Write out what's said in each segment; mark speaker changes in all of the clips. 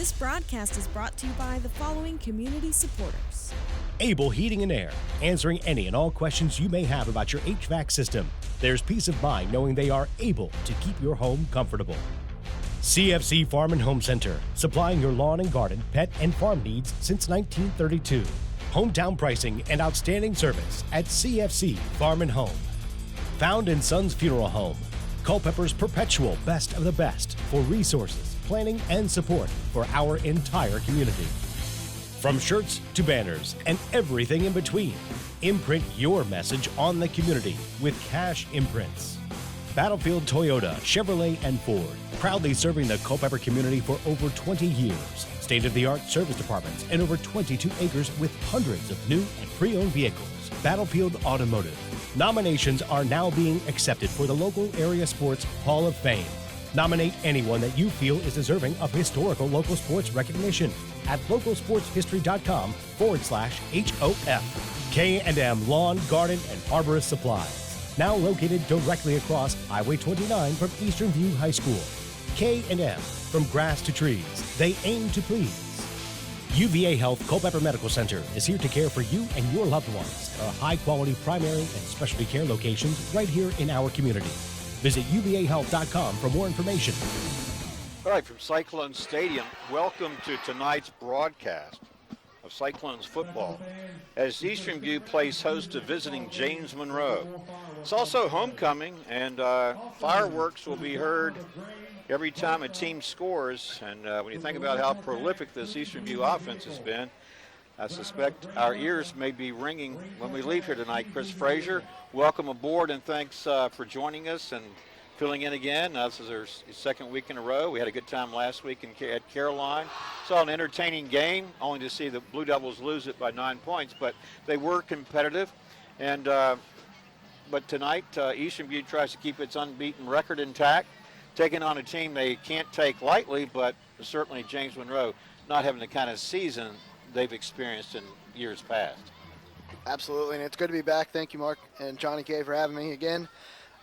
Speaker 1: This broadcast is brought to you by the following community supporters.
Speaker 2: Able Heating and Air, answering any and all questions you may have about your HVAC system. There's peace of mind knowing they are able to keep your home comfortable. CFC Farm and Home Center, supplying your lawn and garden, pet, and farm needs since 1932. Hometown pricing and outstanding service at CFC Farm and Home. Found in Sons Funeral Home, Culpeper's perpetual best of the best for resources, planning, and support for our entire community. From shirts to banners and everything in between, imprint your message on the community with Cash Imprints. Battlefield Toyota, Chevrolet, and Ford, proudly serving the Culpeper community for over 20 years. State-of-the-art service departments and over 22 acres with hundreds of new and pre-owned vehicles. Battlefield Automotive. Nominations are now being accepted for the local area sports Hall of Fame. Nominate anyone that you feel is deserving of historical local sports recognition at localsportshistory.com/HOF. K&M Lawn, Garden, and Arborist Supplies. Now located directly across Highway 29 from Eastern View High School. K&M, from grass to trees, they aim to please. UVA Health Culpeper Medical Center is here to care for you and your loved ones at our high-quality primary and specialty care locations right here in our community. Visit uvahealth.com for more information.
Speaker 3: All right, from Cyclone Stadium, welcome to tonight's broadcast of Cyclones football as Eastern View plays host to visiting James Monroe. It's also homecoming, and fireworks will be heard every time a team scores. And when you think about how prolific this Eastern View offense has been, I suspect our ears may be ringing when we leave here tonight. Chris Frazier, welcome aboard, and thanks for joining us and filling in again. This is our second week in a row. We had a good time last week at Caroline. Saw an entertaining game, only to see the Blue Devils lose it by 9 points, but they were competitive. And but tonight, Eastern View tries to keep its unbeaten record intact, taking on a team they can't take lightly, but certainly James Monroe not having the kind of season they've experienced in years past.
Speaker 4: Absolutely, and it's good to be back. Thank you, Mark and Johnny K, for having me again.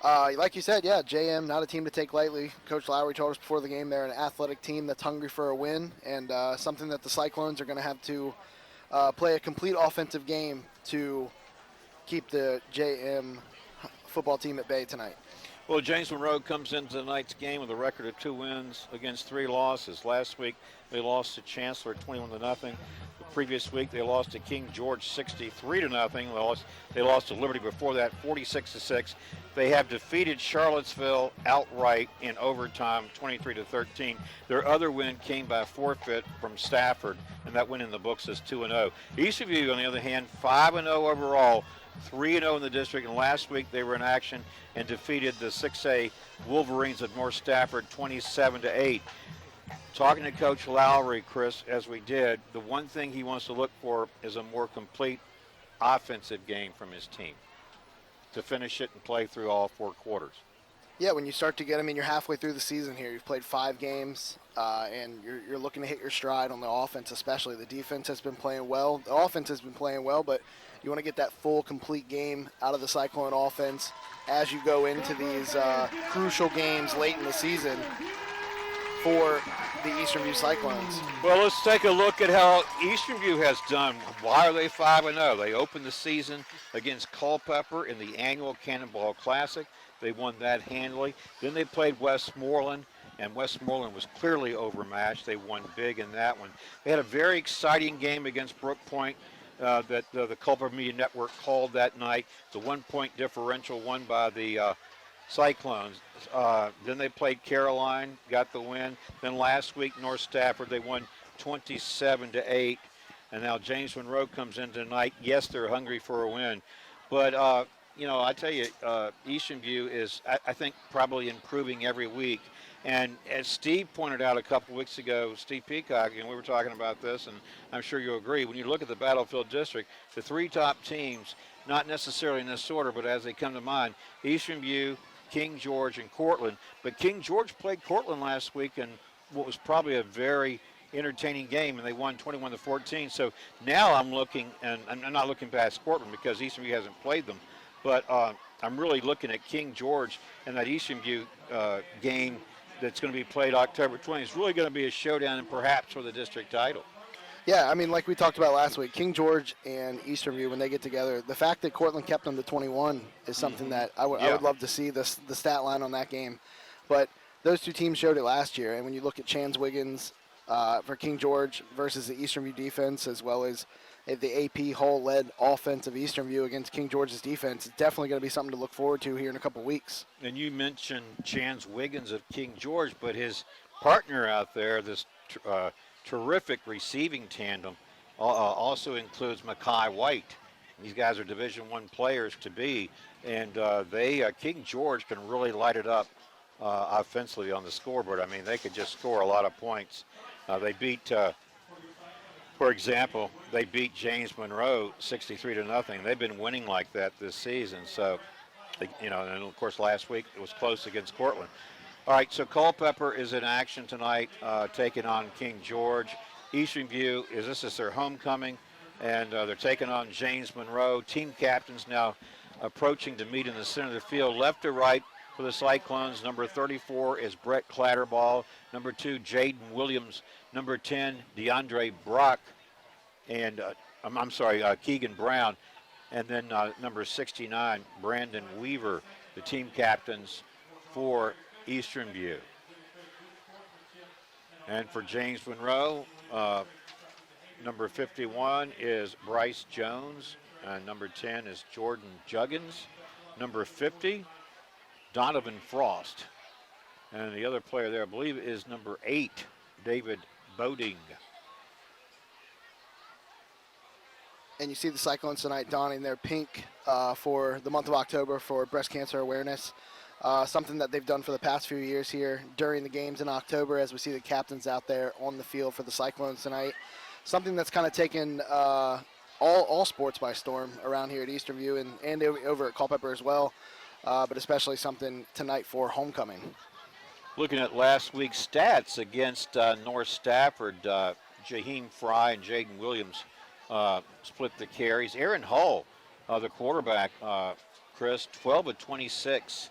Speaker 4: Like you said, yeah, JM, not a team to take lightly. Coach Lowry told us before the game they're an athletic team that's hungry for a win, and something that the Cyclones are going to have to play a complete offensive game to keep the JM football team at bay tonight.
Speaker 3: Well, James Monroe comes into tonight's game with a record of 2 wins against 3 losses. Last week, they lost to Chancellor 21-0. The previous week, they lost to King George 63-0. They lost to Liberty before that 46-6. They have defeated Charlottesville outright in overtime 23-13. Their other win came by forfeit from Stafford, and that win in the books is 2-0. Eastern View, on the other hand, 5-0 overall. 3-0 in the district, and last week they were in action and defeated the 6A Wolverines of North Stafford 27-8. Talking to Coach Lowry, Chris, as we did, the one thing he wants to look for is a more complete offensive game from his team to finish it and play through all 4 quarters.
Speaker 4: Yeah, when you start to get, you're halfway through the season here. You've played 5 games, and you're looking to hit your stride on the offense especially. The defense has been playing well. The offense has been playing well, but you want to get that full, complete game out of the Cyclone offense as you go into these crucial games late in the season for the Eastern View Cyclones.
Speaker 3: Well, let's take a look at how Eastern View has done. Why are they 5-0? They opened the season against Culpeper in the annual Cannonball Classic. They won that handily. Then they played Westmoreland, and Westmoreland was clearly overmatched. They won big in that one. They had a very exciting game against Brook Point that the Culpeper Media Network called that night. The 1-point differential won by the Cyclones. Then they played Caroline, got the win. Then last week, North Stafford, they won 27-8. And now James Monroe comes in tonight. Yes, they're hungry for a win. But, I tell you, Eastern View is, I think, probably improving every week. And as Steve pointed out a couple weeks ago, Steve Peacock, and we were talking about this, and I'm sure you'll agree, when you look at the Battlefield District, the 3 top teams, not necessarily in this order, but as they come to mind, Eastern View, King George, and Cortland. But King George played Cortland last week in what was probably a very entertaining game, and they won 21-14. So now I'm looking, and I'm not looking past Cortland because Eastern View hasn't played them, but I'm really looking at King George and that Eastern View game that's going to be played October 20th. It's really going to be a showdown and perhaps for the district title.
Speaker 4: Yeah, I mean, like we talked about last week, King George and Eastern View, when they get together, the fact that Cortland kept them to 21 is something that I would love to see the stat line on that game. But those two teams showed it last year, and when you look at Chans Wiggins for King George versus the Eastern View defense, as well as the AP Hull-led offense of Eastern View against King George's defense, it's definitely going to be something to look forward to here in a couple weeks.
Speaker 3: And you mentioned Chans Wiggins of King George, but his partner out there, this terrific receiving tandem, also includes Makai White. These guys are Division I players to be, and King George can really light it up offensively on the scoreboard. I mean, they could just score a lot of points. They beat, for example, they beat James Monroe 63-0. They've been winning like that this season. So, and of course last week it was close against Cortland. All right, so Culpeper is in action tonight, taking on King George. Eastern View this is their homecoming, and they're taking on James Monroe. Team captains now approaching to meet in the center of the field, left to right for the Cyclones. Number 34 is Brett Clatterball. Number 2, Jaden Williams. Number 10, DeAndre Brock, and Keegan Brown, and then number 69, Brandon Weaver, the team captains for Eastern View. And for James Monroe, number 51 is Bryce Jones, and number 10 is Jordan Juggins. Number 50, Donovan Frost. And the other player there, I believe, is number 8, David Boding.
Speaker 4: And you see the Cyclones tonight donning their pink for the month of October for breast cancer awareness. Something that they've done for the past few years here during the games in October, as we see the captains out there on the field for the Cyclones tonight. Something that's kind of taken all sports by storm around here at Eastern View and over at Culpeper as well, but especially something tonight for homecoming.
Speaker 3: Looking at last week's stats against North Stafford, Jaheim Fry and Jaden Williams split the carries. Aaron Hull, the quarterback, Chris, 12 of 26.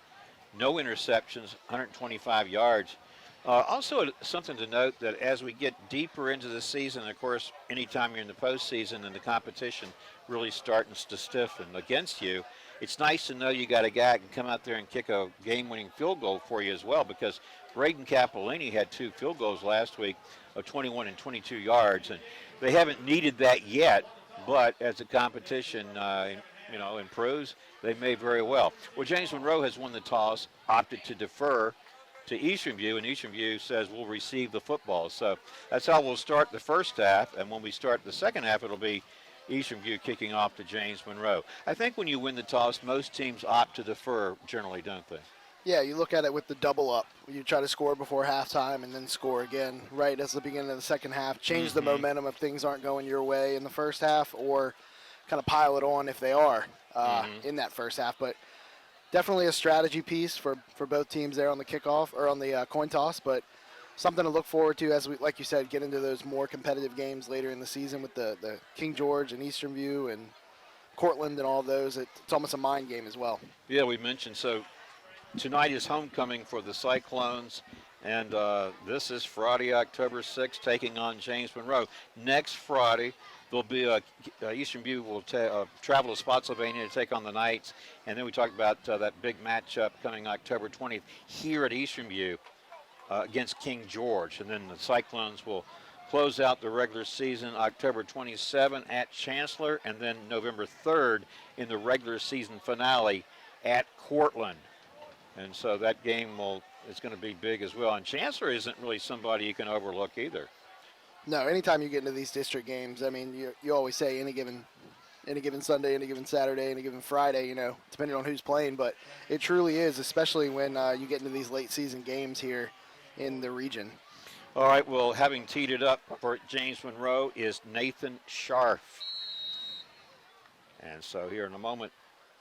Speaker 3: No interceptions, 125 yards. Also, something to note that as we get deeper into the season, of course, anytime you're in the postseason and the competition really starting to stiffen against you, it's nice to know you got a guy that can come out there and kick a game-winning field goal for you as well, because Braden Capolini had 2 field goals last week of 21 and 22 yards, and they haven't needed that yet, but as the competition improves, they may very well. Well, James Monroe has won the toss, opted to defer to Eastern View, and Eastern View says we'll receive the football. So that's how we'll start the first half, and when we start the second half, it'll be Eastern View kicking off to James Monroe. I think when you win the toss, most teams opt to defer generally, don't they?
Speaker 4: Yeah, you look at it with the double up. You try to score before halftime and then score again right as the beginning of the second half. Change the momentum if things aren't going your way in the first half, or kind of pile it on if they are in that first half. But definitely a strategy piece for both teams there on the kickoff or on the coin toss, but something to look forward to as we, like you said, get into those more competitive games later in the season with the King George and Eastern View and Cortland and all of those. It's almost a mind game as well.
Speaker 3: Yeah, we mentioned, so tonight is homecoming for the Cyclones, and this is Friday, October 6th, taking on James Monroe. Next Friday, there'll be Eastern View will travel to Spotsylvania to take on the Knights, and then we talked about that big matchup coming October 20th here at Eastern View against King George, and then the Cyclones will close out the regular season October 27 at Chancellor, and then November 3rd in the regular season finale at Cortland. And so that game is going to be big as well. And Chancellor isn't really somebody you can overlook either.
Speaker 4: No, anytime you get into these district games, I mean, you always say any given Sunday, any given Saturday, any given Friday, depending on who's playing. But it truly is, especially when you get into these late season games here in the region.
Speaker 3: All right, well, having teed it up for James Monroe is Nathan Scharf. And so here in a moment,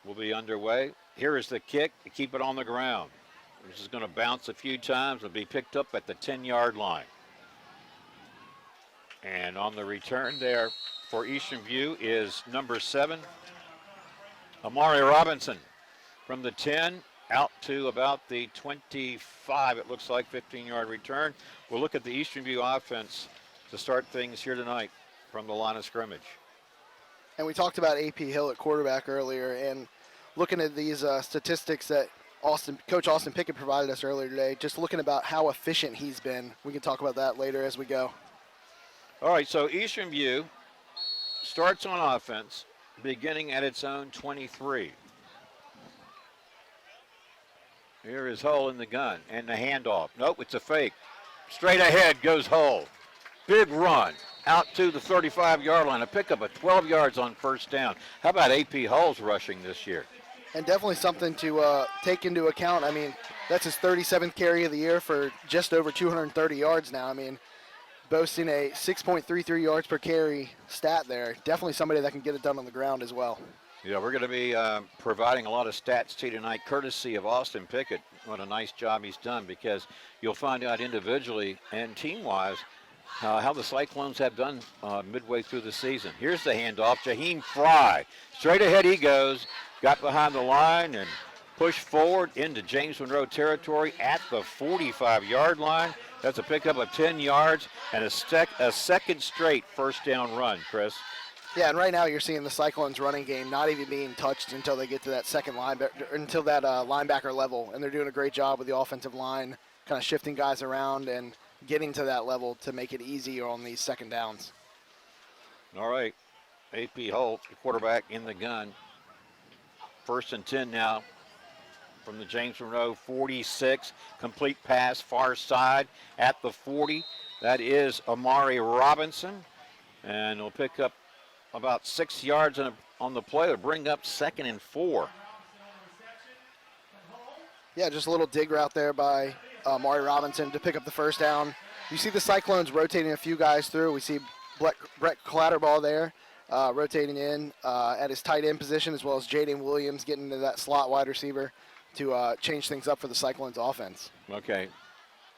Speaker 3: we'll be underway. Here is the kick to keep it on the ground. This is going to bounce a few times. It'll be picked up at the 10-yard line. And on the return there for Eastern View is number 7, Amari Robinson. From the 10, out to about the 25, it looks like, 15-yard return. We'll look at the Eastern View offense to start things here tonight from the line of scrimmage.
Speaker 4: And we talked about AP Hill at quarterback earlier, and looking at these statistics that Coach Austin Pickett provided us earlier today, just looking about how efficient he's been. We can talk about that later as we go.
Speaker 3: All right, so Eastern View starts on offense, beginning at its own 23. Here is Hull in the gun, and the handoff. Nope, it's a fake. Straight ahead goes Hull. Big run out to the 35-yard line. A pickup of 12 yards on first down. How about AP Hull's rushing this year?
Speaker 4: And definitely something to take into account. I mean, that's his 37th carry of the year for just over 230 yards now. I mean, boasting a 6.33 yards per carry stat there. Definitely somebody that can get it done on the ground as well.
Speaker 3: Yeah, we're going to be providing a lot of stats to you tonight, courtesy of Austin Pickett. What a nice job he's done, because you'll find out individually and team-wise how the Cyclones have done midway through the season. Here's the handoff. Jaheim Fry. Straight ahead he goes. Got behind the line and pushed forward into James Monroe territory at the 45-yard line. That's a pickup of 10 yards and a second straight first down run, Chris.
Speaker 4: Yeah, and right now you're seeing the Cyclones running game not even being touched until they get to that linebacker level, and they're doing a great job with the offensive line, kind of shifting guys around and getting to that level to make it easier on these second downs.
Speaker 3: All right, AP Holt, the quarterback in the gun. 1st and 10 now from the James Monroe 46. Complete pass far side at the 40. That is Amari Robinson. And he'll pick up about 6 yards on the play to bring up 2nd and 4.
Speaker 4: Yeah, just a little dig route there by Amari Robinson to pick up the first down. You see the Cyclones rotating a few guys through. We see Brett Clatterball there. Rotating in at his tight end position, as well as Jaden Williams getting into that slot wide receiver to change things up for the Cyclones offense.
Speaker 3: Okay,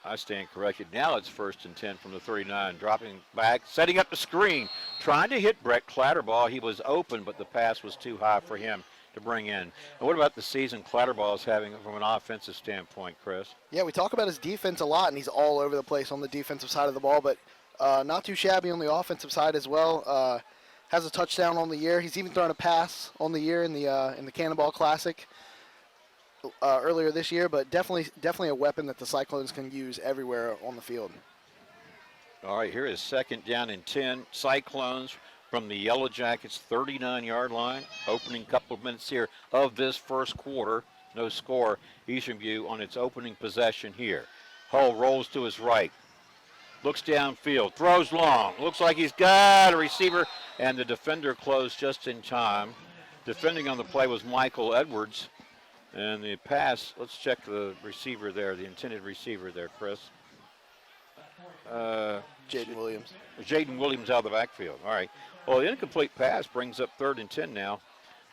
Speaker 3: I stand corrected. Now it's 1st and 10 from the 39, dropping back, setting up the screen, trying to hit Brett Clatterball. He was open, but the pass was too high for him to bring in. And what about the season Clatterball is having from an offensive standpoint, Chris?
Speaker 4: Yeah, we talk about his defense a lot, and he's all over the place on the defensive side of the ball, but not too shabby on the offensive side as well. Has a touchdown on the year. He's even thrown a pass on the year in the Cannonball Classic earlier this year, but definitely a weapon that the Cyclones can use everywhere on the field.
Speaker 3: All right, here is 2nd down and 10. Cyclones from the Yellow Jackets 39-yard line. Opening couple of minutes here of this first quarter. No score. Eastern View on its opening possession here. Hull rolls to his right. Looks downfield, throws long. Looks like he's got a receiver, and the defender closed just in time. Defending on the play was Michael Edwards. And the pass, let's check the receiver there, the intended receiver there, Chris.
Speaker 4: Jaden Williams.
Speaker 3: Jaden Williams out of the backfield. All right. Well, the incomplete pass brings up 3rd and 10 now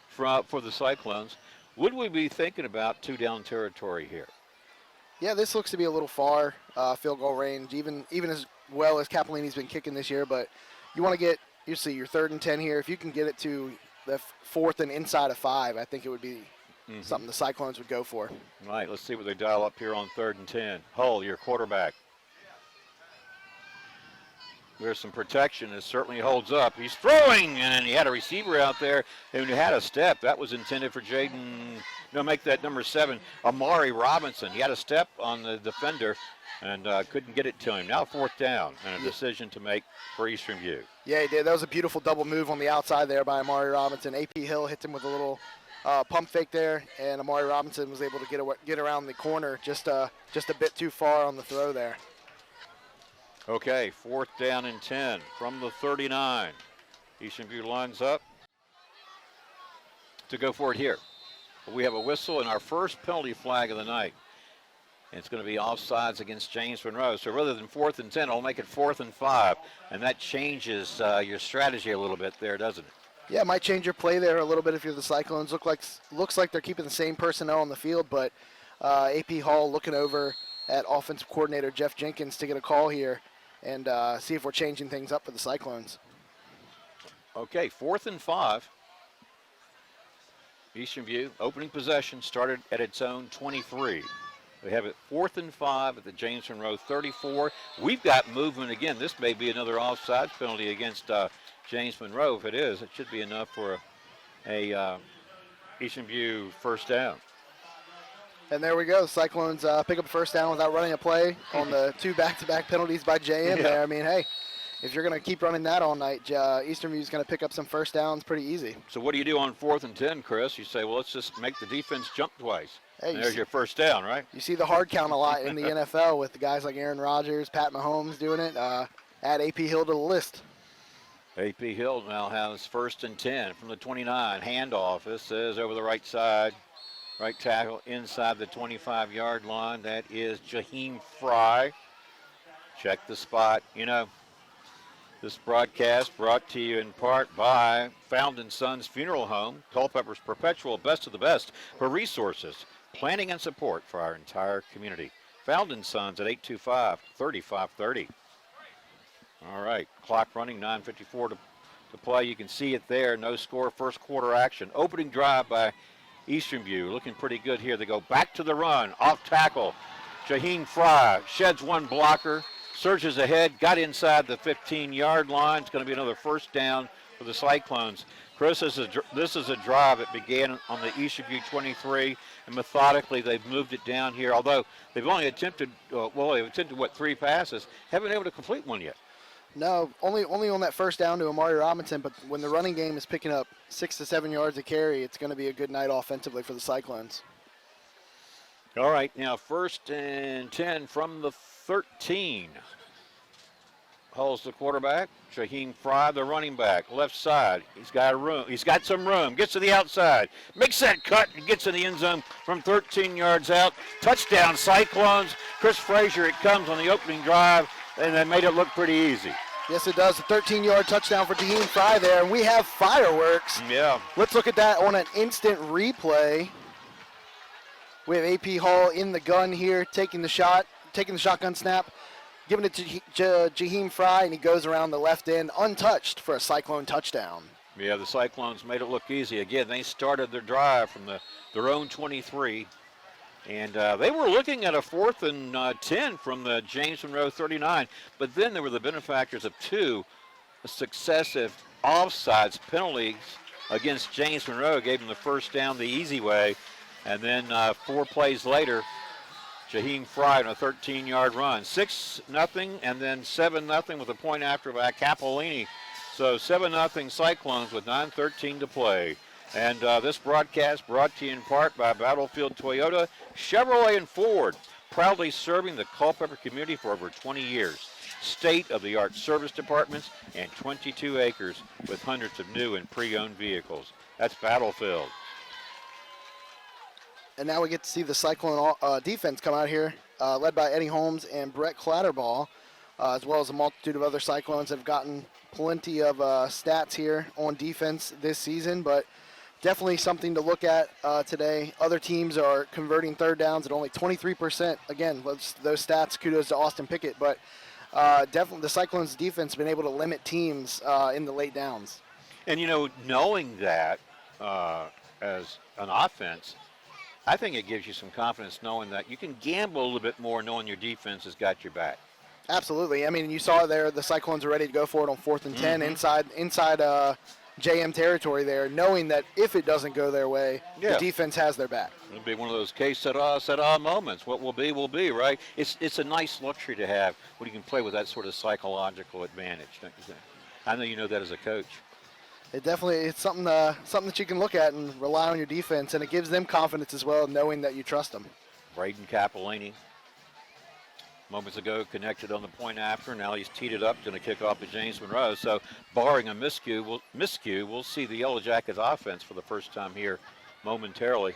Speaker 3: for the Cyclones. Would we be thinking about 2-down territory here?
Speaker 4: Yeah, this looks to be a little far field goal range, even as well as Capolini's been kicking this year. But you want to get, you see, your 3rd and 10 here. If you can get it to the 4th and inside of 5, I think it would be something the Cyclones would go for.
Speaker 3: All right, let's see what they dial up here on 3rd and 10. Hull, your quarterback. There's some protection. It certainly holds up. He's throwing, and he had a receiver out there who had a step. That was intended for make that number 7, Amari Robinson. He had a step on the defender and couldn't get it to him. Now 4th down and a decision to make for Eastern View.
Speaker 4: Yeah, he did. That was a beautiful double move on the outside there by Amari Robinson. AP Hill hits him with a little pump fake there, and Amari Robinson was able to get around the corner just a bit too far on the throw there.
Speaker 3: Okay, 4th down and 10 from the 39. Eastern View lines up to go for it here. We have a whistle and our first penalty flag of the night. And it's going to be offsides against James Monroe. So rather than 4th and 10, I'll make it 4th and 5. And that changes your strategy a little bit there, doesn't it?
Speaker 4: Yeah, it might change your play there a little bit if you're the Cyclones. Looks like they're keeping the same personnel on the field, but AP Hall looking over at offensive coordinator Jeff Jenkins to get a call here and see if we're changing things up for the Cyclones.
Speaker 3: Okay, 4th and 5. Eastern View, opening possession started at its own 23. They have it 4th and 5 at the James Monroe 34. We've got movement again. This may be another offsides penalty against James Monroe. If it is, it should be enough for a Eastern View first down.
Speaker 4: And there we go. Cyclones pick up a first down without running a play on the 2 back-to-back penalties by JM there. I mean, hey, if you're going to keep running that all night, Eastern View is going to pick up some first downs pretty easy.
Speaker 3: So what do you do on 4th and 10, Chris? You say, well, let's just make the defense jump twice.
Speaker 4: Hey,
Speaker 3: and there's your first down, right?
Speaker 4: You see the hard count a lot in the NFL with the guys like Aaron Rodgers, Pat Mahomes doing it. Add AP Hill to the list.
Speaker 3: AP Hill now has 1st and 10 from the 29. Handoff. This is over the right side. Right tackle inside the 25-yard line. That is Jaheim Fry. Check the spot. You know, this broadcast brought to you in part by Found & Sons Funeral Home, Culpeper's perpetual best of the best for resources, planning, and support for our entire community. Found & Sons at 825-3530. All right, clock running, 9:54 to play. You can see it there. No score, first quarter action. Opening drive by Eastern View looking pretty good here. They go back to the run, off tackle. Jaheim Fry sheds one blocker, surges ahead, got inside the 15-yard line. It's going to be another first down for the Cyclones. Chris, this is a drive that began on the Eastern View 23, and methodically they've moved it down here. Although they've only attempted, they've attempted, 3 passes, haven't been able to complete one yet.
Speaker 4: No, only on that first down to Amari Robinson, but when the running game is picking up 6 to 7 yards a carry, it's going to be a good night offensively for the Cyclones.
Speaker 3: All right, now 1st and 10 from the 13. Holds the quarterback, Jaheim Fry, the running back, left side. He's got some room, gets to the outside, makes that cut and gets in the end zone from 13 yards out. Touchdown Cyclones. Chris Frazier, it comes on the opening drive, and they made it look pretty easy.
Speaker 4: Yes, it does. A 13-yard touchdown for Jaheim Fry there, and we have fireworks.
Speaker 3: Yeah.
Speaker 4: Let's look at that on an instant replay. We have AP Hall in the gun here, taking the shotgun snap, giving it to Jaheim Fry, and he goes around the left end untouched for a Cyclone touchdown.
Speaker 3: Yeah, the Cyclones made it look easy. Again, they started their drive from their own 23. And they were looking at a 4th and 10 from the James Monroe 39, but then there were the benefactors of 2 successive offsides penalties against James Monroe, gave them the first down the easy way, and then 4 plays later, Jaheim Fry on a 13-yard run. 6-0 and then 7-0 with a point after by Capolini. So 7-0 Cyclones with 9:13 to play. And this broadcast brought to you in part by Battlefield Toyota, Chevrolet, and Ford, proudly serving the Culpeper community for over 20 years. State-of-the-art service departments and 22 acres with hundreds of new and pre-owned vehicles. That's Battlefield.
Speaker 4: And now we get to see the Cyclone defense come out here, led by Eddie Holmes and Brett Clatterball, as well as a multitude of other Cyclones that have gotten plenty of stats here on defense this season, but definitely something to look at today. Other teams are converting third downs at only 23%. Again, those stats, kudos to Austin Pickett, but definitely the Cyclones defense has been able to limit teams in the late downs.
Speaker 3: And, you know, knowing that as an offense, I think it gives you some confidence knowing that you can gamble a little bit more knowing your defense has got your back.
Speaker 4: Absolutely. I mean, you saw there the Cyclones are ready to go for it on 4th and 10 inside JM territory there, knowing that if it doesn't go their way, the defense has their back.
Speaker 3: It'll be one of those case set moments. What will be, right? It's a nice luxury to have when you can play with that sort of psychological advantage, don't you think? I know you know that as a coach.
Speaker 4: It's something that you can look at and rely on your defense, and it gives them confidence as well, knowing that you trust them.
Speaker 3: Braden Capolini, moments ago, connected on the point after. Now he's teed it up, going to kick off to James Monroe. So, barring a miscue, we'll see the Yellow Jackets offense for the first time here momentarily,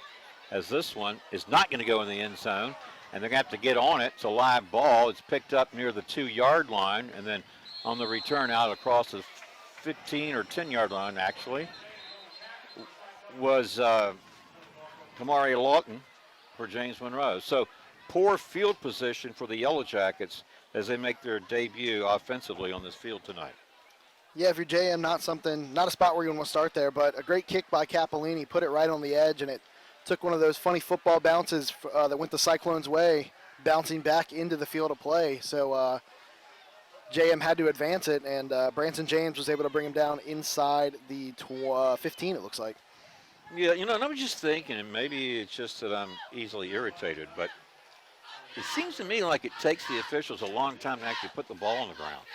Speaker 3: as this one is not going to go in the end zone, and they're going to have to get on it. It's a live ball. It's picked up near the 2-yard line, and then on the return out across the 15 or 10-yard line, actually, was Kamari Lawton for James Monroe. So, poor field position for the Yellow Jackets as they make their debut offensively on this field tonight.
Speaker 4: Yeah, if you're JM, not a spot where you want to start there, but a great kick by Capolini, put it right on the edge, and it took one of those funny football bounces that went the Cyclones' way, bouncing back into the field of play. So JM had to advance it, and Branson James was able to bring him down inside the 15, it looks like.
Speaker 3: Yeah, and I was just thinking, and maybe it's just that I'm easily irritated, but it seems to me like it takes the officials a long time to actually put the ball on the ground.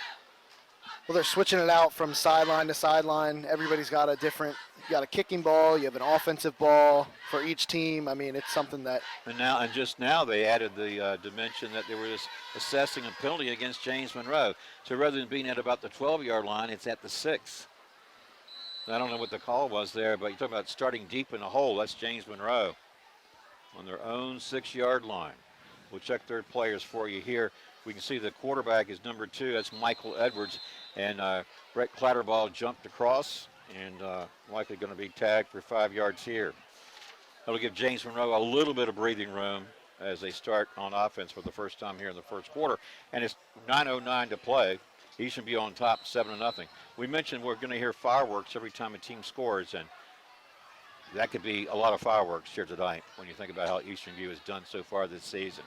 Speaker 4: Well, they're switching it out from sideline to sideline. Everybody's got you got a kicking ball, you have an offensive ball for each team. I mean, it's something that.
Speaker 3: And just now they added the dimension that they were just assessing a penalty against James Monroe. So rather than being at about the 12-yard line, it's at the 6. I don't know what the call was there, but you're talking about starting deep in the hole. That's James Monroe on their own 6-yard line. We'll check their players for you here. We can see the quarterback is number 2. That's Michael Edwards. And Brett Clatterball jumped across and likely going to be tagged for 5 yards here. That'll give James Monroe a little bit of breathing room as they start on offense for the first time here in the first quarter. And it's 9:09 to play. Eastern View on top, 7-0. We mentioned we're going to hear fireworks every time a team scores, and that could be a lot of fireworks here tonight when you think about how Eastern View has done so far this season.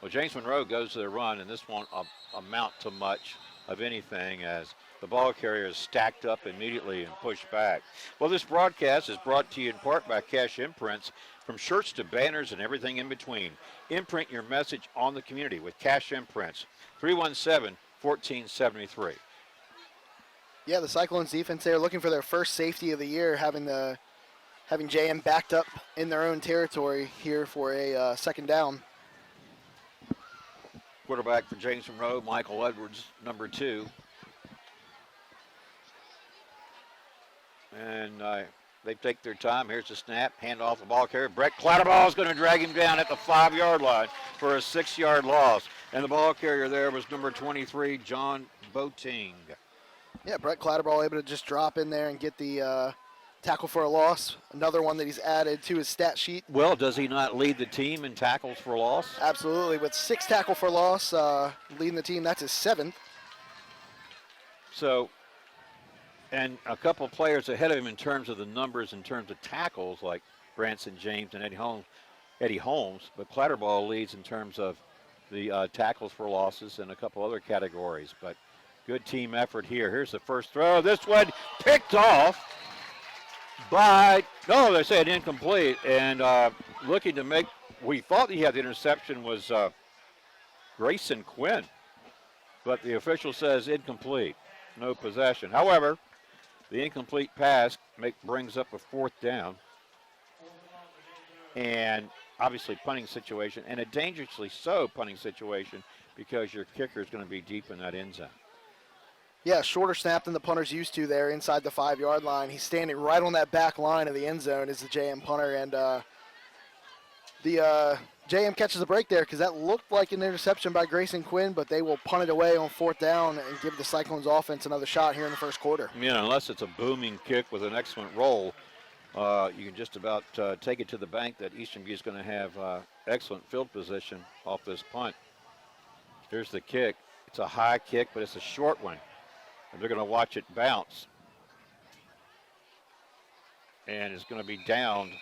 Speaker 3: Well, James Monroe goes to the run, and this won't amount to much of anything as the ball carrier is stacked up immediately and pushed back. Well, this broadcast is brought to you in part by Cash Imprints. From shirts to banners and everything in between, imprint your message on the community with Cash Imprints. 317-1473.
Speaker 4: Yeah, the Cyclones defense there looking for their first safety of the year, having JM backed up in their own territory here for a second down.
Speaker 3: Quarterback for James Monroe, Michael Edwards, number 2. And they take their time. Here's the snap, hand off the ball carrier. Brett Clatterball is going to drag him down at the 5-yard line for a 6-yard loss. And the ball carrier there was number 23, John Boating.
Speaker 4: Yeah, Brett Clatterball able to just drop in there and get the tackle for a loss. Another one that he's added to his stat sheet.
Speaker 3: Well, does he not lead the team in tackles for loss?
Speaker 4: Absolutely, with 6 tackle for loss, leading the team. That's his 7th.
Speaker 3: So, and a couple of players ahead of him in terms of the numbers, in terms of tackles, like Branson James and Eddie Holmes. But Clatterball leads in terms of the tackles for losses and a couple other categories. But good team effort here. Here's the first throw. This one picked off by, no, they said incomplete. And looking to make, we thought he had the interception was Grayson Quinn. But the official says incomplete, no possession. However, the incomplete pass brings up a 4th down. And obviously punting situation, and a dangerously so punting situation, because your kicker is going to be deep in that end zone.
Speaker 4: Yeah, shorter snap than the punter's used to there inside the 5-yard line. He's standing right on that back line of the end zone as the JM punter, and the JM catches a break there because that looked like an interception by Grayson Quinn, but they will punt it away on 4th down and give the Cyclones offense another shot here in the first quarter.
Speaker 3: Yeah, unless it's a booming kick with an excellent roll, you can just about take it to the bank that Eastern View is going to have excellent field position off this punt. Here's the kick. It's a high kick, but it's a short one. And they're going to watch it bounce. And it's going to be downed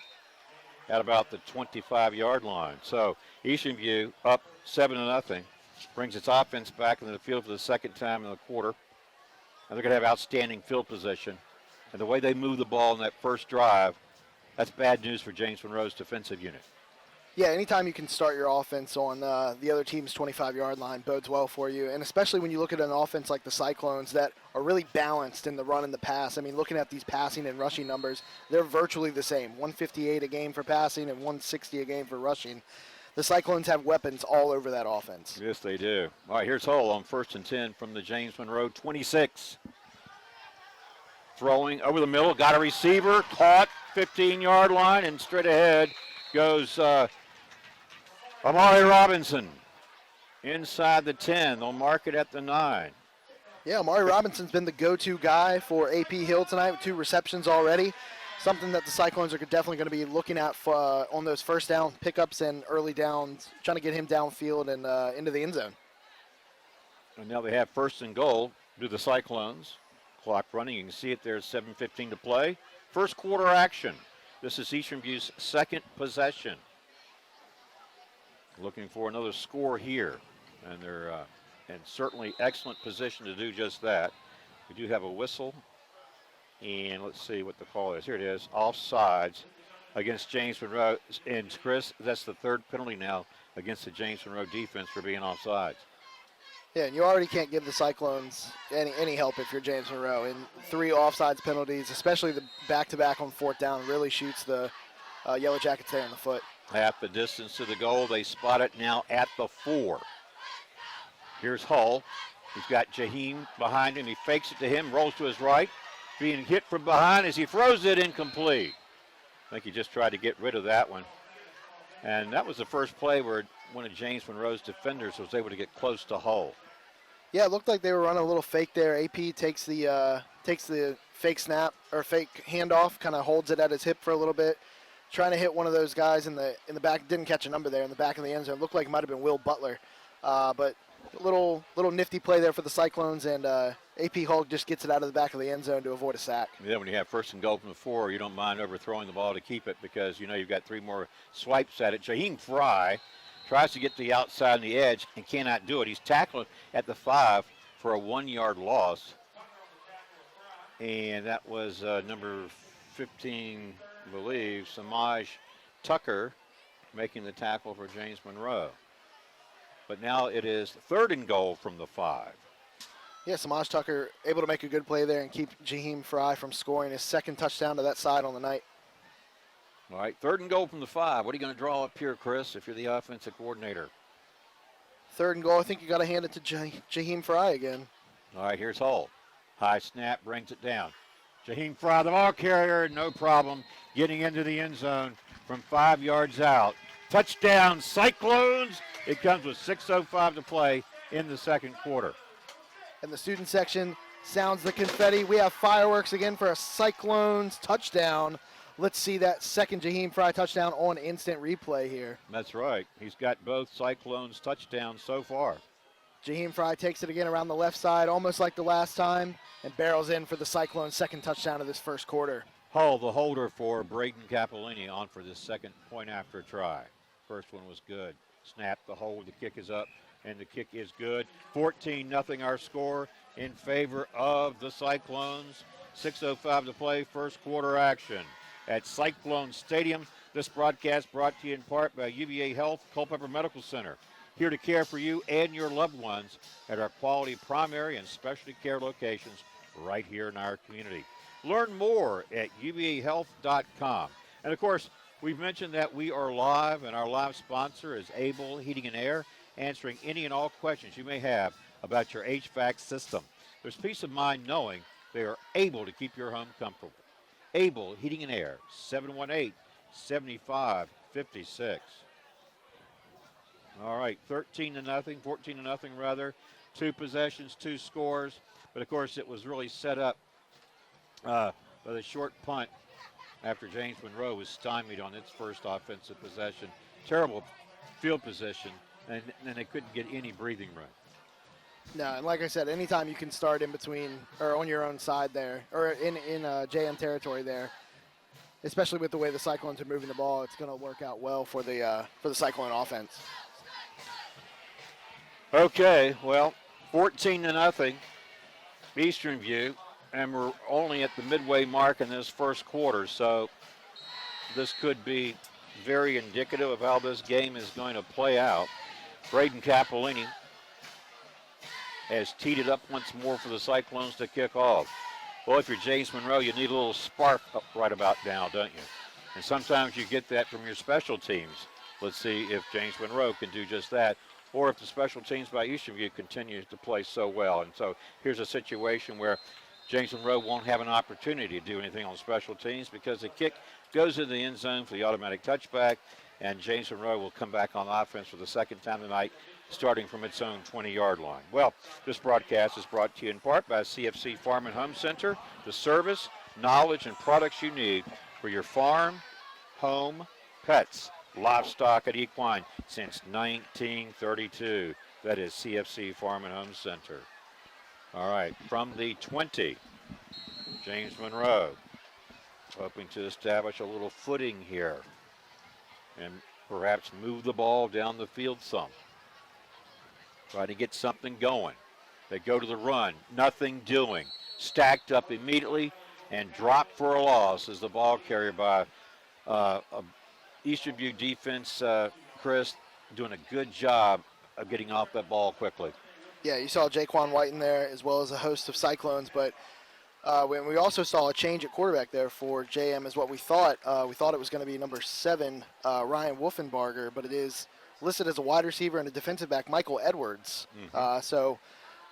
Speaker 3: at about the 25-yard line. So Eastern View up 7-0, brings its offense back into the field for the second time in the quarter. And they're going to have outstanding field position. And the way they move the ball in that first drive, that's bad news for James Monroe's defensive unit.
Speaker 4: Yeah, anytime you can start your offense on the other team's 25-yard line bodes well for you, and especially when you look at an offense like the Cyclones that are really balanced in the run and the pass. I mean, looking at these passing and rushing numbers, they're virtually the same, 158 a game for passing and 160 a game for rushing. The Cyclones have weapons all over that offense.
Speaker 3: Yes, they do. All right, here's Hull on 1st and 10 from the James Monroe 26. Throwing over the middle, got a receiver, caught, 15-yard line, and straight ahead goes Amari Robinson inside the 10. They'll mark it at the 9.
Speaker 4: Yeah, Amari Robinson's been the go-to guy for AP Hill tonight with 2 receptions already. Something that the Cyclones are definitely going to be looking at on those first down pickups and early downs, trying to get him downfield and into the end zone.
Speaker 3: And now they have 1st and goal to the Cyclones Clock running. You can see it there, 7:15 to play. First quarter action. This is Eastern View's second possession. Looking for another score here. And they're in certainly excellent position to do just that. We do have a whistle. And let's see what the call is. Here it is. Offsides against James Monroe. And Chris, that's the third penalty now against the James Monroe defense for being offsides.
Speaker 4: Yeah, and you already can't give the Cyclones any help if you're James Monroe. And 3 offsides penalties, especially the back-to-back on 4th down, really shoots the Yellow Jackets there in the foot.
Speaker 3: Half the distance to the goal. They spot it now at the 4. Here's Hull. He's got Jaheim behind him. He fakes it to him, rolls to his right. Being hit from behind as he throws it incomplete. I think he just tried to get rid of that one. And that was the first play where one of James Monroe's defenders was able to get close to Hull.
Speaker 4: Yeah, it looked like they were running a little fake there. AP takes the fake snap or fake handoff, kind of holds it at his hip for a little bit, trying to hit one of those guys in the back. Didn't catch a number there in the back of the end zone. Looked like it might have been Will Butler, but a little nifty play there for the Cyclones, and AP Hull just gets it out of the back of the end zone to avoid a sack.
Speaker 3: Yeah, when you have first and goal from the 4, you don't mind overthrowing the ball to keep it because you know you've got 3 more swipes at it. Jaheim Fry tries to get to the outside and the edge and cannot do it. He's tackled at the 5 for a 1-yard loss. And that was number 15, I believe, Samaj Tucker making the tackle for James Monroe. But now it is 3rd and goal from the 5.
Speaker 4: Yeah, Samaj Tucker able to make a good play there and keep Jaheim Fry from scoring his 2nd touchdown to that side on the night.
Speaker 3: All right, 3rd and goal from the 5. What are you going to draw up here, Chris, if you're the offensive coordinator?
Speaker 4: 3rd and goal, I think you got to hand it to Jaheim Fry again.
Speaker 3: All right, here's Hull. High snap, brings it down. Jaheim Fry, the ball carrier, no problem, getting into the end zone from 5 yards out. Touchdown, Cyclones. It comes with 6:05 to play in the second quarter.
Speaker 4: And the student section sounds the confetti. We have fireworks again for a Cyclones touchdown. Let's see that second Jaheim Fry touchdown on instant replay here.
Speaker 3: That's right. He's got both Cyclones touchdowns so far.
Speaker 4: Jaheim Fry takes it again around the left side, almost like the last time, and barrels in for the Cyclones' 2nd touchdown of this first quarter.
Speaker 3: Hull, the holder for Braden Capolini, on for this second point after try. First one was good. Snap, the hold, the kick is up, and the kick is good. 14-0 our score in favor of the Cyclones. 6:05 to play, first quarter action at Cyclone Stadium. This broadcast brought to you in part by UVA Health, Culpeper Medical Center. Here to care for you and your loved ones at our quality primary and specialty care locations right here in our community. Learn more at uvahealth.com. And, of course, we've mentioned that we are live, and our live sponsor is Able Heating and Air, answering any and all questions you may have about your HVAC system. There's peace of mind knowing they are able to keep your home comfortable. Able Heating and Air, 718-7556. All right, 14-0 rather. 2 possessions, 2 scores. But, of course, it was really set up by the short punt after James Monroe was stymied on its first offensive possession. Terrible field position, and they couldn't get any breathing room.
Speaker 4: No, and like I said, anytime you can start in between or on your own side there, or in JM territory there, especially with the way the Cyclones are moving the ball, it's going to work out well for the Cyclone offense.
Speaker 3: Okay, well, 14-0 Eastern View, and we're only at the midway mark in this first quarter, so this could be very indicative of how this game is going to play out. Braden Capolini has teed it up once more for the Cyclones to kick off. Well, if you're James Monroe, you need a little spark up right about now, don't you? And sometimes you get that from your special teams. Let's see if James Monroe can do just that, or if the special teams by Eastern View continues to play so well. And so here's a situation where James Monroe won't have an opportunity to do anything on special teams because the kick goes in the end zone for the automatic touchback, and James Monroe will come back on offense for the second time tonight, starting from its own 20-yard line. Well, this broadcast is brought to you in part by CFC Farm and Home Center, the service, knowledge, and products you need for your farm, home, pets, livestock, and equine since 1932. That is CFC Farm and Home Center. All right, from the 20, James Monroe hoping to establish a little footing here and perhaps move the ball down the field some. Try to get something going. They go to the run, nothing doing. Stacked up immediately and dropped for a loss as the ball carrier by Eastern View defense, Chris, doing a good job of getting off that ball quickly.
Speaker 4: Yeah, you saw Jaquan White in there as well as a host of Cyclones, but when we also saw a change at quarterback there for JM is what we thought. We thought it was going to be number 7, Ryan Wolfenbarger, but it is listed as a wide receiver and a defensive back, Michael Edwards. So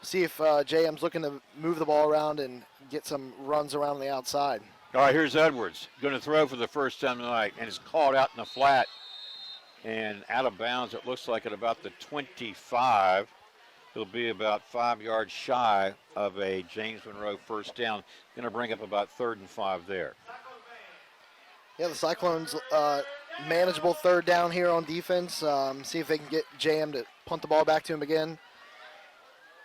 Speaker 4: see if JM's looking to move the ball around and get some runs around the outside.
Speaker 3: All right, here's Edwards. Going to throw for the first time tonight, and it's called out in the flat and out of bounds, it looks like, at about the 25. He'll be about 5 yards shy of a James Monroe first down. Going to bring up about 3rd and 5 there.
Speaker 4: Yeah, the Cyclones manageable 3rd down here on defense. See if they can get JM to punt the ball back to him again.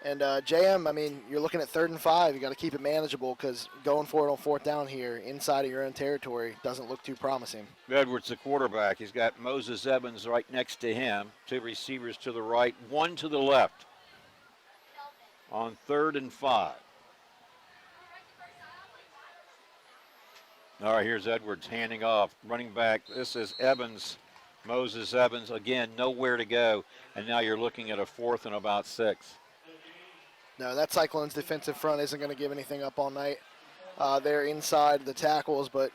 Speaker 4: And JM, I mean, you're looking at 3rd and 5. You got to keep it manageable because going for it on 4th down here inside of your own territory doesn't look too promising.
Speaker 3: Edwards, the quarterback. He's got Moses Evans right next to him. 2 receivers to the right, 1 to the left. On 3rd and 5. All right, here's Edwards handing off. Running back, this is Evans, Moses Evans. Again, nowhere to go. And now you're looking at a 4th and about 6.
Speaker 4: No, that Cyclones defensive front isn't going to give anything up all night. They're inside the tackles, but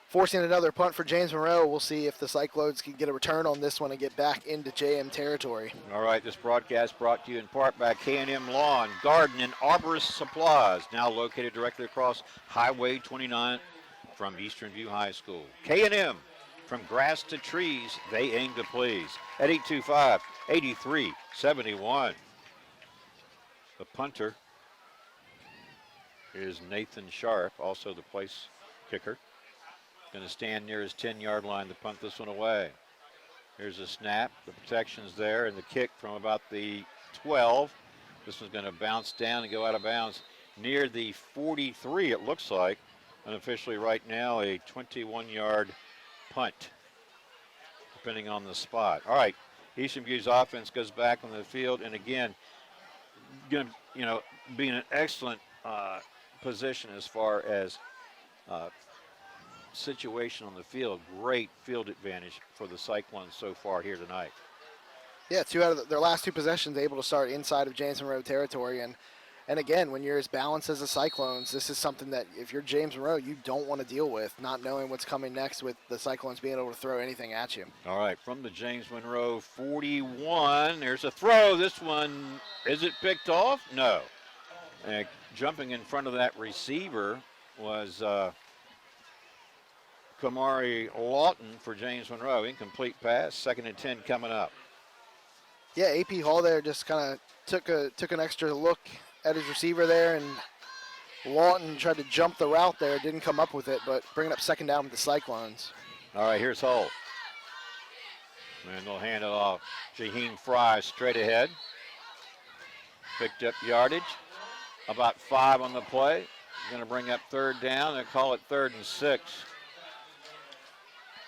Speaker 4: forcing another punt for James Monroe. We'll see if the Cyclones can get a return on this one and get back into JM territory.
Speaker 3: All right, this broadcast brought to you in part by K&M Lawn, Garden, and Arborist Supplies, now located directly across Highway 29 from Eastern View High School. K&M, from grass to trees, they aim to please. At 825-8371. The punter is Nathan Sharp, also the place kicker. Going to stand near his 10-yard line to punt this one away. Here's a snap. The protection's there, and the kick from about the 12. This one's going to bounce down and go out of bounds near the 43, it looks like. Unofficially right now, a 21-yard punt, depending on the spot. All right, Eastern View's offense goes back on the field, and again, going to, be in an excellent position as far as situation on the field. Great field advantage for the Cyclones so far here tonight.
Speaker 4: Yeah, 2 out of their last 2 possessions able to start inside of James Monroe territory. And again, when you're as balanced as the Cyclones, this is something that if you're James Monroe, you don't want to deal with, not knowing what's coming next with the Cyclones being able to throw anything at you.
Speaker 3: All right, from the James Monroe 41, there's a throw. This one, is it picked off? No. Jumping in front of that receiver was Kamari Lawton for James Monroe. Incomplete pass, 2nd and 10 coming up.
Speaker 4: Yeah, AP Hall there just kind of took an extra look at his receiver there, and Lawton tried to jump the route there, didn't come up with it, but bringing up 2nd down with the Cyclones.
Speaker 3: All right, here's Hull. And they'll hand it off. Jaheim Fry straight ahead. Picked up yardage. About 5 on the play. Going to bring up 3rd down. They call it 3rd and 6.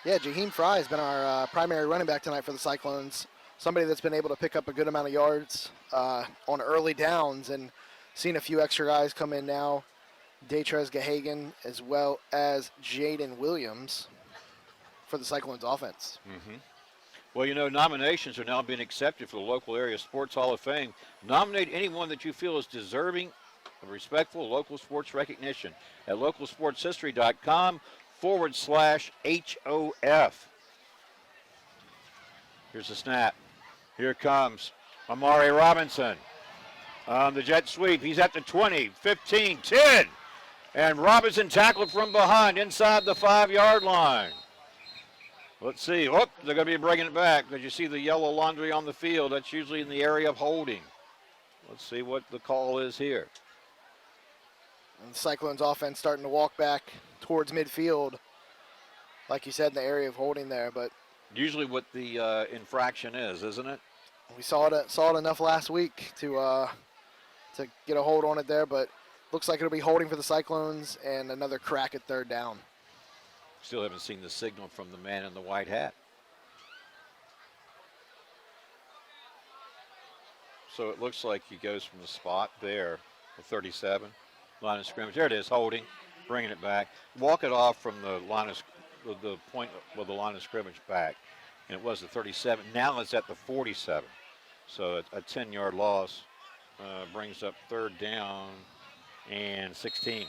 Speaker 4: Yeah, Jaheim Fry has been our primary running back tonight for the Cyclones. Somebody that's been able to pick up a good amount of yards on early downs, and seen a few extra guys come in now. Datrez Gahagan as well as Jaden Williams for the Cyclones offense.
Speaker 3: Well, nominations are now being accepted for the local area Sports Hall of Fame. Nominate anyone that you feel is deserving of respectful local sports recognition at localsportshistory.com/HOF. Here's a snap. Here comes Amari Robinson on the jet sweep. He's at the 20, 15, 10. And Robinson tackled from behind inside the 5-yard line. Let's see. Oh, they're going to be bringing it back because you see the yellow laundry on the field. That's usually in the area of holding. Let's see what the call is here.
Speaker 4: And the Cyclones offense starting to walk back towards midfield, like you said, in the area of holding there. But
Speaker 3: usually what the infraction is, isn't it?
Speaker 4: We saw it enough last week to get a hold on it there. But Looks like it'll be holding for the Cyclones and another crack at third down.
Speaker 3: Still haven't seen the signal from the man in the white hat. So it looks like he goes from the spot there, the 37, line of scrimmage. There it is, holding, bringing it back. Walk it off from the line of the point of the line of scrimmage back, and it was the 37. Now it's at the 47. So a 10-yard loss brings up third down and 16.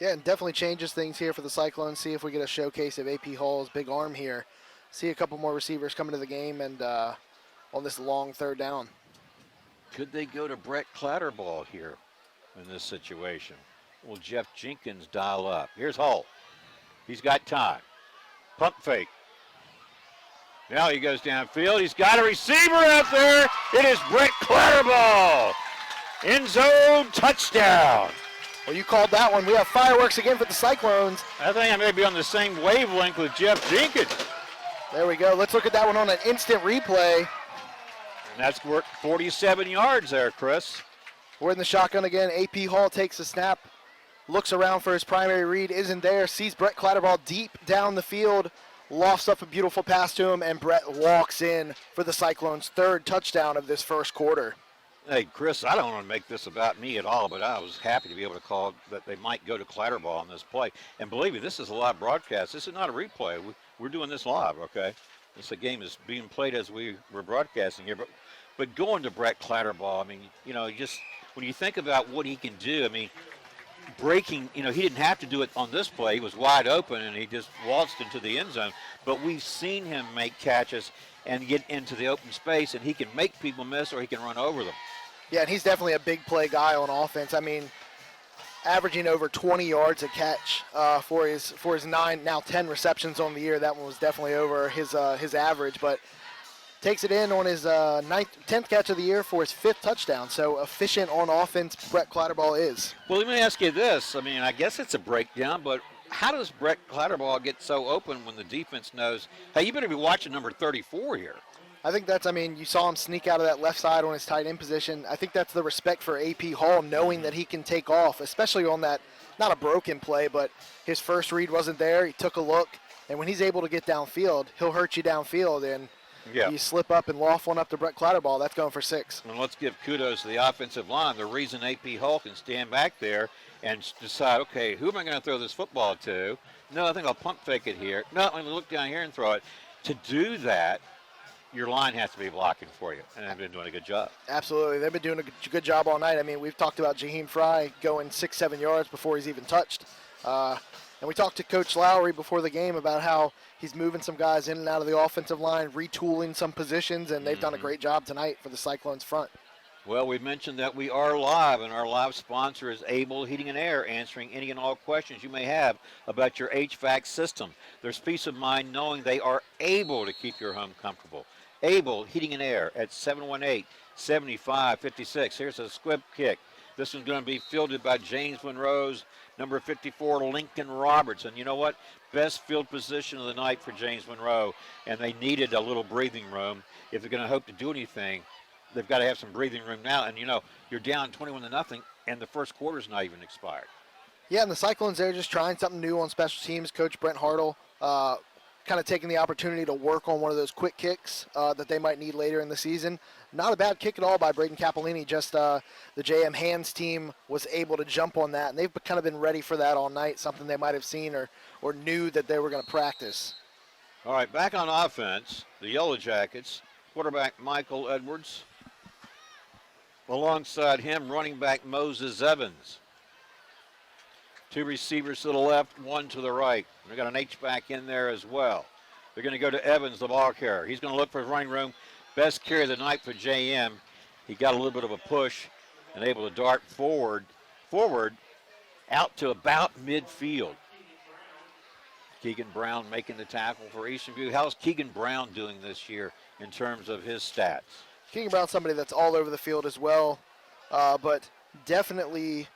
Speaker 4: Yeah, and definitely changes things here for the Cyclones. See if we get a showcase of AP Hall's big arm here. See a couple more receivers coming to the game and on this long third down.
Speaker 3: Could they go to Brett Clatterball here in this situation? Will Jeff Jenkins dial up? Here's Hull. He's got time. Pump fake. Now he goes downfield. He's got a receiver out there. It is Brett Clatterball. End zone touchdown.
Speaker 4: Well, you called that one. We have fireworks again for the Cyclones.
Speaker 3: I think I may be on the same wavelength with Jeff Jenkins.
Speaker 4: There we go. Let's look at that one on an instant replay.
Speaker 3: And that's worth 47 yards there, Chris.
Speaker 4: We're in the shotgun again. AP Hall takes the snap, looks around for his primary read, isn't there, sees Brett Clatterball deep down the field, lofts up a beautiful pass to him, and Brett walks in for the Cyclones' third touchdown of this first quarter.
Speaker 3: Hey, Chris, I don't want to make this about me at all, but I was happy to be able to call that they might go to Clatterball on this play. And believe me, this is a live broadcast. This is not a replay. We're doing this live, okay? This game is being played as we were broadcasting here. But going to Brett Clatterball, I mean, you know, just when you think about what he can do, I mean, breaking, you know, he didn't have to do it on this play. He was wide open, and he just waltzed into the end zone. But we've seen him make catches and get into the open space, and he can make people miss or he can run over them.
Speaker 4: Yeah, and he's definitely a big play guy on offense. I mean, averaging over 20 yards a catch for his 9, now 10 receptions on the year. That one was definitely over his average, but takes it in on his 10th catch of the year for his 5th touchdown. So efficient on offense, Brett Clatterball is.
Speaker 3: Well, let me ask you this. I mean, I guess it's a breakdown, but how does Brett Clatterball get so open when the defense knows, hey, you better be watching number 34 here?
Speaker 4: I think that's, I mean, you saw him sneak out of that left side on his tight end position. I think that's the respect for AP Hall, knowing that he can take off, especially on that, not a broken play, but his first read wasn't there. He took a look, and when he's able to get downfield, he'll hurt you downfield, and you slip up and loft one up to Brett Clatterball, that's going for 6.
Speaker 3: And let's give kudos to the offensive line. The reason AP Hall can stand back there and decide, okay, who am I going to throw this football to? No, I think I'll pump fake it here. No, I'm going to look down here and throw it. To do that, your line has to be blocking for you, and they've been doing a good job.
Speaker 4: Absolutely. They've been doing a good job all night. I mean, we've talked about Jaheim Fry going 6-7 yards before he's even touched. And we talked to Coach Lowry before the game about how he's moving some guys in and out of the offensive line, retooling some positions, and they've done a great job tonight for the Cyclones front.
Speaker 3: Well, we mentioned that we are live, and our live sponsor is Able Heating and Air, answering any and all questions you may have about your HVAC system. There's peace of mind knowing they are able to keep your home comfortable. Able Heating and Air at 718-7556. Here's a squib kick. This one's going to be fielded by James Monroe's number 54, Lincoln Roberts. And you know what? Best field position of the night for James Monroe, and they needed a little breathing room. If they're going to hope to do anything, they've got to have some breathing room now. And, you know, you're down 21-0, and the first quarter's not even expired.
Speaker 4: Yeah, and the Cyclones, they're just trying something new on special teams. Coach Brent Hartle kind of taking the opportunity to work on one of those quick kicks that they might need later in the season. Not a bad kick at all by Braden Capolini. Just the JM Hands team was able to jump on that, and they've kind of been ready for that all night, something they might have seen or knew that they were going to practice.
Speaker 3: All right, back on offense, the Yellow Jackets, quarterback Michael Edwards. Alongside him, running back Moses Evans. 2 receivers to the left, 1 to the right. We got an H-back in there as well. They're going to go to Evans, the ball carrier. He's going to look for his running room. Best carry of the night for JM. He got a little bit of a push and able to dart forward out to about midfield. Keegan Brown making the tackle for Eastern View. How's Keegan Brown doing this year in terms of his stats?
Speaker 4: Keegan Brown's somebody that's all over the field as well, but definitely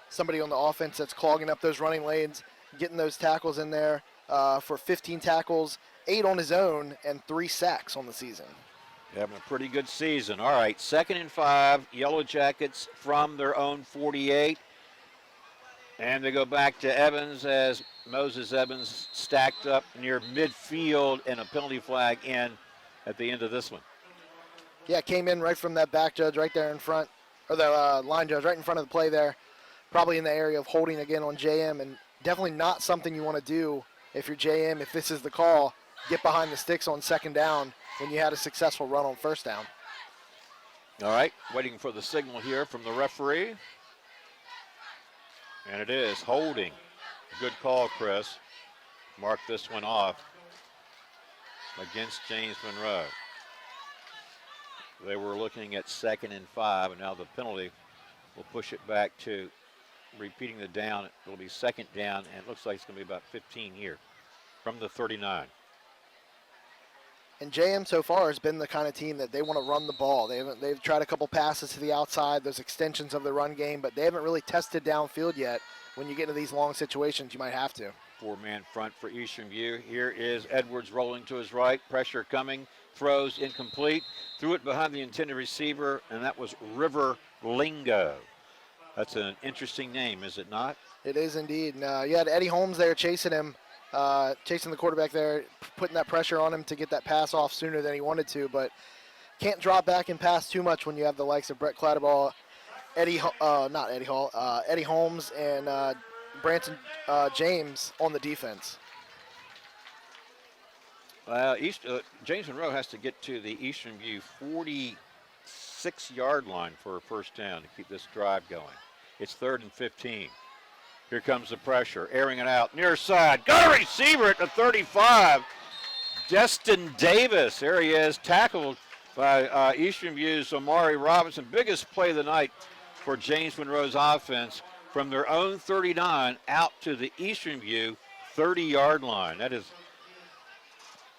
Speaker 4: somebody on the offense that's clogging up those running lanes, getting those tackles in there for 15 tackles, 8 on his own, and 3 sacks on the season.
Speaker 3: Having a pretty good season. All right, 2nd and 5, Yellow Jackets from their own 48. And they go back to Evans as Moses Evans stacked up near midfield and a penalty flag in at the end of this one.
Speaker 4: Yeah, came in right from that back judge right there in front, or the line judge right in front of the play there. Probably in the area of holding again on JM, and definitely not something you want to do if you're JM, if this is the call, get behind the sticks on second down when you had a successful run on first down.
Speaker 3: All right, waiting for the signal here from the referee. And it is holding. Good call, Chris. Mark this one off against James Monroe. They were looking at 2nd and 5, and now the penalty will push it back to repeating the down. It'll be 2nd down, and it looks like it's going to be about 15 here from the 39.
Speaker 4: And JM so far has been the kind of team that they want to run the ball. They've tried a couple passes to the outside, those extensions of the run game, but they haven't really tested downfield yet. When you get into these long situations, you might have to.
Speaker 3: 4-man front for Eastern View. Here is Edwards rolling to his right. Pressure coming. Throws incomplete. Threw it behind the intended receiver, and that was River Lingo. That's an interesting name, is it not?
Speaker 4: It is indeed. And, you had Eddie Holmes there chasing him, chasing the quarterback there, putting that pressure on him to get that pass off sooner than he wanted to, but can't drop back and pass too much when you have the likes of Brett Clatterball, Eddie Holmes, and Branson James on the defense.
Speaker 3: James Monroe has to get to the Eastern View 46-yard line for a first down to keep this drive going. It's 3rd and 15. Here comes the pressure, airing it out, near side. Got a receiver at the 35. Destin Davis, there he is, tackled by Eastern View's Amari Robinson. Biggest play of the night for James Monroe's offense from their own 39 out to the Eastern View 30-yard line. That is,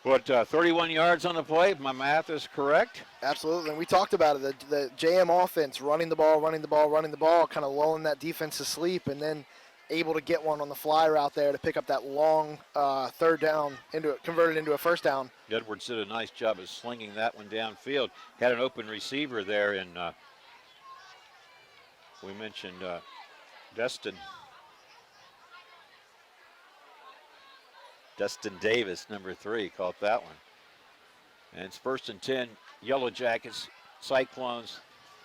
Speaker 3: 31 yards on the play, if my math is correct?
Speaker 4: Absolutely, and we talked about it, the JM offense, running the ball, kind of lulling that defense to sleep, and then able to get one on the fly route there to pick up that long third down, converted into a first down.
Speaker 3: Edwards did a nice job of slinging that one downfield. Had an open receiver there, and we mentioned Destin Davis, number 3, caught that one. And it's 1st and 10, Yellow Jackets, Cyclones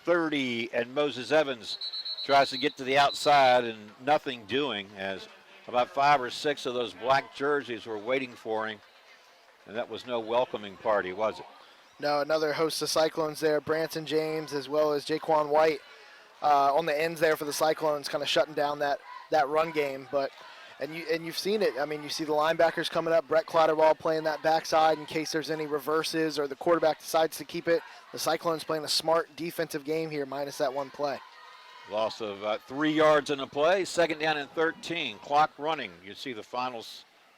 Speaker 3: 30, and Moses Evans tries to get to the outside and nothing doing, as about 5 or 6 of those black jerseys were waiting for him, and that was no welcoming party, was it?
Speaker 4: No, another host of Cyclones there, Branson James as well as Jaquan White on the ends there for the Cyclones, kind of shutting down that run game. But you've seen it. I mean, you see the linebackers coming up, Brett Clatterball playing that backside in case there's any reverses or the quarterback decides to keep it. The Cyclones playing a smart defensive game here, minus that one play.
Speaker 3: Loss of 3 yards in the play, 2nd down and 13. Clock running. You see the final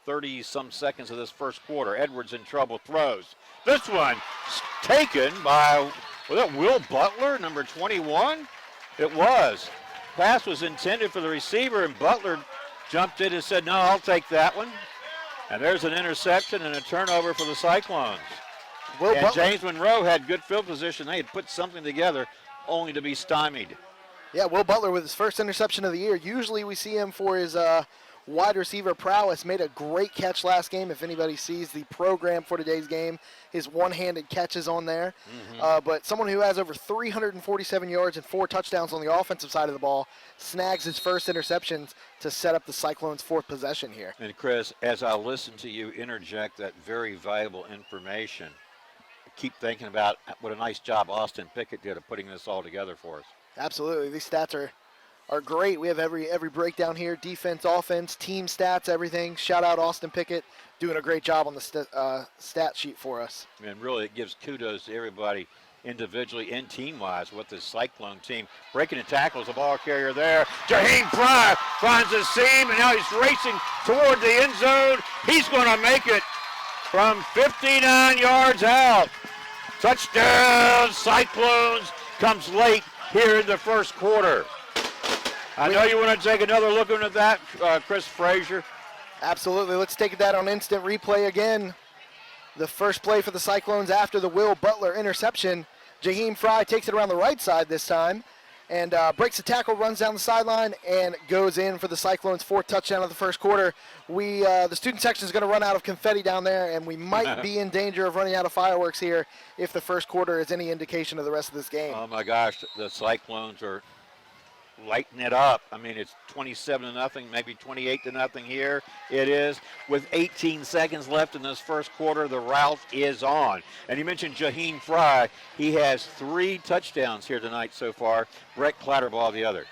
Speaker 3: 30-some seconds of this first quarter. Edwards in trouble, throws. This one taken by, was that Will Butler, number 21? It was. Pass was intended for the receiver, and Butler jumped in and said, no, I'll take that one. And there's an interception and a turnover for the Cyclones. James Monroe had good field position. They had put something together only to be stymied.
Speaker 4: Yeah, Will Butler with his first interception of the year. Usually we see him for his wide receiver prowess. Made a great catch last game. If anybody sees the program for today's game, his one-handed catches on there. But someone who has over 347 yards and 4 touchdowns on the offensive side of the ball snags his first interceptions to set up the Cyclones' 4th possession here.
Speaker 3: And Chris, as I listen to you interject that very valuable information, I keep thinking about what a nice job Austin Pickett did of putting this all together for us.
Speaker 4: Absolutely. These stats are great. We have every breakdown here, defense, offense, team stats, everything. Shout out Austin Pickett, doing a great job on the stat sheet for us.
Speaker 3: And really it gives kudos to everybody individually and team-wise with this Cyclone team. Breaking the tackles, the ball carrier there. Jaheim Fry finds the seam, and now he's racing toward the end zone. He's going to make it from 59 yards out. Touchdown, Cyclones, comes late here in the first quarter. I know you want to take another look at that, Chris Frazier.
Speaker 4: Absolutely. Let's take that on instant replay again. The first play for the Cyclones after the Will Butler interception. Jaheim Fry takes it around the right side this time and breaks the tackle, runs down the sideline, and goes in for the Cyclones' 4th touchdown of the first quarter. The student section is going to run out of confetti down there, and we might be in danger of running out of fireworks here if the first quarter is any indication of the rest of this game.
Speaker 3: Oh my gosh, the Cyclones are lighting it up. I mean, it's 27-0, maybe 28-0 here. It is. With 18 seconds left in this first quarter, the rout is on. And you mentioned Jaheim Fry. He has 3 touchdowns here tonight so far. Brett Clatterbaugh the other.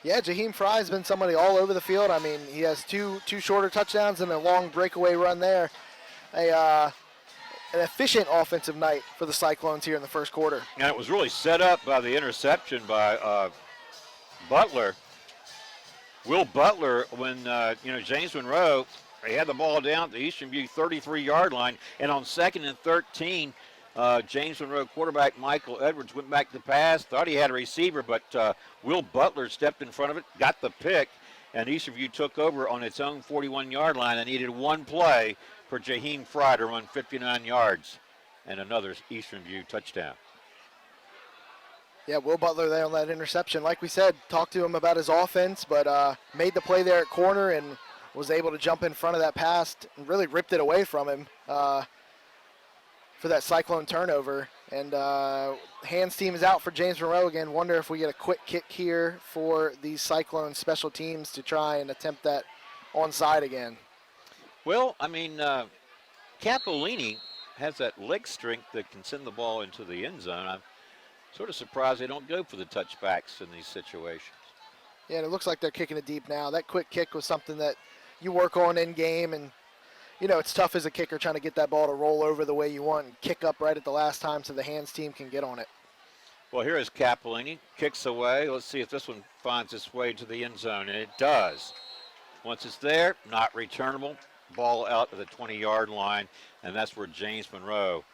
Speaker 4: Yeah, Jaheim Fry has been somebody all over the field. I mean, he has two shorter touchdowns and a long breakaway run there. An efficient offensive night for the Cyclones here in the first quarter.
Speaker 3: And it was really set up by the interception by Butler. Will Butler, when James Monroe, he had the ball down at the Eastern View 33-yard line, and on 2nd and 13, James Monroe quarterback Michael Edwards went back to pass, thought he had a receiver, but Will Butler stepped in front of it, got the pick, and Eastern View took over on its own 41-yard line and needed one play for Jaheim Fry to run 59 yards and another Eastern View touchdown.
Speaker 4: Yeah, Will Butler there on that interception. Like we said, talked to him about his offense, but made the play there at corner and was able to jump in front of that pass and really ripped it away from him for that Cyclone turnover. And hands team is out for James Monroe again. Wonder if we get a quick kick here for these Cyclone special teams to try and attempt that onside again.
Speaker 3: Well, I mean, Capolini has that leg strength that can send the ball into the end zone. I'm sort of surprised they don't go for the touchbacks in these situations.
Speaker 4: Yeah, and it looks like they're kicking it deep now. That quick kick was something that you work on in game, and it's tough as a kicker trying to get that ball to roll over the way you want and kick up right at the last time so the hands team can get on it.
Speaker 3: Well, here is Capolini, kicks away. Let's see if this one finds its way to the end zone, and it does. Once it's there, not returnable. Ball out to the 20-yard line, and that's where James Monroe,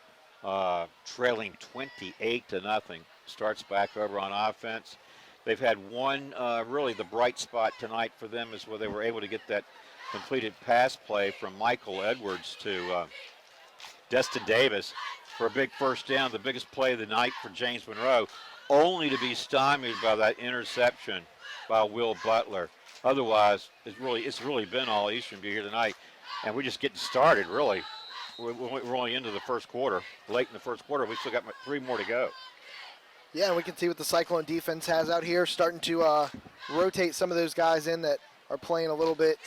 Speaker 3: trailing 28-0, starts back over on offense. They've had one, really the bright spot tonight for them is where they were able to get that completed pass play from Michael Edwards to Destin Davis for a big first down, the biggest play of the night for James Monroe, only to be stymied by that interception by Will Butler. Otherwise, it's really been all Eastern View here tonight, and we're just getting started, really. We're only into the first quarter. Late in the first quarter, we still got 3 more to go.
Speaker 4: Yeah, and we can see what the Cyclone defense has out here, starting to rotate some of those guys in that are playing a little bit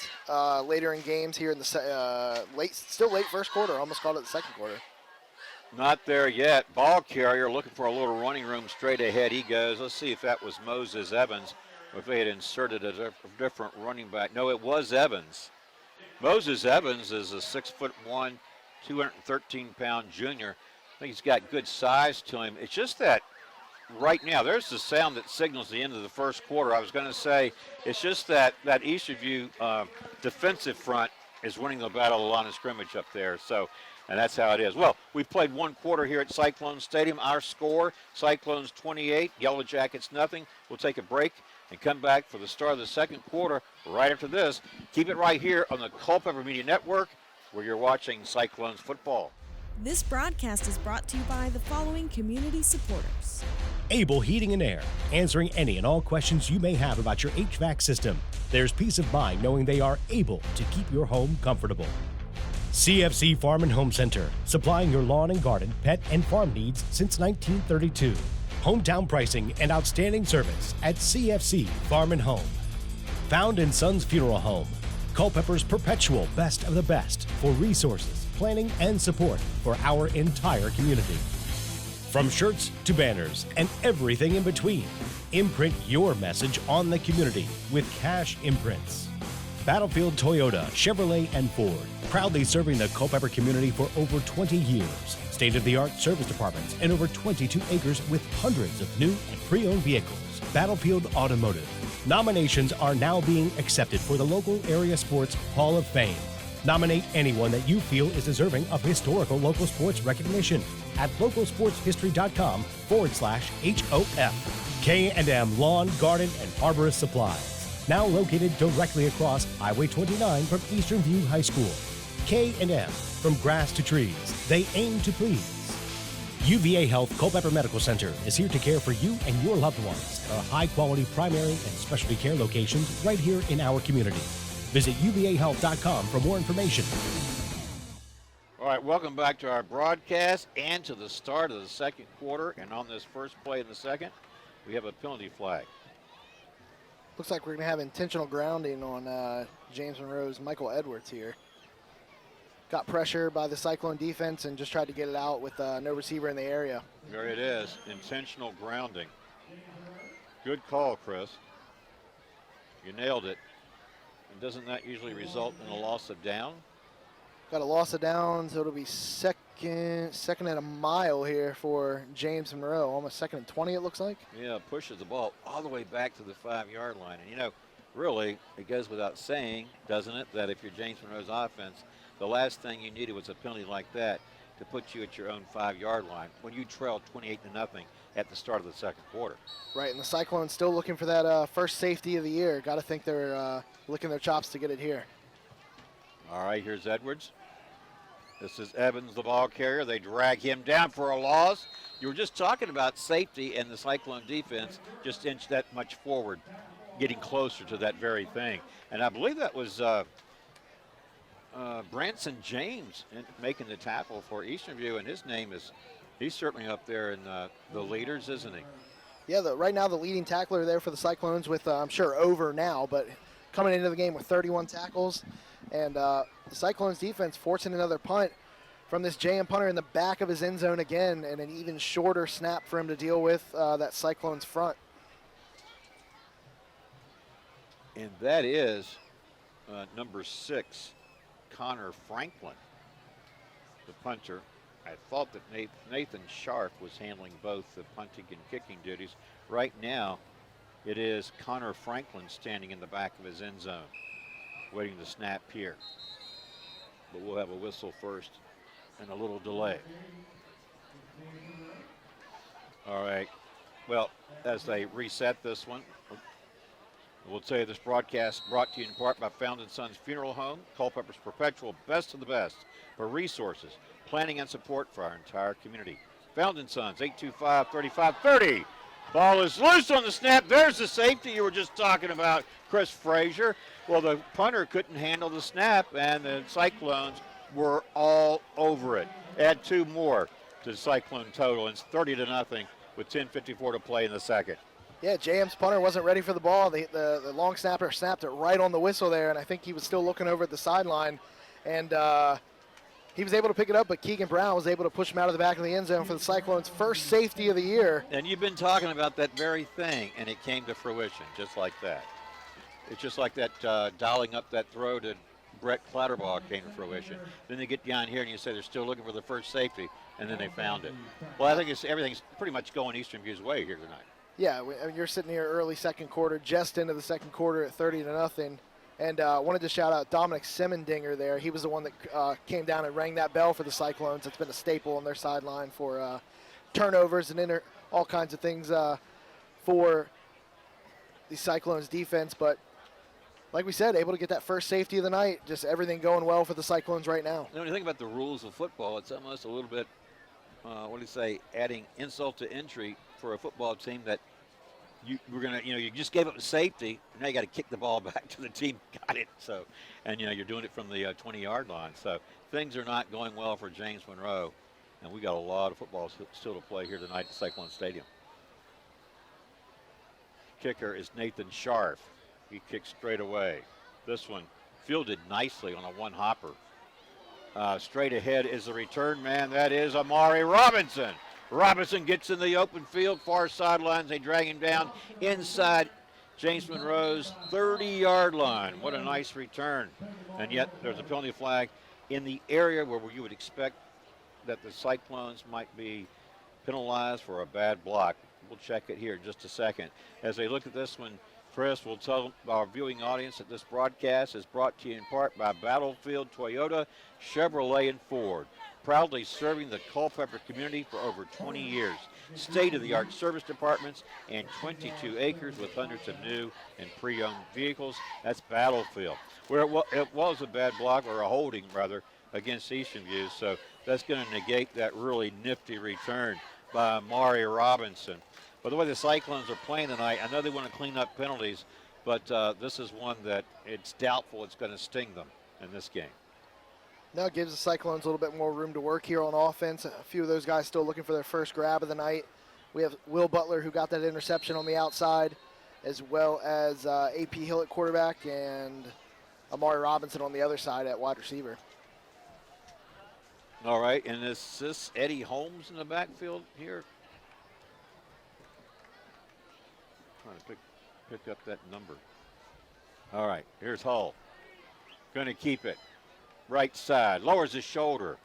Speaker 4: later in games here in the late first quarter. Almost called it the second quarter.
Speaker 3: Not there yet. Ball carrier looking for a little running room straight ahead. He goes. Let's see if that was Moses Evans, or if they had inserted a different running back. No, it was Evans. Moses Evans is a 6'1", 213-pound junior. I think he's got good size to him. It's just that right now, there's the sound that signals the end of the first quarter. I was going to say, it's just that Eastern View defensive front is winning the battle of the line of scrimmage up there. So, and that's how it is. Well, we've played one quarter here at Cyclone Stadium. Our score, Cyclones 28, Yellow Jackets nothing. We'll take a break and come back for the start of the second quarter right after this. Keep it right here on the Culpeper Media Network, where you're watching Cyclones football.
Speaker 1: This broadcast is brought to you by the following community supporters.
Speaker 2: Able Heating and Air, answering any and all questions you may have about your HVAC system. There's peace of mind knowing they are able to keep your home comfortable. CFC Farm and Home Center, supplying your lawn and garden, pet, and farm needs since 1932. Hometown pricing and outstanding service at CFC Farm and Home. Found in Sons Funeral Home, Culpeper's perpetual best of the best for resources, planning, and support for our entire community. From shirts to banners and everything in between, imprint your message on the community with Cash Imprints. Battlefield Toyota, Chevrolet, and Ford, proudly serving the Culpeper community for over 20 years. State-of-the-art service departments and over 22 acres with hundreds of new and pre-owned vehicles. Battlefield Automotive. Nominations are now being accepted for the local area sports Hall of Fame. Nominate anyone that you feel is deserving of historical local sports recognition at localsportshistory.com/HOF. K&M Lawn, Garden, and Arborist Supplies. Now located directly across Highway 29 from Eastern View High School. K&M, from grass to trees, they aim to please. UVA Health Culpeper Medical Center is here to care for you and your loved ones. Our high-quality primary and specialty care locations right here in our community. Visit uvahealth.com for more information.
Speaker 3: All right, welcome back to our broadcast and to the start of the second quarter. And on this first play in the second, we have a penalty flag.
Speaker 4: Looks like we're going to have intentional grounding on James Monroe's Michael Edwards here. Got pressure by the Cyclone defense and just tried to get it out with no receiver in the area.
Speaker 3: There it is, intentional grounding. Good call, Chris. You nailed it. And doesn't that usually result in a loss of down?
Speaker 4: Got a loss of down, so it'll be second and a mile here for James Monroe. Almost 2nd and 20, it looks like.
Speaker 3: Yeah, pushes the ball all the way back to the 5-yard line. And, you know, really, it goes without saying, doesn't it, that if you're James Monroe's offense, the last thing you needed was a penalty like that to put you at your own 5-yard line when you trailed 28-0 at the start of the second quarter.
Speaker 4: Right, and the Cyclones still looking for that first safety of the year. Got to think they're licking their chops to get it here.
Speaker 3: All right, here's Edwards. This is Evans, the ball carrier. They drag him down for a loss. You were just talking about safety, and the Cyclone defense just inched that much forward, getting closer to that very thing. And I believe that was Branson James making the tackle for Eastern View, and his name is, he's certainly up there in the leaders, isn't he?
Speaker 4: Yeah, right now the leading tackler there for the Cyclones with, I'm sure, over now, but coming into the game with 31 tackles. And the Cyclones defense forcing another punt from this JM punter in the back of his end zone again, and an even shorter snap for him to deal with that Cyclones front.
Speaker 3: And that is number 6, Connor Franklin, the punter. I thought that Nathan Sharp was handling both the punting and kicking duties. Right now, it is Connor Franklin standing in the back of his end zone, waiting to snap here. But we'll have a whistle first and a little delay. All right. Well, as they reset this one, we'll tell you this broadcast brought to you in part by Found & Sons Funeral Home, Culpeper's perpetual best of the best for resources, planning, and support for our entire community. Found & Sons, 825-3530. Ball is loose on the snap. There's the safety you were just talking about, Chris Frazier. Well, the punter couldn't handle the snap, and the Cyclones were all over it. Add 2 more to the Cyclone total, and it's 30-0 with 10:54 to play in the second.
Speaker 4: Yeah, JM's punter wasn't ready for the ball. The long snapper snapped it right on the whistle there, and I think he was still looking over at the sideline. And he was able to pick it up, but Keegan Brown was able to push him out of the back of the end zone for the Cyclones' first safety of the year.
Speaker 3: And you've been talking about that very thing, and it came to fruition just like that. It's just like that dialing up that throw to Brett Clatterbaugh came to fruition. Then they get down here and you say they're still looking for the first safety, and then they found it. Well, I think everything's pretty much going Eastern View's way here tonight.
Speaker 4: Yeah, I mean, you're sitting here early second quarter, just into the second quarter at 30-0. And wanted to shout out Dominic Simendinger there. He was the one that came down and rang that bell for the Cyclones. It's been a staple on their sideline for turnovers and all kinds of things for the Cyclones defense. But like we said, able to get that first safety of the night. Just everything going well for the Cyclones right now.
Speaker 3: When you think about the rules of football, it's almost a little bit, adding insult to injury for a football team that you just gave up the safety. Now you got to kick the ball back to the team. Got it. So, and you're doing it from the 20-yard line. So things are not going well for James Monroe, and we got a lot of football still to play here tonight at Cyclone Stadium. Kicker is Nathan Sharp. He kicks straight away. This one fielded nicely on a one-hopper. Straight ahead is the return man. That is Amari Robinson. Robinson gets in the open field, far sidelines. They drag him down inside James Monroe's 30-yard line. What a nice return. And yet there's a penalty flag in the area where you would expect that the Cyclones might be penalized for a bad block. We'll check it here in just a second. As they look at this one, Chris will tell our viewing audience that this broadcast is brought to you in part by Battlefield Toyota, Chevrolet, and Ford. Proudly serving the Culpeper community for over 20 years. State-of-the-art service departments and 22 acres with hundreds of new and pre-owned vehicles. That's Battlefield. Where it was a bad block, or a holding rather, against Eastern View. So That's going to negate that really nifty return by Amari Robinson. By the way, the Cyclones are playing tonight. I know they want to clean up penalties, but this is one that it's doubtful it's going to sting them in this game.
Speaker 4: Now it gives the Cyclones a little bit more room to work here on offense. A few of those guys still looking for their first grab of the night. We have Will Butler, who got that interception on the outside, as well as A.P. Hill at quarterback and Amari Robinson on the other side at wide receiver.
Speaker 3: All right, and is this Eddie Holmes in the backfield here? Trying to pick up that number. All right, here's Hull. Going to keep it. Right side, lowers his shoulder.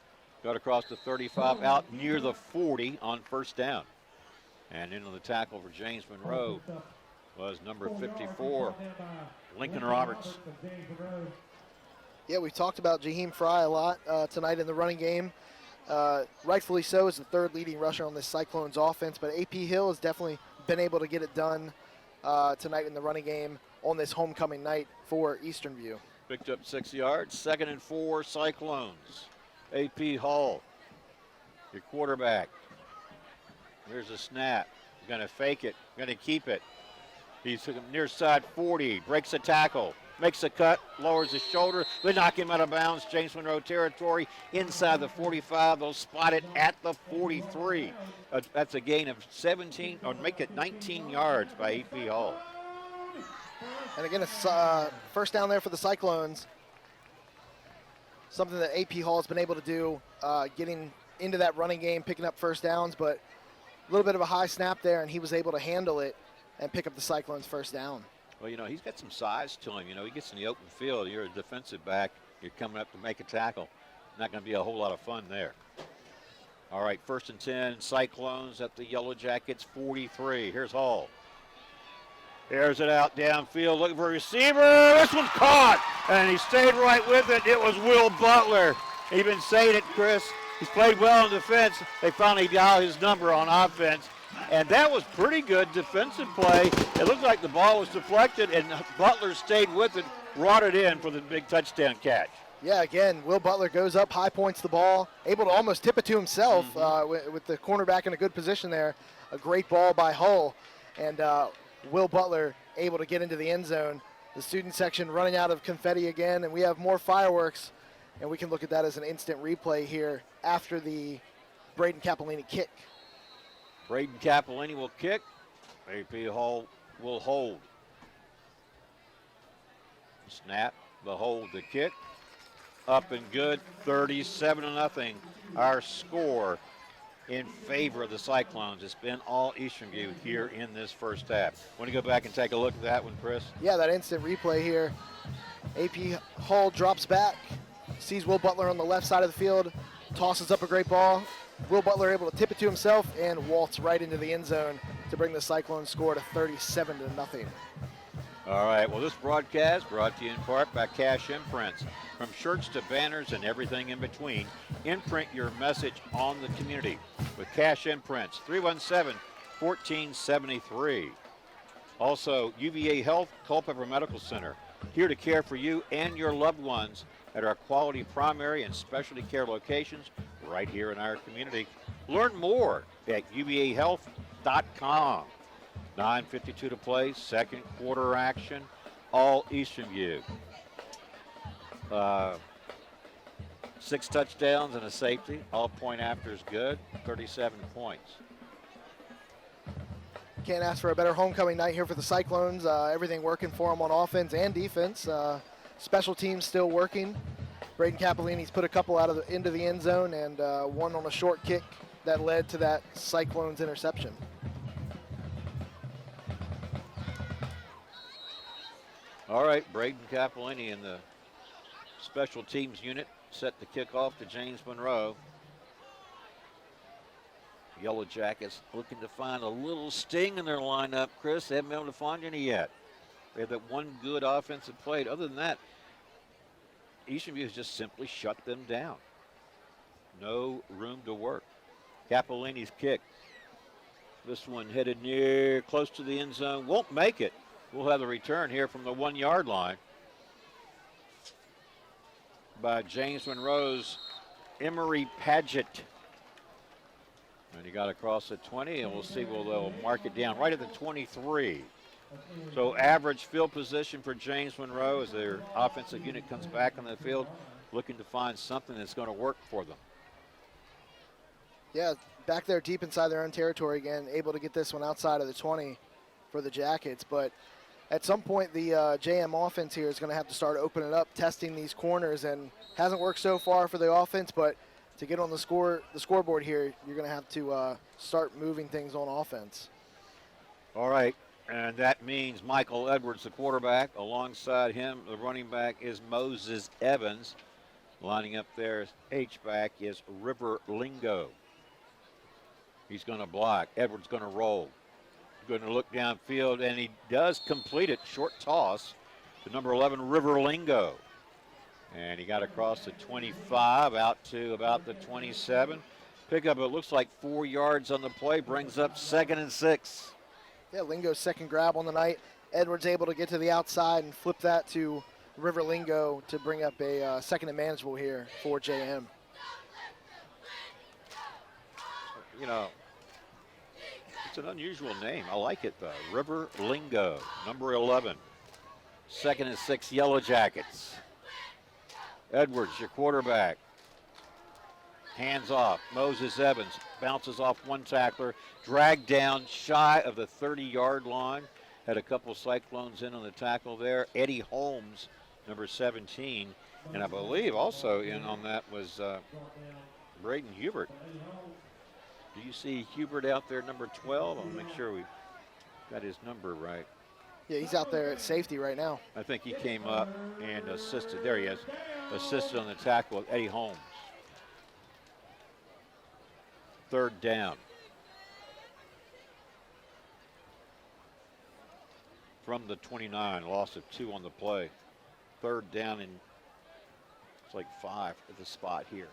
Speaker 3: Got across the 35, out near the 40 on first down. And into the tackle for James Monroe was number 54, Lincoln Roberts.
Speaker 4: Yeah, we talked about Jaheim Fry a lot tonight in the running game. Rightfully so, as the third leading rusher on this Cyclones offense, but A.P. Hill has definitely been able to get it done tonight in the running game on this homecoming night for Eastern View.
Speaker 3: Picked up 6 yards, 2nd and 4 Cyclones. A.P. Hall, your quarterback. Here's a snap. Going to fake it, going to keep it. He's near side 40, breaks a tackle, makes a cut, lowers his shoulder. They knock him out of bounds. James Monroe territory inside the 45. They'll spot it at the 43. That's a gain of 17, or make it 19 yards by A.P. Hall.
Speaker 4: And again, it's first down there for the Cyclones. Something that A.P. Hall has been able to do, getting into that running game, picking up first downs, but a little bit of a high snap there, and he was able to handle it and pick up the Cyclones' first down.
Speaker 3: Well, you know, he's got some size to him. You know, he gets in the open field. You're a defensive back. You're coming up to make a tackle. Not going to be a whole lot of fun there. All right, 1st and 10, Cyclones at the Yellow Jackets 43. Here's Hall. Airs it out downfield, looking for a receiver. This one's caught, and he stayed right with it. It was Will Butler. He's been saying it, Chris. He's played well in defense. They finally dialed his number on offense, and that was pretty good defensive play. It looked like the ball was deflected, and Butler stayed with it, brought it in for the big touchdown catch.
Speaker 4: Yeah, again, Will Butler goes up, high points the ball, able to almost tip it to himself with the cornerback in a good position there. A great ball by Hull, and Will Butler able to get into the end zone. The student section running out of confetti again, and we have more fireworks, and we can look at that as an instant replay here after the Braden Cappellini kick.
Speaker 3: Braden Cappellini will kick. A.P. Hall will hold. Snap, the hold, the kick. Up and good, 37-0. Our score in favor of the Cyclones. It's been all Eastern View here in this first half. Want to go back and take a look at that one, Chris?
Speaker 4: Yeah, that instant replay here. A.P. Hall drops back, sees Will Butler on the left side of the field, tosses up a great ball. Will Butler able to tip it to himself and waltz right into the end zone to bring the Cyclones score to 37-0.
Speaker 3: All right, well, this broadcast brought to you in part by Cash Imprints. From shirts to banners and everything in between, imprint your message on the community with Cash Imprints, 317-1473. Also, UVA Health Culpeper Medical Center, here to care for you and your loved ones at our quality primary and specialty care locations right here in our community. Learn more at uvahealth.com. 9:52 to play, second quarter action, all Eastern View. 6 touchdowns and a safety. All point after is good, 37 points.
Speaker 4: Can't ask for a better homecoming night here for the Cyclones. Everything working for them on offense and defense. Special teams still working. Braden Cappellini's put a couple out of into the end zone, and one on a short kick that led to that Cyclones interception.
Speaker 3: All right, Braden Cappellini in the special teams unit set the kickoff to James Monroe. Yellow Jackets looking to find a little sting in their lineup, Chris. They haven't been able to find any yet. They have that one good offensive play. Other than that, Eastern View has just simply shut them down. No room to work. Cappellini's kick. This one headed near, close to the end zone. Won't make it. We'll have the return here from the 1 yard line by James Monroe's Emery Paget. And he got across at 20, and we'll see, they'll mark it down right at the 23. So average field position for James Monroe as their offensive unit comes back on the field, looking to find something that's going to work for them.
Speaker 4: Yeah, back there deep inside their own territory again, able to get this one outside of the 20 for the Jackets. But at some point, the JM offense here is going to have to start opening up, testing these corners, and hasn't worked so far for the offense, but to get on the scoreboard here, you're going to have to start moving things on offense.
Speaker 3: All right, and that means Michael Edwards, the quarterback. Alongside him, the running back is Moses Evans. Lining up there, H-back is River Lingo. He's going to block. Edwards going to roll. Going to look downfield, and he does complete it. Short toss to number 11, River Lingo. And he got across the 25, out to about the 27. Pickup, it looks like 4 yards on the play, brings up 2nd and 6.
Speaker 4: Yeah, Lingo's second grab on the night. Edwards able to get to the outside and flip that to River Lingo to bring up a second and manageable here for JM.
Speaker 3: You know, it's an unusual name. I like it, though. River Lingo, number 11. 2nd and 6 Yellow Jackets. Edwards, your quarterback. Hands off. Moses Evans bounces off one tackler, dragged down shy of the 30-yard line. Had a couple Cyclones in on the tackle there. Eddie Holmes, number 17. And I believe also in on that was Braden Hubert. Do you see Hubert out there, number 12? I want to make sure we got his number right.
Speaker 4: Yeah, he's out there at safety right now.
Speaker 3: I think he came up and assisted. There he is. Assisted on the tackle with Eddie Holmes. 3rd down. From the 29, loss of 2 on the play. 3rd down and it's like 5 at the spot here.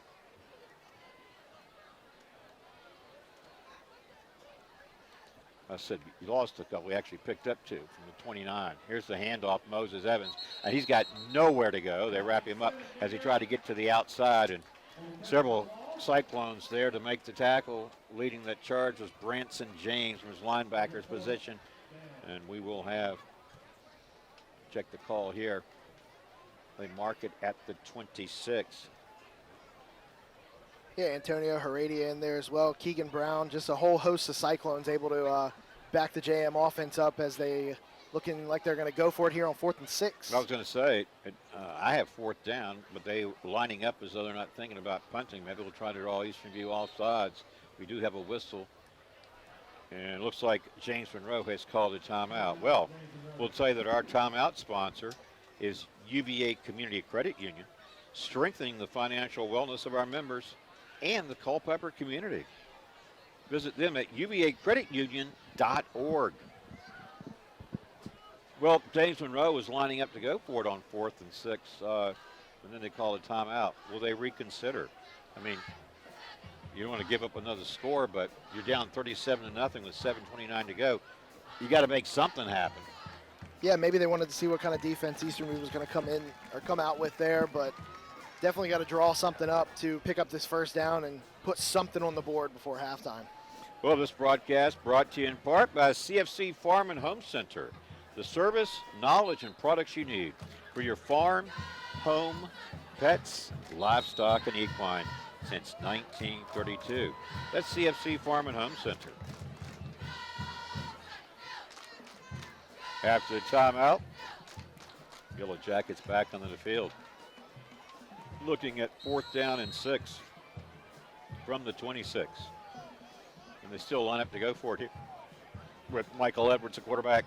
Speaker 3: I said he lost a couple. He actually picked up 2 from the 29. Here's the handoff, Moses Evans. And he's got nowhere to go. They wrap him up as he tried to get to the outside. And several Cyclones there to make the tackle. Leading that charge was Branson James from his linebacker's position. And we will have, check the call here. They mark it at the 26.
Speaker 4: Yeah, Antonio Heredia in there as well. Keegan Brown, just a whole host of Cyclones able to back the JM offense up as they looking like they're going to go for it here on 4th and 6.
Speaker 3: I was going to say, I have 4th down, but they lining up as though they're not thinking about punting. Maybe we'll try to draw Eastern View offsides. We do have a whistle. And it looks like James Monroe has called a timeout. Well, we'll tell you that our timeout sponsor is UVA Community Credit Union, strengthening the financial wellness of our members and the Culpeper community. Visit them at uvacreditunion.org. Well, James Monroe was lining up to go for it on 4th and 6, and then they call a timeout. Will they reconsider? I mean, you don't want to give up another score, but you're down 37-0 with 7:29 to go. You got to make something happen.
Speaker 4: Yeah, maybe they wanted to see what kind of defense Eastern View was going to come in or come out with there, but definitely got to draw something up to pick up this 1st down and put something on the board before halftime.
Speaker 3: Well, this broadcast brought to you in part by CFC Farm and Home Center. The service, knowledge, and products you need for your farm, home, pets, livestock, and equine since 1932. That's CFC Farm and Home Center. After the timeout, Yellow Jackets back onto the field. Looking at 4th down and 6 from the 26. And they still line up to go for it here with Michael Edwards, the quarterback,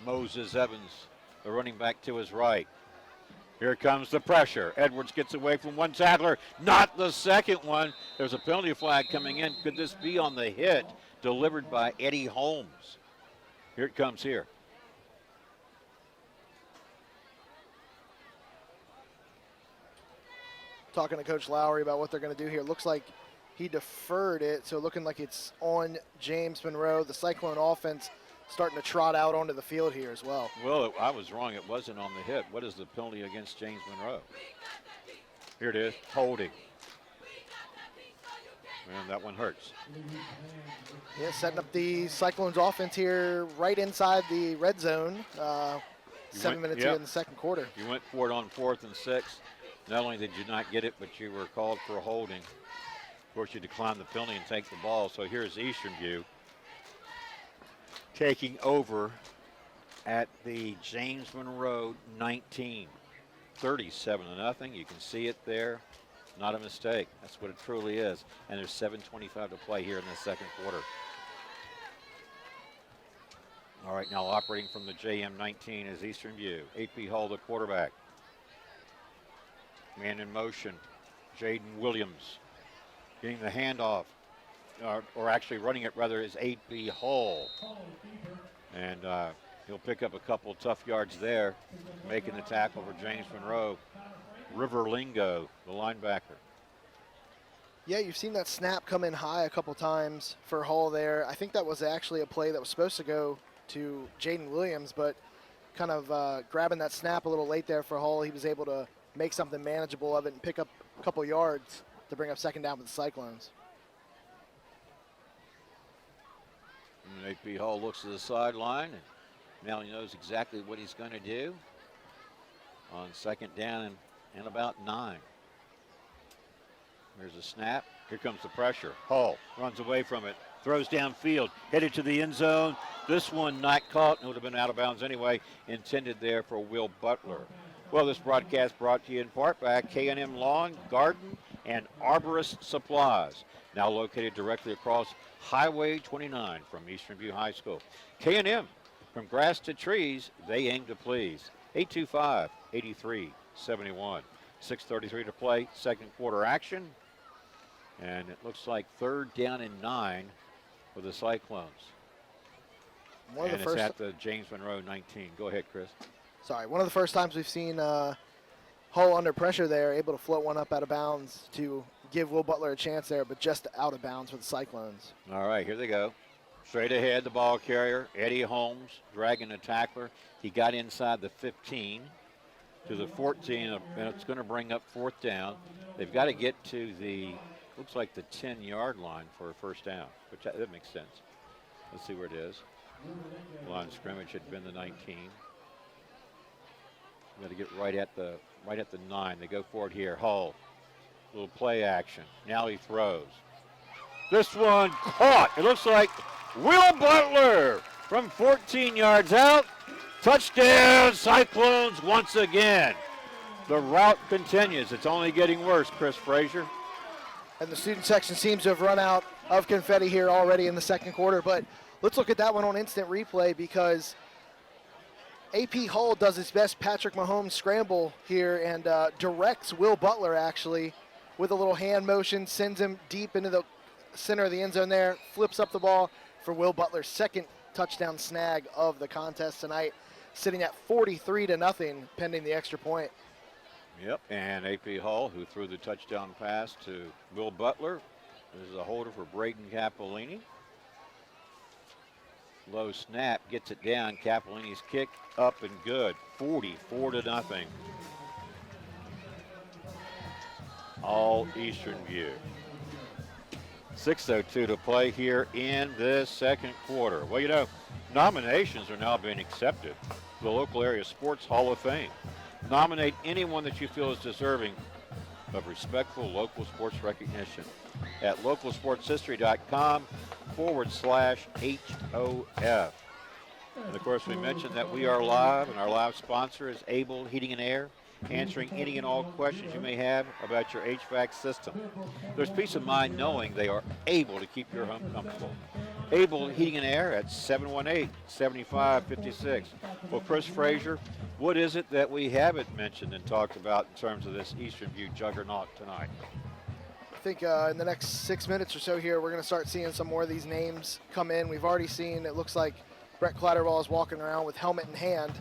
Speaker 3: Moses Evans, the running back to his right. Here comes the pressure. Edwards gets away from one tackler, not the second one. There's a penalty flag coming in. Could this be on the hit delivered by Eddie Holmes? Here it comes here.
Speaker 4: Talking to Coach Lowry about what they're going to do here. Looks like he deferred it, so looking like it's on James Monroe. The Cyclone offense starting to trot out onto the field here as well.
Speaker 3: Well, I was wrong. It wasn't on the hit. What is the penalty against James Monroe? Here it is, holding. And that one hurts.
Speaker 4: Yeah, setting up the Cyclones offense here right inside the red zone. 7 minutes here in the second quarter.
Speaker 3: You went for it on 4th and 6. Not only did you not get it, but you were called for a holding. Of course, you declined the penalty and take the ball. So here's Eastern View taking over at the James Monroe 19. 37-0. You can see it there. Not a mistake. That's what it truly is. And there's 7:25 to play here in the second quarter. All right, now operating from the JM 19 is Eastern View. AP Hall, the quarterback. Man in motion, Jaden Williams. Getting the handoff, or actually running it rather, is AP Hall. And he'll pick up a couple tough yards there, making the tackle for James Monroe. River Lingo, the linebacker.
Speaker 4: Yeah, you've seen that snap come in high a couple times for Hall there. I think that was actually a play that was supposed to go to Jaden Williams, but kind of grabbing that snap a little late there for Hall, he was able to make something manageable of it and pick up a couple yards to bring up second down for the Cyclones.
Speaker 3: And AP Hall looks to the sideline, and now he knows exactly what he's going to do on second down and about 9. There's a snap. Here comes the pressure. Hall runs away from it, throws downfield, headed to the end zone. This one not caught, and it would have been out of bounds anyway, intended there for Will Butler. Well, this broadcast brought to you in part by K&M Lawn, Garden, and Arborist Supplies, now located directly across Highway 29 from Eastern View High School. K&M, from grass to trees, they aim to please. 825-8371. 6:33 to play, second quarter action. And it looks like 3rd down and 9 for the Cyclones. And it's at the James Monroe 19. Go ahead, Chris.
Speaker 4: Sorry, one of the first times we've seen Hull under pressure there, able to float one up out of bounds to give Will Butler a chance there, but just out of bounds for the Cyclones.
Speaker 3: All right, here they go. Straight ahead, the ball carrier, Eddie Holmes, dragging the tackler. He got inside the 15 to the 14, and it's going to bring up 4th down. They've got to get to the, looks like the 10-yard line for a first down, which that makes sense. Let's see where it is. Line of scrimmage had been the 19. Got to get right at the 9. They go for it here. Hull, little play action. Now he throws. This one caught. It looks like Will Butler from 14 yards out. Touchdown, Cyclones once again. The route continues. It's only getting worse, Chris Frazier.
Speaker 4: And the student section seems to have run out of confetti here already in the second quarter, but let's look at that one on instant replay because AP Hull does his best Patrick Mahomes scramble here and directs Will Butler actually with a little hand motion, sends him deep into the center of the end zone there, flips up the ball for Will Butler's second touchdown snag of the contest tonight, sitting at 43-0 pending the extra point.
Speaker 3: Yep, and AP Hull, who threw the touchdown pass to Will Butler, is a holder for Braden Capolini. Low snap, gets it down. Capolini's kick up and good. 44-0. All Eastern View. 6:02 to play here in this second quarter. Well, you know, nominations are now being accepted for the local area sports Hall of Fame. Nominate anyone that you feel is deserving of respectful local sports recognition at localsportshistory.com/HOF. And of course, we mentioned that we are live, and our live sponsor is Able Heating and Air, answering any and all questions you may have about your HVAC system. There's peace of mind knowing they are able to keep your home comfortable. Able Heating and Air at 718-7556. Well, Chris Frazier, what is it that we haven't mentioned and talked about in terms of this Eastern View juggernaut tonight?
Speaker 4: I think in the next 6 minutes or so here, we're going to start seeing some more of these names come in. We've already seen, it looks like Brett Clatterball is walking around with helmet in hand,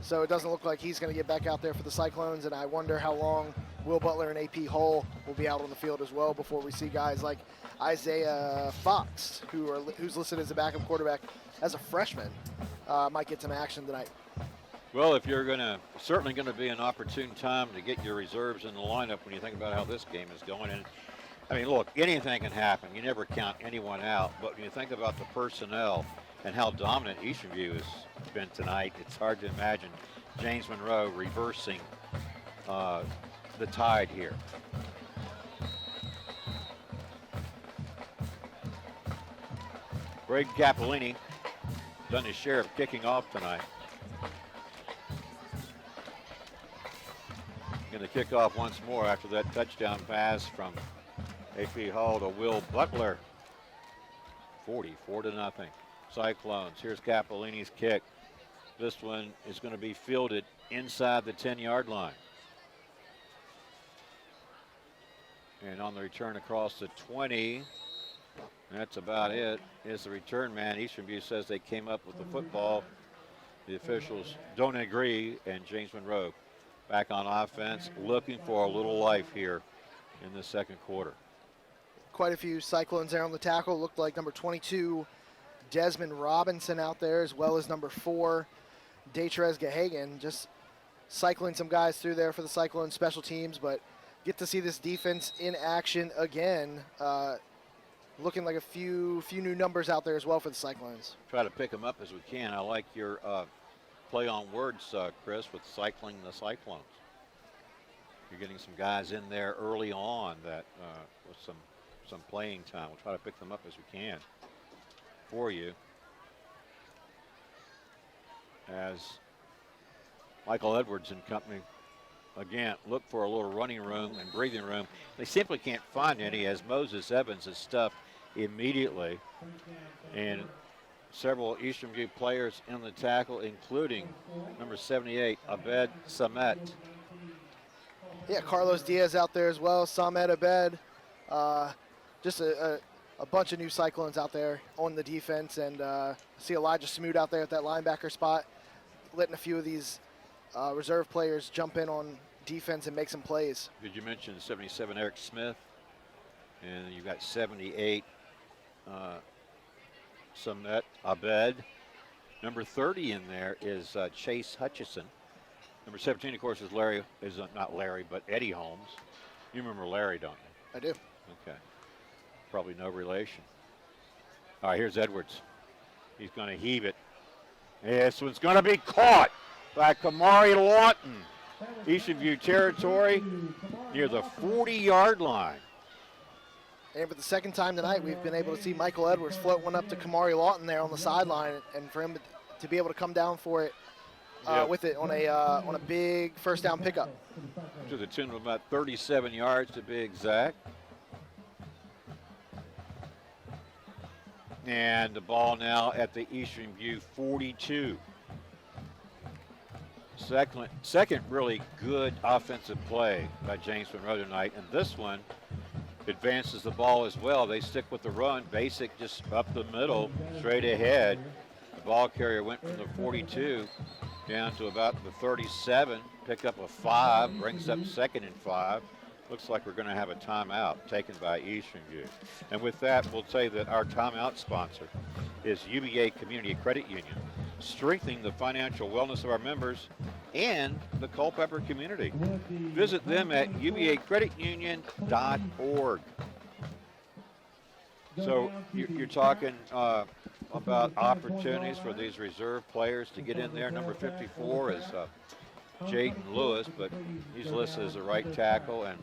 Speaker 4: so it doesn't look like he's going to get back out there for the Cyclones, and I wonder how long Will Butler and AP Hull will be out on the field as well before we see guys like Isaiah Fox, who's listed as a backup quarterback as a freshman, might get some action tonight.
Speaker 3: Well, if you're certainly going to be an opportune time to get your reserves in the lineup when you think about how this game is going. And I mean, look, anything can happen. You never count anyone out. But when you think about the personnel and how dominant Eastern View has been tonight, it's hard to imagine James Monroe reversing the tide here. Greg Capolini done his share of kicking off tonight. Going to kick off once more after that touchdown pass from A.P. Hall to Will Butler. 44-0. Cyclones. Here's Capolini's kick. This one is going to be fielded inside the 10-yard line. And on the return across the 20, that's about it, is the return man. Eastern View says they came up with the football. The officials don't agree, and James Monroe back on offense, looking for a little life here in the second quarter.
Speaker 4: Quite a few Cyclones there on the tackle. Looked like number 22, Desmond Robinson out there, as well as number 4, Datrez Gahagan, just cycling some guys through there for the Cyclone special teams, but get to see this defense in action again. Looking like a few new numbers out there as well for the Cyclones.
Speaker 3: Try to pick them up as we can. I like your play on words, Chris, with cycling the Cyclones. You're getting some guys in there early on that with some playing time. We'll try to pick them up as we can for you. As Michael Edwards and company, again, look for a little running room and breathing room. They simply can't find any, as Moses Evans is stuffed immediately. And several Eastern View players in the tackle, including number 78, Abed Samet.
Speaker 4: Yeah, Carlos Diaz out there as well, Samet Abed. Just a bunch of new Cyclones out there on the defense, and see Elijah Smoot out there at that linebacker spot, letting a few of these reserve players jump in on defense and make some plays.
Speaker 3: Did you mention 77 Eric Smith? And you've got 78 Samet Abed. Number 30 in there is Chase Hutchison. Number 17, of course, is not Larry, but Eddie Holmes. You remember Larry, don't you?
Speaker 4: I do.
Speaker 3: Okay. Probably no relation. All right, here's Edwards. He's going to heave it. This one's going to be caught by Kamari Lawton. Eastern View territory near the 40-yard line.
Speaker 4: And for the second time tonight, we've been able to see Michael Edwards float one up to Kamari Lawton there on the sideline, and for him to be able to come down for it with it on a big first down pickup.
Speaker 3: To the tune of about 37 yards to be exact. And the ball now at the Eastern View 42. Second really good offensive play by James Monroe tonight, and this one advances the ball as well. They stick with the run, basic just up the middle, straight ahead. The ball carrier went from the 42 down to about the 37, pick up a 5, brings up 2nd and 5. Looks like we're going to have a timeout taken by Eastern View. And with that, we'll say that our timeout sponsor is UVA Community Credit Union, strengthening the financial wellness of our members and the Culpeper community. Visit them at uvacreditunion.org. So you're talking about opportunities for these reserve players to get in there. Number 54 is Jaden Lewis, but he's listed as a right tackle and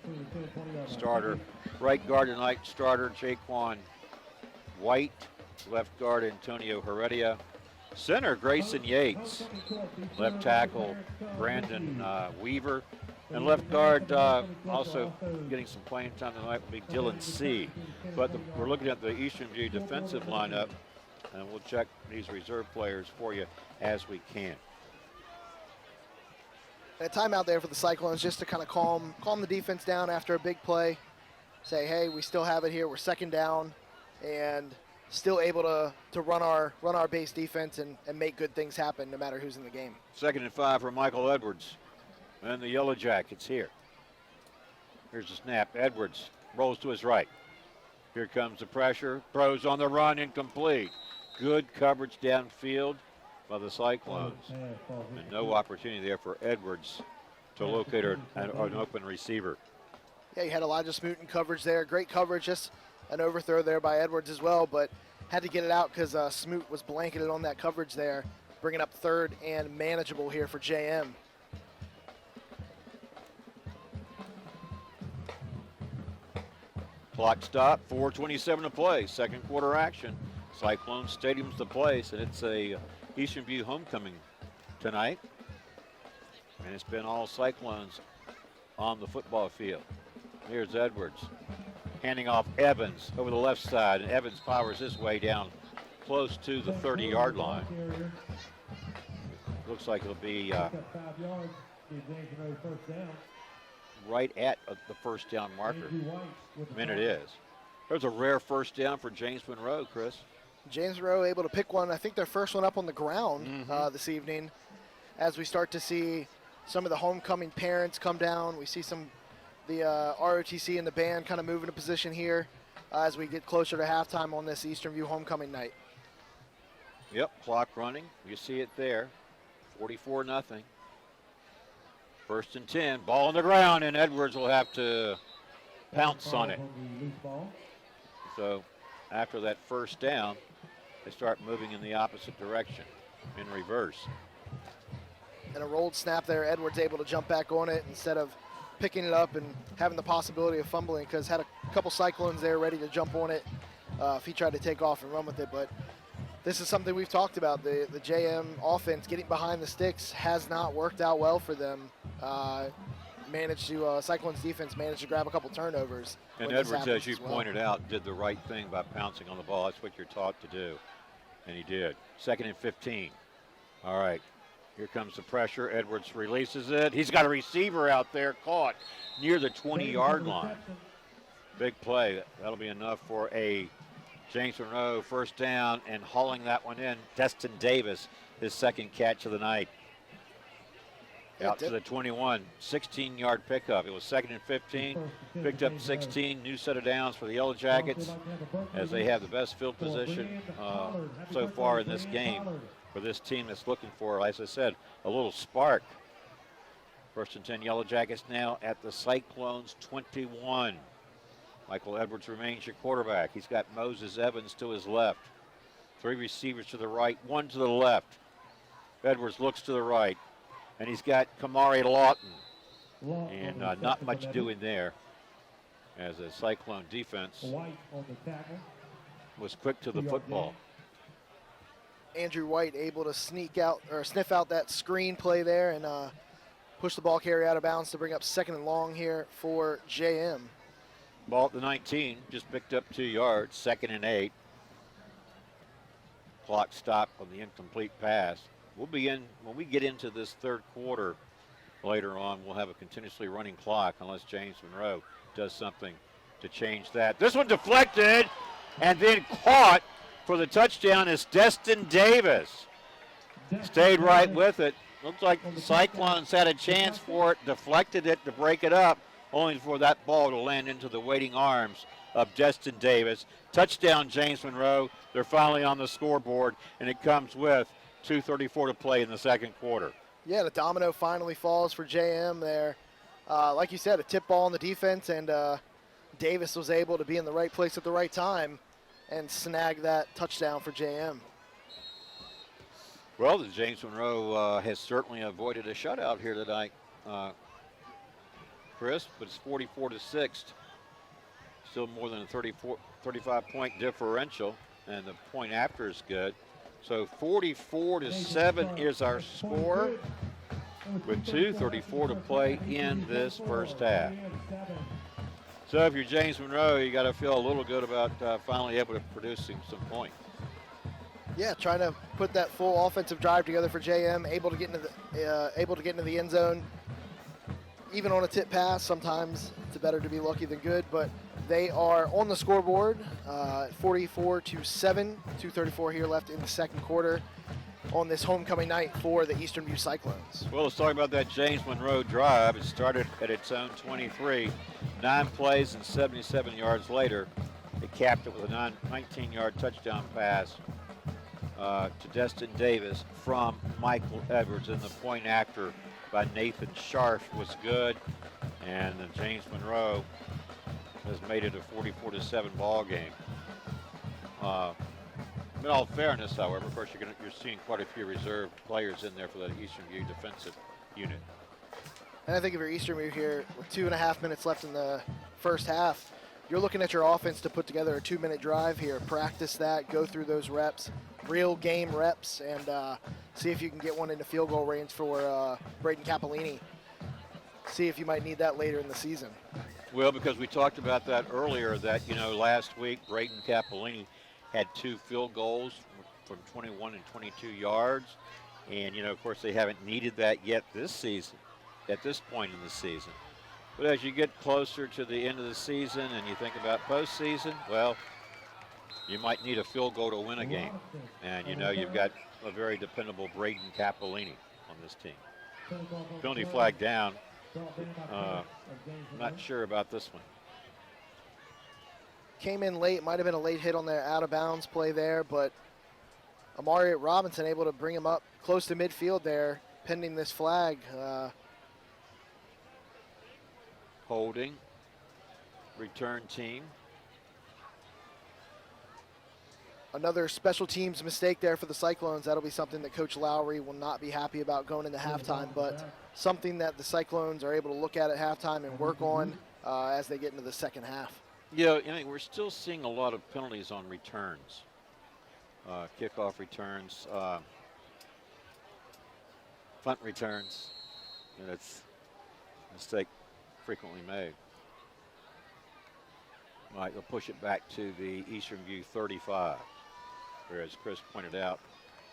Speaker 3: starter. Right guard tonight, starter Jaquan White. Left guard Antonio Heredia. Center Grayson Yates. Left tackle Brandon Weaver. And left guard also getting some playing time tonight will be Dylan C. But we're looking at the Eastern View defensive lineup, and we'll check these reserve players for you as we can.
Speaker 4: A timeout there for the Cyclones just to kind of calm the defense down after a big play. Say, hey, we still have it here. We're second down and still able to run our base defense and make good things happen no matter who's in the game.
Speaker 3: 2nd and 5 for Michael Edwards and the Yellow Jackets here. Here's the snap. Edwards rolls to his right. Here comes the pressure. Throws on the run, incomplete. Good coverage downfield by the Cyclones. And no opportunity there for Edwards to locate an open receiver.
Speaker 4: Yeah, you had Elijah Smoot in coverage there. Great coverage, just an overthrow there by Edwards as well, but had to get it out because Smoot was blanketed on that coverage there, bringing up third and manageable here for JM.
Speaker 3: Clock stop, 4:27 to play, second quarter action. Cyclone Stadium's the place, and it's a Eastern View homecoming tonight. And it's been all Cyclones on the football field. Here's Edwards handing off Evans over the left side, and Evans powers his way down close to the 30-yard line. Looks like it'll be right at the first down marker. It is. There's a rare first down for James Monroe, Chris.
Speaker 4: James Monroe able to pick one, I think their first one up on the ground this evening. As we start to see some of the homecoming parents come down, we see some the ROTC and the band kind of move into position here as we get closer to halftime on this Eastern View homecoming night.
Speaker 3: Yep, clock running. You see it there. 44-0. First and 10. Ball on the ground, and Edwards will have to pounce on it. So after that first down, they start moving in the opposite direction, in reverse.
Speaker 4: And a rolled snap there. Edwards able to jump back on it instead of picking it up and having the possibility of fumbling, because had a couple Cyclones there ready to jump on it if he tried to take off and run with it. But this is something we've talked about. The JM offense getting behind the sticks has not worked out well for them. Cyclones defense managed to grab a couple turnovers.
Speaker 3: And Edwards, as you pointed out, did the right thing by pouncing on the ball. That's what you're taught to do, and he did. Second and 15. All right. Here comes the pressure. Edwards releases it. He's got a receiver out there caught near the 20-yard line. Big play. That'll be enough for a James Monroe first down, and hauling that one in, Destin Davis, his second catch of the night. Out to the 21, 16-yard pickup. It was second and 15, picked up 16, new set of downs for the Yellow Jackets, as they have the best field position so far in this game for this team that's looking for, as I said, a little spark. First and 10 Yellow Jackets now at the Cyclones 21. Michael Edwards remains your quarterback. He's got Moses Evans to his left. Three receivers to the right, one to the left. Edwards looks to the right, and he's got Kamari Lawton. And not much doing there, as the Cyclone defense was quick to the football.
Speaker 4: Andrew White able to sniff out that screen play there and push the ball carrier out of bounds to bring up second and long here for JM.
Speaker 3: Ball at the 19, just picked up 2 yards, second and 8. Clock stopped on the incomplete pass. We'll be in, when we get into this third quarter later on, we'll have a continuously running clock unless James Monroe does something to change that. This one deflected and then caught for the touchdown is Destin Davis. Stayed right with it. Looks like the Cyclones had a chance for it, deflected it to break it up, only for that ball to land into the waiting arms of Destin Davis. Touchdown, James Monroe. They're finally on the scoreboard, and it comes with 2:34 to play in the second quarter.
Speaker 4: Yeah, the domino finally falls for JM there. Like you said, a tip ball on the defense, and Davis was able to be in the right place at the right time and snag that touchdown for JM.
Speaker 3: Well, the James Monroe has certainly avoided a shutout here tonight, Chris, but it's 44-6. Still more than a 35-point differential, and the point after is good. So 44-7 is our score, with 2:34 to play in this first half. So if you're James Monroe, you got to feel a little good about finally able to produce some points.
Speaker 4: Yeah, trying to put that full offensive drive together for JM, able to get into the end zone. Even on a tip pass, sometimes it's better to be lucky than good, but they are on the scoreboard, 44-7, 2:34 here left in the second quarter on this homecoming night for the Eastern View Cyclones.
Speaker 3: Well, let's talk about that James Monroe drive. It started at its own 23, 9 plays and 77 yards later. It capped it with a 19-yard touchdown pass to Destin Davis from Michael Edwards, and the point after by Nathan Scharf was good. And James Monroe has made it a 44-7 ball game. In all fairness, however, of course, you're seeing quite a few reserve players in there for the Eastern View defensive unit.
Speaker 4: And I think if you're Eastern View here with 2.5 minutes left in the first half, you're looking at your offense to put together a 2-minute drive here. Practice that, go through those reps, real game reps, and see if you can get one into field goal range for Braden Capolini. See if you might need that later in the season.
Speaker 3: Well, because we talked about that earlier, that, last week Braden Capolini had 2 field goals from 21 and 22 yards. And, of course, they haven't needed that yet this season, at this point in the season. But as you get closer to the end of the season and you think about postseason, well, you might need a field goal to win a game. And, you've got a very dependable Braden Capolini on this team. Penalty flag down. Not sure about this one.
Speaker 4: Came in late, might have been a late hit on their out-of-bounds play there, but Amari Robinson able to bring him up close to midfield there, pending this flag.
Speaker 3: Holding, return team.
Speaker 4: Another special teams mistake there for the Cyclones. That'll be something that Coach Lowry will not be happy about going into halftime, but something that the Cyclones are able to look at halftime and work on as they get into the second half.
Speaker 3: Yeah, we're still seeing a lot of penalties on returns, kickoff returns, punt returns, and it's a mistake frequently made. All right, they'll push it back to the Eastern View 35, where, as Chris pointed out,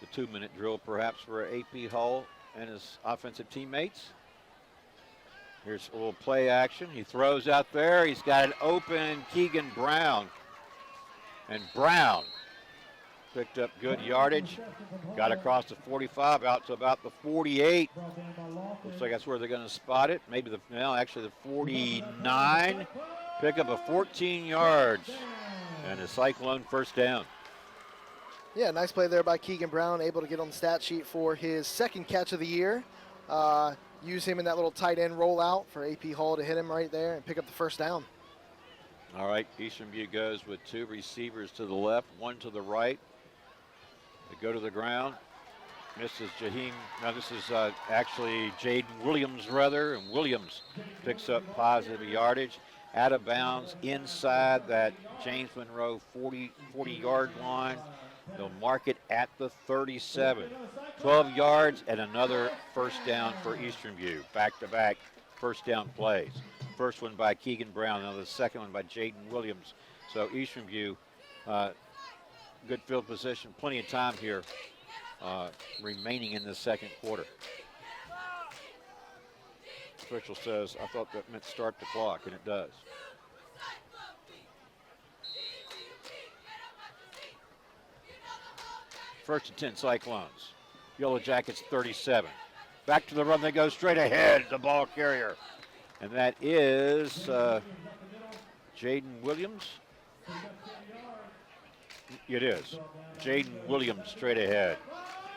Speaker 3: the 2-minute drill perhaps for A.P. Hall and his offensive teammates. Here's a little play action. He throws out there. He's got an open Keegan Brown. And Brown picked up good yardage. Got across the 45 out to about the 48. Looks like that's where they're going to spot it. Maybe actually the 49. Pick up a 14 yards. And a Cyclone first down.
Speaker 4: Yeah, nice play there by Keegan Brown, able to get on the stat sheet for his second catch of the year. Use him in that little tight end rollout for A.P. Hall to hit him right there and pick up the first down.
Speaker 3: All right, Eastern View goes with 2 receivers to the left, 1 to the right. They go to the ground. Misses Jaheim. No, this is actually Jaden Williams, rather, and Williams picks up positive yardage. Out of bounds inside that James Monroe 40-yard line. They'll mark it at the 37. 12 yards and another first down for Eastern View. Back-to-back first down plays. First one by Keegan Brown, now the second one by Jaden Williams. So Eastern View, good field position, plenty of time here remaining in the second quarter. Official says, I thought that meant start the clock, and it does. First and 10 Cyclones. Yellow Jackets 37. Back to the run, they go straight ahead, the ball carrier. And that is Jaden Williams. It is. Jaden Williams straight ahead.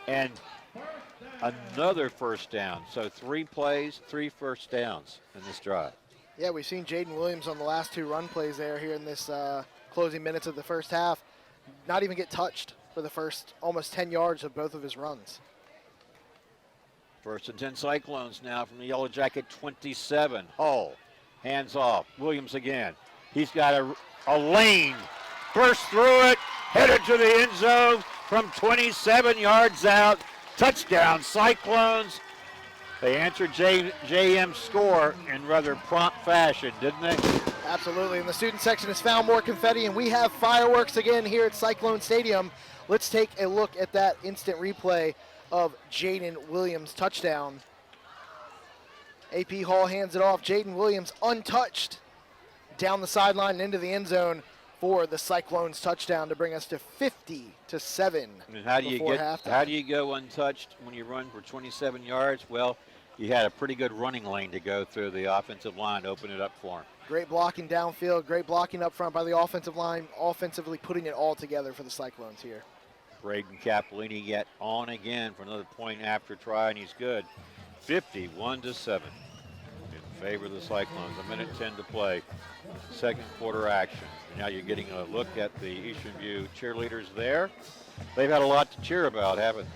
Speaker 3: And another first down. So 3 plays, 3 first downs in this drive.
Speaker 4: Yeah, we've seen Jaden Williams on the last 2 run plays there here in this closing minutes of the first half. Not even get touched for the first almost 10 yards of both of his runs.
Speaker 3: First and 10 Cyclones now from the Yellow Jacket 27. Hull, hands off. Williams again. He's got a lane. Burst through it, headed to the end zone from 27 yards out. Touchdown Cyclones. They answered JM's score in rather prompt fashion, didn't they?
Speaker 4: Absolutely, and the student section has found more confetti, and we have fireworks again here at Cyclone Stadium. Let's take a look at that instant replay of Jaden Williams' touchdown. A.P. Hall hands it off. Jaden Williams untouched down the sideline and into the end zone for the Cyclones touchdown to bring us to 50-7.
Speaker 3: And how do you go untouched when you run for 27 yards? Well, you had a pretty good running lane to go through the offensive line to open it up for him.
Speaker 4: Great blocking downfield, great blocking up front by the offensive line, offensively putting it all together for the Cyclones here.
Speaker 3: Braden Capolini yet on again for another point after try, and he's good. 51-7. favor the Cyclones. 1:10 to play. Second quarter action. And now you're getting a look at the Eastern View cheerleaders there. They've had a lot to cheer about, haven't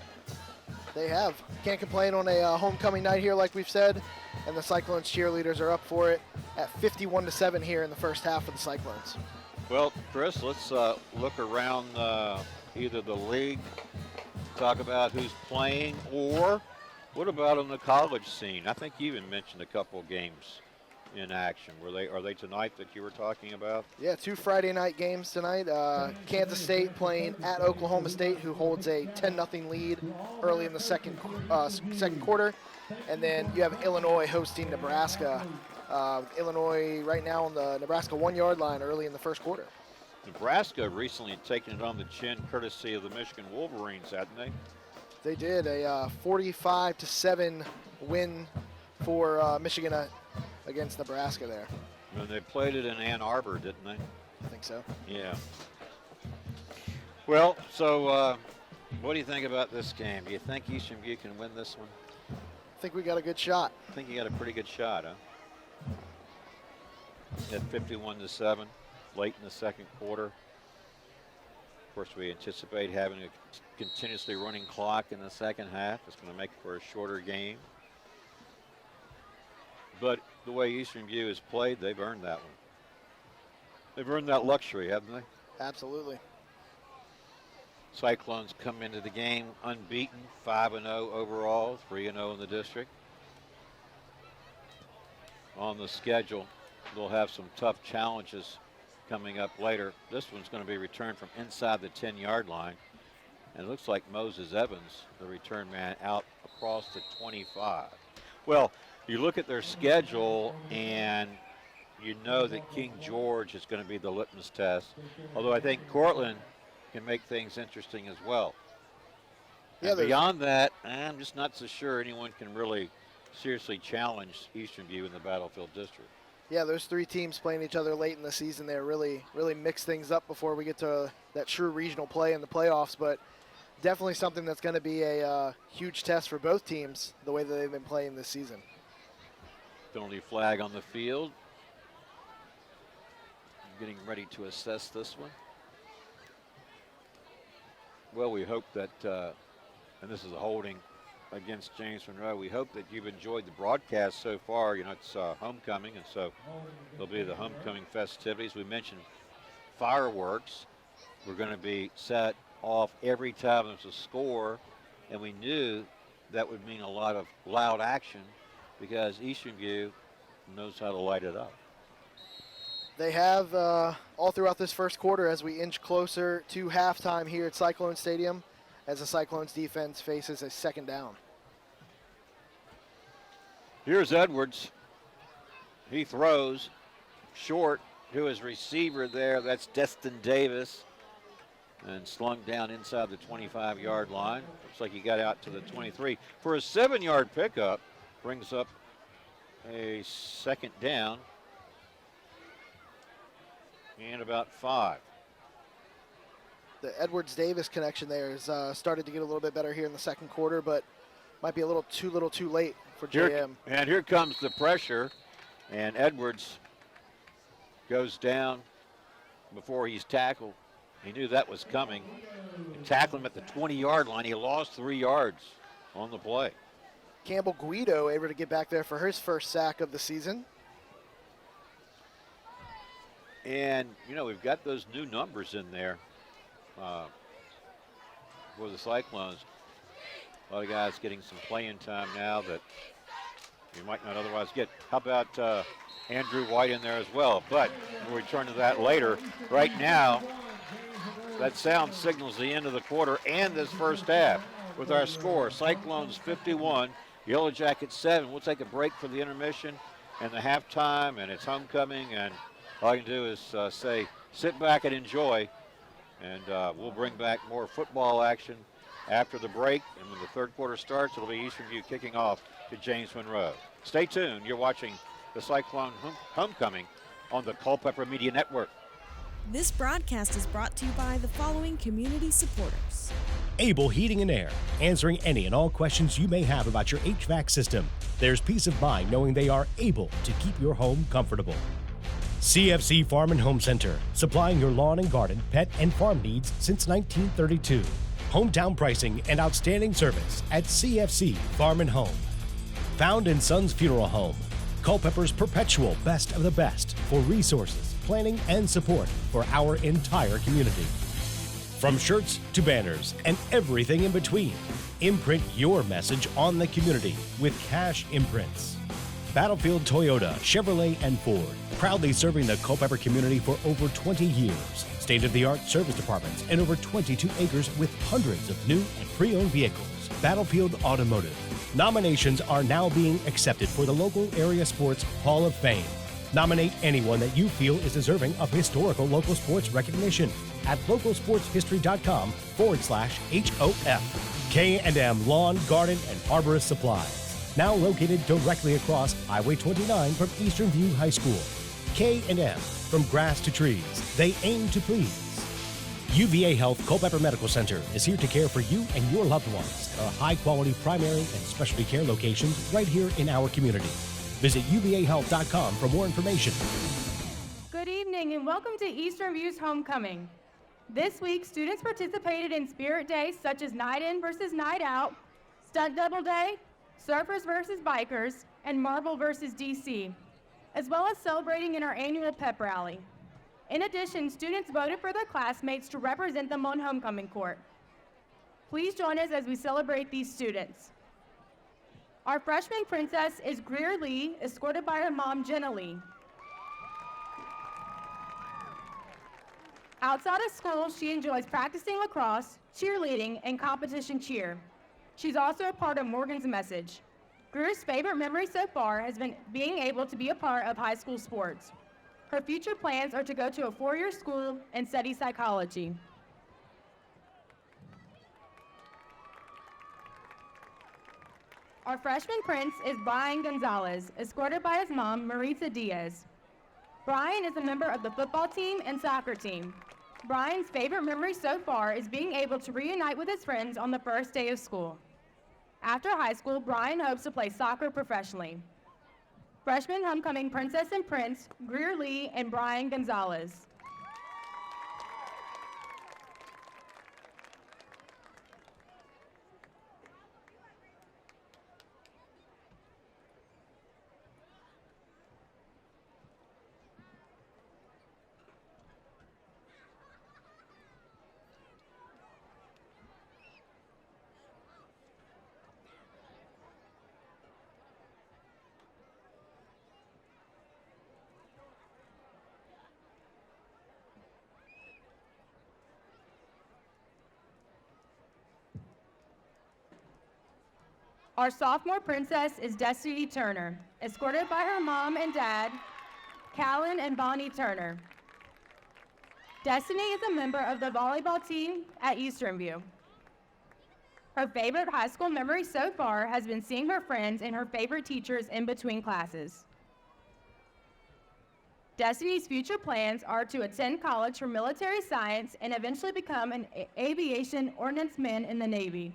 Speaker 3: they?
Speaker 4: They have. Can't complain on a homecoming night here, like we've said. And the Cyclones cheerleaders are up for it at 51-7 here in the first half of the Cyclones.
Speaker 3: Well, Chris, let's look around either the league, talk about who's playing, or what about on the college scene? I think you even mentioned a couple of games in action. Are they tonight that you were talking about?
Speaker 4: Yeah, 2 Friday night games tonight. Kansas State playing at Oklahoma State, who holds a 10-0 lead early in the second quarter. And then you have Illinois hosting Nebraska. Illinois right now on the Nebraska 1-yard line early in the first quarter.
Speaker 3: Nebraska recently taken it on the chin courtesy of the Michigan Wolverines, hadn't they?
Speaker 4: They did a 45-7 win for Michigan against Nebraska there.
Speaker 3: And they played it in Ann Arbor, didn't they?
Speaker 4: I think so.
Speaker 3: Yeah. Well, so what do you think about this game? Do you think Eastern View can win this one?
Speaker 4: I think we got a good shot.
Speaker 3: I think you got a pretty good shot, huh? At 51-7, late in the second quarter. Of course, we anticipate having a continuously running clock in the second half. It's going to make for a shorter game. But the way Eastern View has played, they've earned that one. They've earned that luxury, haven't they?
Speaker 4: Absolutely.
Speaker 3: Cyclones come into the game unbeaten, 5-0 overall, 3-0 in the district. On the schedule, they'll have some tough challenges coming up later. This one's going to be returned from inside the 10-yard line. And it looks like Moses Evans, the return man, out across the 25. Well, you look at their schedule and you know that King George is going to be the litmus test. Although I think Cortland can make things interesting as well. Yeah, beyond that, I'm just not so sure anyone can really seriously challenge Eastern View in the Battlefield District.
Speaker 4: Yeah, those 3 teams playing each other late in the season there really mix things up before we get to that true regional play in the playoffs. But definitely something that's going to be a huge test for both teams, the way that they've been playing this season.
Speaker 3: Penalty flag on the field. Getting ready to assess this one. Well, we hope that, and this is a holding against James Monroe, we hope that you've enjoyed the broadcast so far. You know, it's homecoming, and so there'll be the homecoming festivities. We mentioned fireworks. We're going to be set off every time there's a score, and we knew that would mean a lot of loud action because Eastern View knows how to light it up.
Speaker 4: They have all throughout this first quarter as we inch closer to halftime here at Cyclone Stadium as the Cyclones defense faces a second down.
Speaker 3: Here's Edwards. He throws short to his receiver there. That's Destin Davis. And slung down inside the 25-yard line. Looks like he got out to the 23. For a 7-yard pickup, brings up a second down. And about 5.
Speaker 4: The Edwards-Davis connection there has started to get a little bit better here in the second quarter, but might be a little too late for JM.
Speaker 3: And here comes the pressure, and Edwards goes down before he's tackled. He knew that was coming. And tackle him at the 20-yard line. He lost 3 yards on the play.
Speaker 4: Campbell Guido able to get back there for his first sack of the season.
Speaker 3: And, you know, we've got those new numbers in there for the Cyclones. A lot of guys getting some playing time now that you might not otherwise get. How about Andrew White in there as well? But we'll return to that later. Right now, that sound signals the end of the quarter and this first half with our score. Cyclones 51, Yellow Jackets 7. We'll take a break for the intermission and the halftime, and it's homecoming, and all I can do is say sit back and enjoy, and we'll bring back more football action after the break. And when the third quarter starts, it'll be Eastern View kicking off to James Monroe. Stay tuned. You're watching the Cyclone Homecoming on the Culpeper Media Network.
Speaker 1: This broadcast is brought to you by the following community supporters.
Speaker 2: Able Heating and Air, answering any and all questions you may have about your HVAC system. There's peace of mind knowing they are able to keep your home comfortable. CFC Farm and Home Center, supplying your lawn and garden, pet, and farm needs since 1932. Hometown pricing and outstanding service at CFC Farm and Home. Found in Sons Funeral Home, Culpeper's perpetual best of the best for resources, planning, and support for our entire community. From shirts to banners and everything in between, imprint your message on the community with Cash Imprints. Battlefield Toyota, Chevrolet, and Ford, proudly serving the Culpeper community for over 20 years. State-of-the-art service departments and over 22 acres with hundreds of new and pre-owned vehicles. Battlefield Automotive. Nominations are now being accepted for the local area sports Hall of Fame. Nominate anyone that you feel is deserving of historical local sports recognition at localsportshistory.com/HOF. K&M Lawn, Garden, and Arborist Supplies. Now located directly across Highway 29 from Eastern View High School. K&M, from grass to trees, they aim to please. UVA Health Culpeper Medical Center is here to care for you and your loved ones. Our high-quality primary and specialty care locations right here in our community. Visit uvahealth.com for more information.
Speaker 5: Good evening and welcome to Eastern View's Homecoming. This week, students participated in spirit days such as Night In versus Night Out, Stunt Double Day, Surfers versus Bikers, and Marvel versus DC, as well as celebrating in our annual pep rally. In addition, students voted for their classmates to represent them on homecoming court. Please join us as we celebrate these students. Our freshman princess is Greer Lee, escorted by her mom, Jenna Lee. Outside of school, she enjoys practicing lacrosse, cheerleading, and competition cheer. She's also a part of Morgan's Message. Greer's favorite memory so far has been being able to be a part of high school sports. Her future plans are to go to a four-year school and study psychology. Our freshman prince is Brian Gonzalez, escorted by his mom, Maritza Diaz. Brian is a member of the football team and soccer team. Brian's favorite memory so far is being able to reunite with his friends on the first day of school. After high school, Brian hopes to play soccer professionally. Freshman homecoming princess and prince, Greer Lee and Brian Gonzalez. Our sophomore princess is Destiny Turner, escorted by her mom and dad, Callan and Bonnie Turner. Destiny is a member of the volleyball team at Eastern View. Her favorite high school memory so far has been seeing her friends and her favorite teachers in between classes. Destiny's future plans are to attend college for military science and eventually become an aviation ordnanceman in the Navy.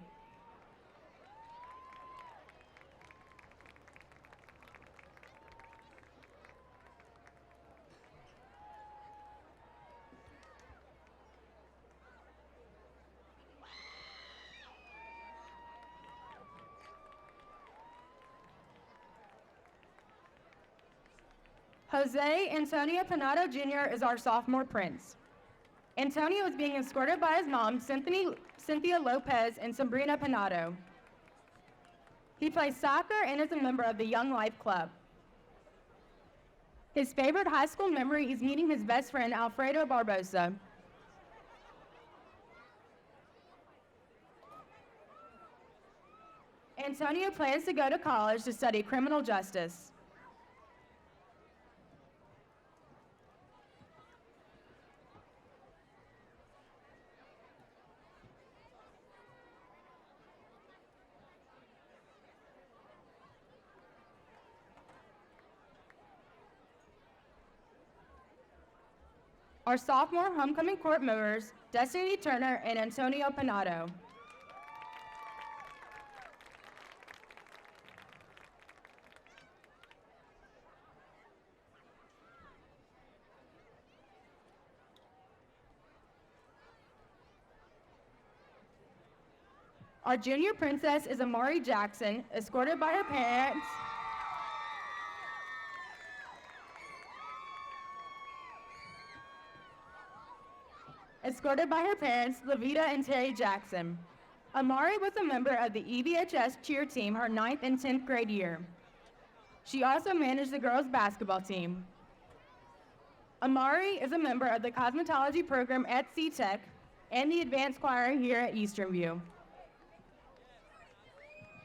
Speaker 5: Jose Antonio Panado Jr. is our sophomore prince. Antonio is being escorted by his mom, Cynthia Lopez, and Sabrina Panado. He plays soccer and is a member of the Young Life Club. His favorite high school memory is meeting his best friend, Alfredo Barbosa. Antonio plans to go to college to study criminal justice. Our sophomore homecoming court members, Destiny Turner and Antonio Panado. Our junior princess is Amari Jackson, escorted by her parents. Levita and Terry Jackson. Amari was a member of the EVHS cheer team her 9th and 10th grade year. She also managed the girls' basketball team. Amari is a member of the cosmetology program at C-Tech and the advanced choir here at Eastern View.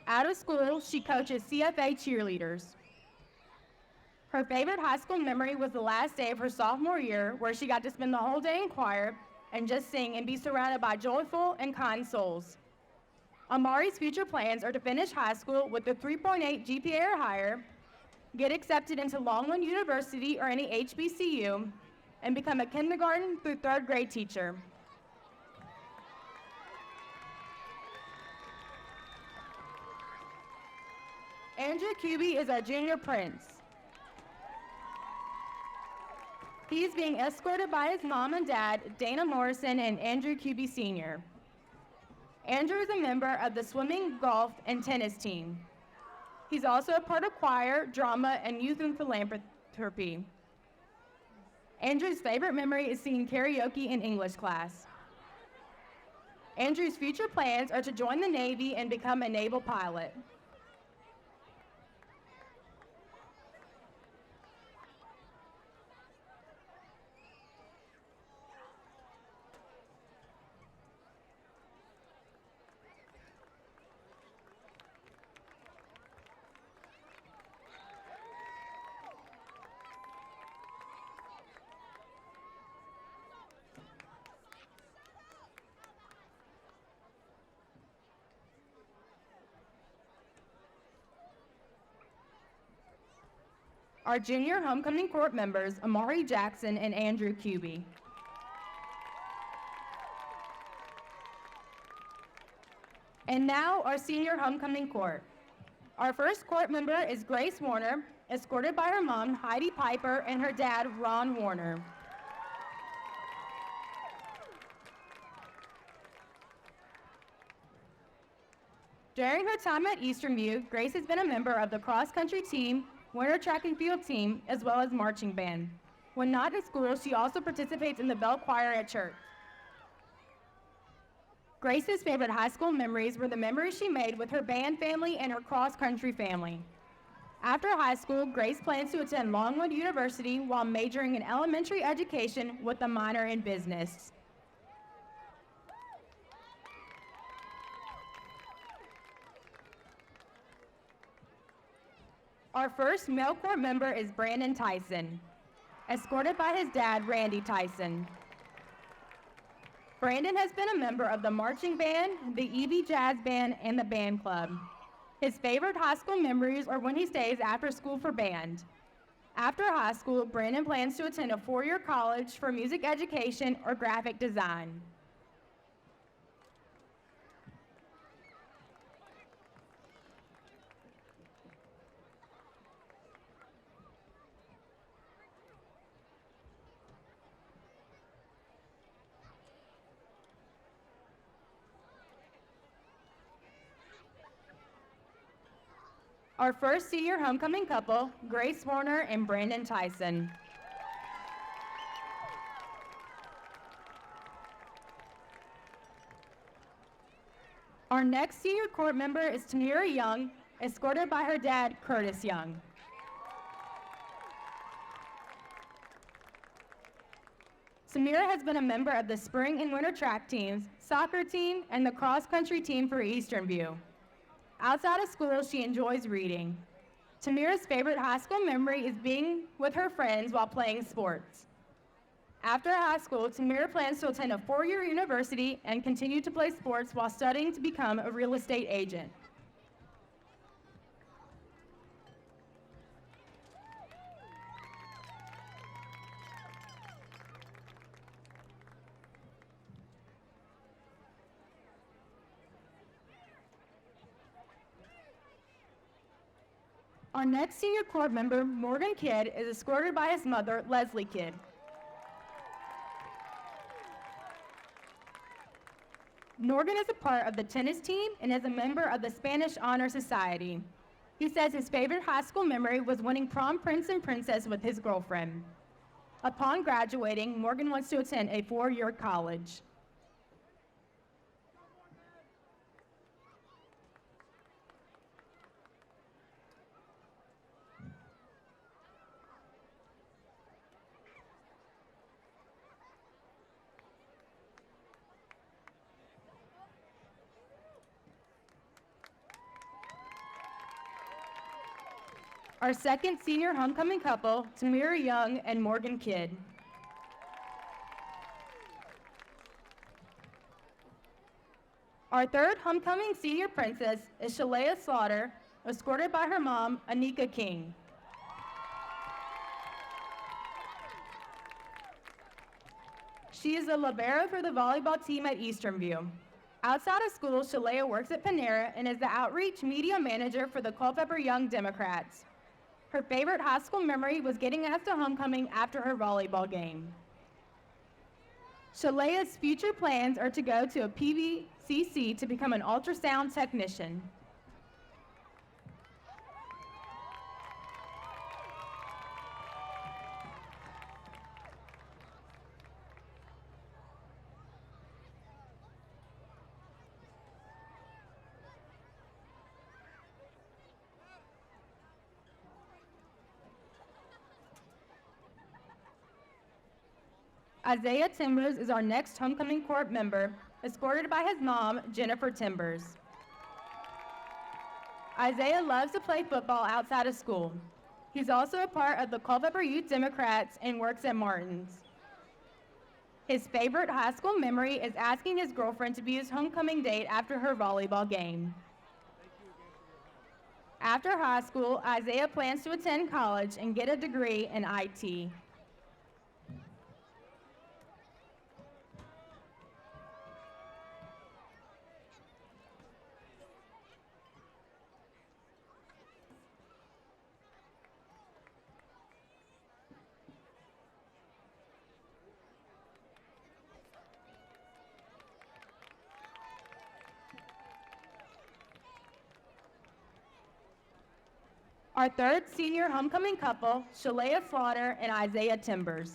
Speaker 5: Out of school, she coaches CFA cheerleaders. Her favorite high school memory was the last day of her sophomore year, where she got to spend the whole day in choir and just sing and be surrounded by joyful and kind souls. Amari's future plans are to finish high school with a 3.8 GPA or higher, get accepted into Longwood University or any HBCU, and become a kindergarten through 3rd grade teacher. Andrew Kuby is our junior prince. He is being escorted by his mom and dad, Dana Morrison and Andrew Kuby Sr. Andrew is a member of the swimming, golf, and tennis team. He's also a part of choir, drama, and youth and philanthropy. Andrew's favorite memory is singing karaoke in English class. Andrew's future plans are to join the Navy and become a naval pilot. Our junior homecoming court members, Amari Jackson and Andrew Kuby. And now our senior homecoming court. Our first court member is Grace Warner, escorted by her mom, Heidi Piper, and her dad, Ron Warner. During her time at Eastern View, Grace has been a member of the cross-country team, winter track and field team, as well as marching band. When not in school, she also participates in the bell choir at church. Grace's favorite high school memories were the memories she made with her band family and her cross-country family. After high school, Grace plans to attend Longwood University while majoring in elementary education with a minor in business. Our first male court member is Brandon Tyson, escorted by his dad, Randy Tyson. Brandon has been a member of the marching band, the EV Jazz Band, and the band club. His favorite high school memories are when he stays after school for band. After high school, Brandon plans to attend a 4-year college for music education or graphic design. Our first senior homecoming couple, Grace Warner and Brandon Tyson. Our next senior court member is Tamira Young, escorted by her dad, Curtis Young. Tamira has been a member of the spring and winter track teams, soccer team, and the cross-country team for Eastern View. Outside of school, she enjoys reading. Tamira's favorite high school memory is being with her friends while playing sports. After high school, Tamira plans to attend a 4-year university and continue to play sports while studying to become a real estate agent. Our next senior court member, Morgan Kidd, is escorted by his mother, Leslie Kidd. Morgan is a part of the tennis team and is a member of the Spanish Honor Society. He says his favorite high school memory was winning prom prince and princess with his girlfriend. Upon graduating, Morgan wants to attend a 4-year college. Our second senior homecoming couple, Tamira Young and Morgan Kidd. Our third homecoming senior princess is Shalea Slaughter, escorted by her mom, Anika King. She is a libero for the volleyball team at Eastern View. Outside of school, Shalea works at Panera and is the outreach media manager for the Culpeper Young Democrats. Her favorite high school memory was getting asked to homecoming after her volleyball game. Shalea's future plans are to go to a PVCC to become an ultrasound technician. Isaiah Timbers is our next homecoming court member, escorted by his mom, Jennifer Timbers. Isaiah loves to play football outside of school. He's also a part of the Culpeper Youth Democrats and works at Martin's. His favorite high school memory is asking his girlfriend to be his homecoming date after her volleyball game. After high school, Isaiah plans to attend college and get a degree in IT. Our third senior homecoming couple, Shalea Slaughter and Isaiah Timbers.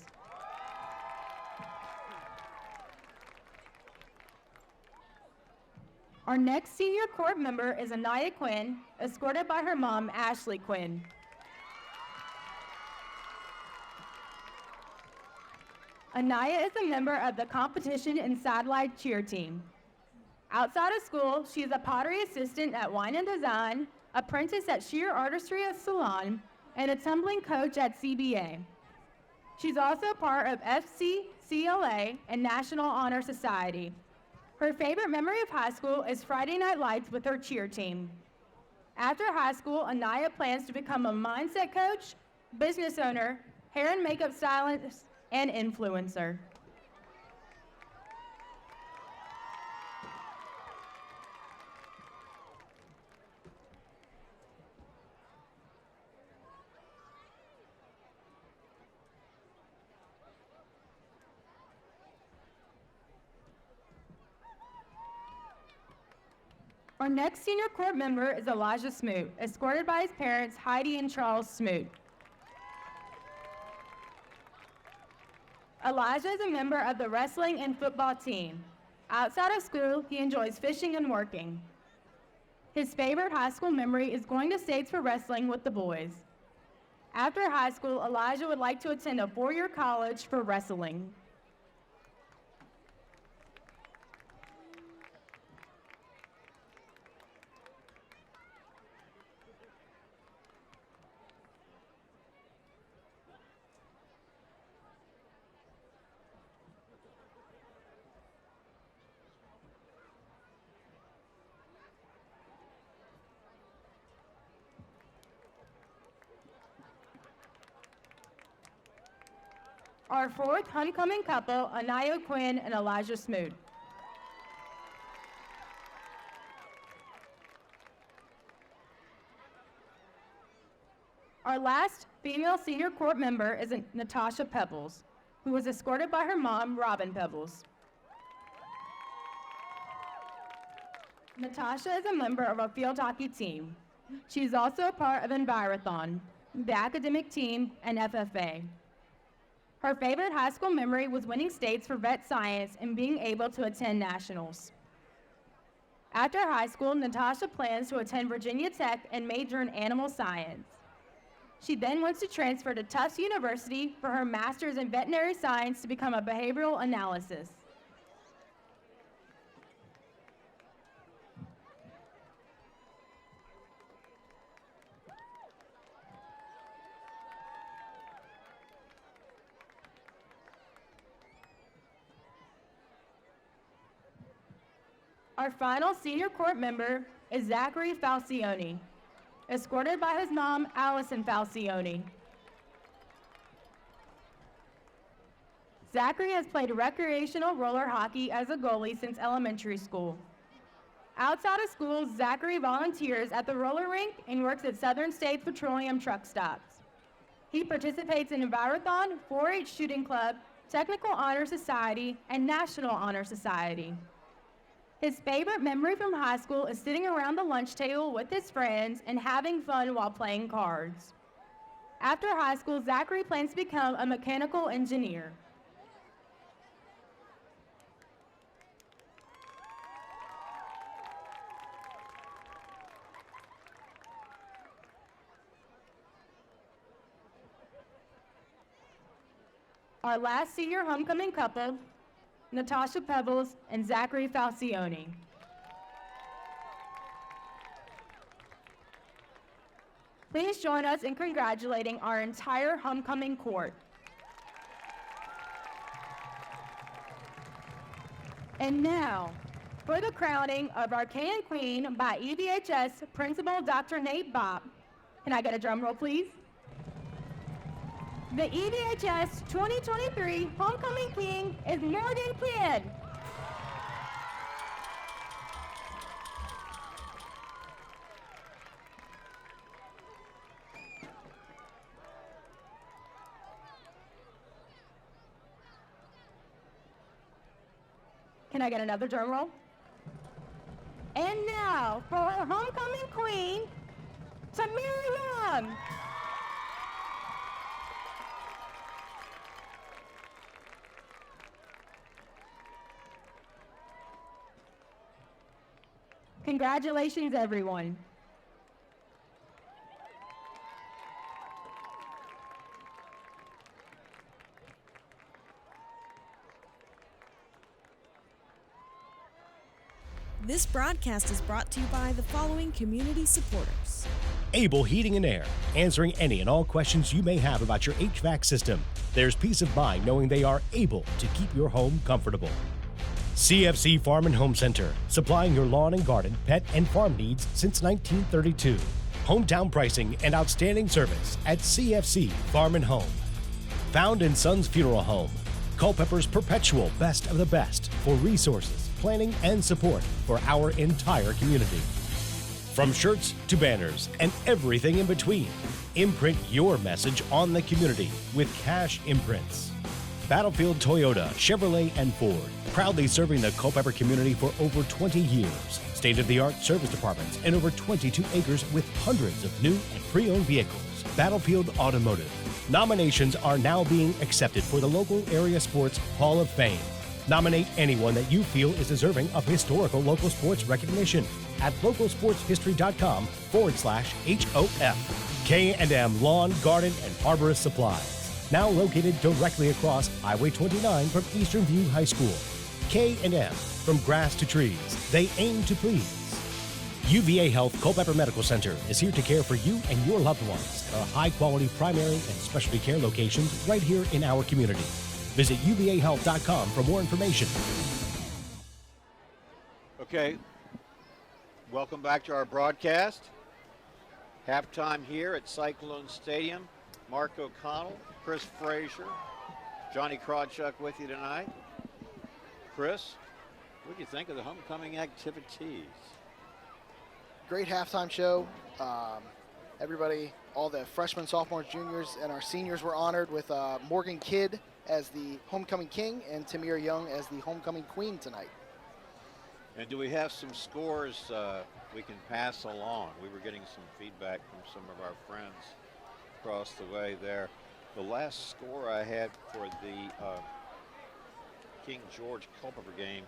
Speaker 5: Our next senior court member is Anaya Quinn, escorted by her mom, Ashley Quinn. Anaya is a member of the competition and sideline cheer team. Outside of school, she is a pottery assistant at Wine and Design, apprentice at Sheer Artistry Salon, and a tumbling coach at CBA. She's also part of FCCLA and National Honor Society. Her favorite memory of high school is Friday Night Lights with her cheer team. After high school, Anaya plans to become a mindset coach, business owner, hair and makeup stylist, and influencer. Our next senior court member is Elijah Smoot, escorted by his parents, Heidi and Charles Smoot. Elijah is a member of the wrestling and football team. Outside of school, he enjoys fishing and working. His favorite high school memory is going to states for wrestling with the boys. After high school, Elijah would like to attend a 4-year college for wrestling. Our fourth homecoming couple, Anaya Quinn and Elijah Smoot. Our last female senior court member is Natasha Pebbles, who was escorted by her mom, Robin Pebbles. Natasha is a member of our field hockey team. She is also a part of Envirothon, the academic team, and FFA. Her favorite high school memory was winning states for vet science and being able to attend nationals. After high school, Natasha plans to attend Virginia Tech and major in animal science. She then wants to transfer to Tufts University for her master's in veterinary science to become a behavioral analyst. Our final senior court member is Zachary Falcione, escorted by his mom, Allison Falcione. Zachary has played recreational roller hockey as a goalie since elementary school. Outside of school, Zachary volunteers at the roller rink and works at Southern States Petroleum truck stops. He participates in Envirothon, 4-H Shooting Club, Technical Honor Society, and National Honor Society. His favorite memory from high school is sitting around the lunch table with his friends and having fun while playing cards. After high school, Zachary plans to become a mechanical engineer. Our last senior homecoming couple, Natasha Pebbles and Zachary Falcione. Please join us in congratulating our entire homecoming court. And now, for the crowning of our King and Queen by EVHS Principal Dr. Nate Bopp. Can I get a drum roll, please? The EVHS 2023 Homecoming King is Morgan Kidd. Can I get another drum roll? And now, for our homecoming queen, Tamira Young. Congratulations, everyone.
Speaker 1: This broadcast is brought to you by the following community supporters.
Speaker 2: Able Heating and Air, answering any and all questions you may have about your HVAC system. There's peace of mind knowing they are able to keep your home comfortable. CFC Farm and Home Center, supplying your lawn and garden, pet, and farm needs since 1932. Hometown pricing and outstanding service at CFC Farm and Home. Found in Sons Funeral Home, Culpeper's perpetual best of the best for resources, planning, and support for our entire community. From shirts to banners and everything in between, imprint your message on the community with Cash Imprints. Battlefield Toyota, Chevrolet, and Ford, proudly serving the Culpeper community for over 20 years. State-of-the-art service departments and over 22 acres with hundreds of new and pre-owned vehicles. Battlefield Automotive. Nominations are now being accepted for the local area sports Hall of Fame. Nominate anyone that you feel is deserving of historical local sports recognition at localsportshistory.com/HOF. K&M Lawn, Garden, and Arborist Supplies. Now located directly across Highway 29 from Eastern View High School. K&M, from grass to trees, they aim to please. UVA Health Culpeper Medical Center is here to care for you and your loved ones. Our high-quality primary and specialty care locations right here in our community. Visit uvahealth.com for more information.
Speaker 3: Okay, welcome back to our broadcast. Halftime here at Cyclone Stadium. Mark O'Connell, Chris Frazier, Johnny Krawchuk with you tonight. Chris, what do you think of the homecoming activities?
Speaker 4: Great halftime show. Everybody, all the freshmen, sophomores, juniors, and our seniors were honored with Morgan Kidd as the homecoming king and Tamir Young as the homecoming queen tonight.
Speaker 3: And do we have some scores we can pass along? We were getting some feedback from some of our friends across the way there. The last score I had for the King George Culpeper game,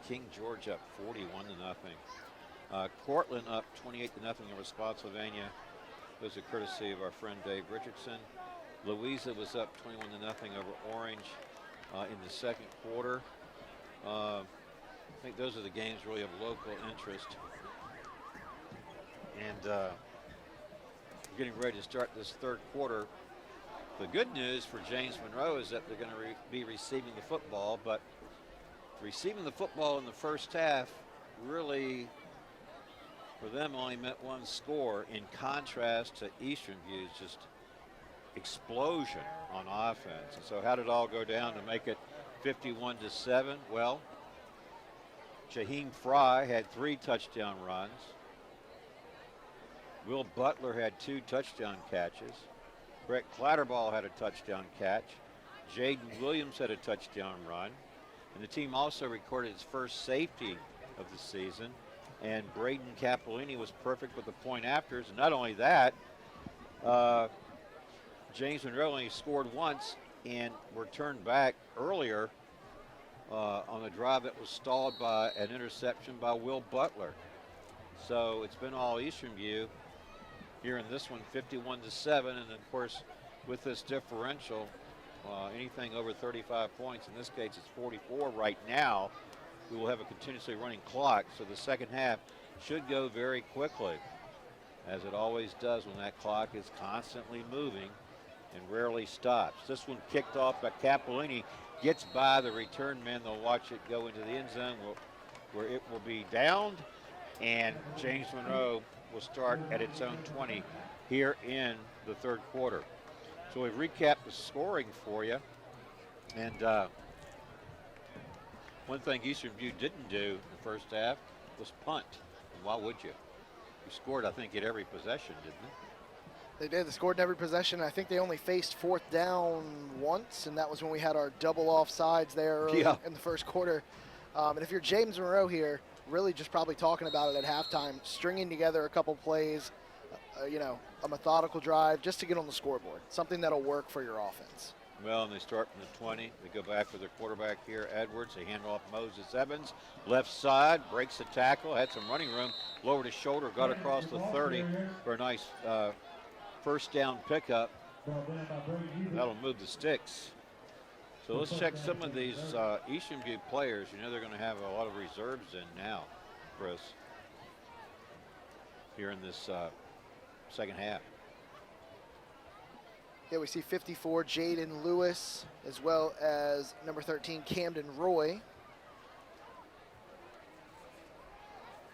Speaker 3: King George up 41-0. Cortland up 28-0 over Spotsylvania. Those are courtesy of our friend Dave Richardson. Louisa was up 21-0 over Orange in the second quarter. I think those are the games really of local interest. And we're getting ready to start this third quarter. The good news for James Monroe is that they're going to be receiving the football, but receiving the football in the first half really, for them, only meant one score, in contrast to Eastern View's just explosion on offense. And so how did it all go down to make it 51-7? Well, Shaheem Fry had 3 touchdown runs. Will Butler had 2 touchdown catches. Brett Clatterball had a touchdown catch. Jaden Williams had a touchdown run. And the team also recorded its first safety of the season. And Braden Capolini was perfect with the point afters. And not only that, James Monroe only scored once and were turned back earlier on a drive that was stalled by an interception by Will Butler. So it's been all Eastern View here in this one, 51-7. And of course, with this differential, anything over 35 points, in this case it's 44 right now, we will have a continuously running clock. So the second half should go very quickly, as it always does when that clock is constantly moving and rarely stops. This one kicked off by Capolini, gets by the return man. They'll watch it go into the end zone where it will be downed, and James Monroe will start at its own 20 here in the third quarter. So we've recapped the scoring for you. And one thing Eastern View didn't do in the first half was punt. And why would you? You scored, I think, at every possession, didn't they?
Speaker 4: They did. They scored in every possession. I think they only faced fourth down once, and that was when we had our double offsides there early in the first quarter. And if you're James Monroe here, really just probably talking about it at halftime, stringing together a couple plays, a methodical drive just to get on the scoreboard, something that'll work for your offense.
Speaker 3: Well, and they start from the 20. They go back with their quarterback here, Edwards. They hand off Moses Evans. Left side, breaks the tackle, had some running room, lowered his shoulder, got across the 30 for a nice first down pickup. That'll move the sticks. So let's check some of these Eastern View players. You know they're going to have a lot of reserves in now, Chris, here in this second half.
Speaker 4: Yeah, we see 54, Jaden Lewis, as well as number 13, Camden Roy.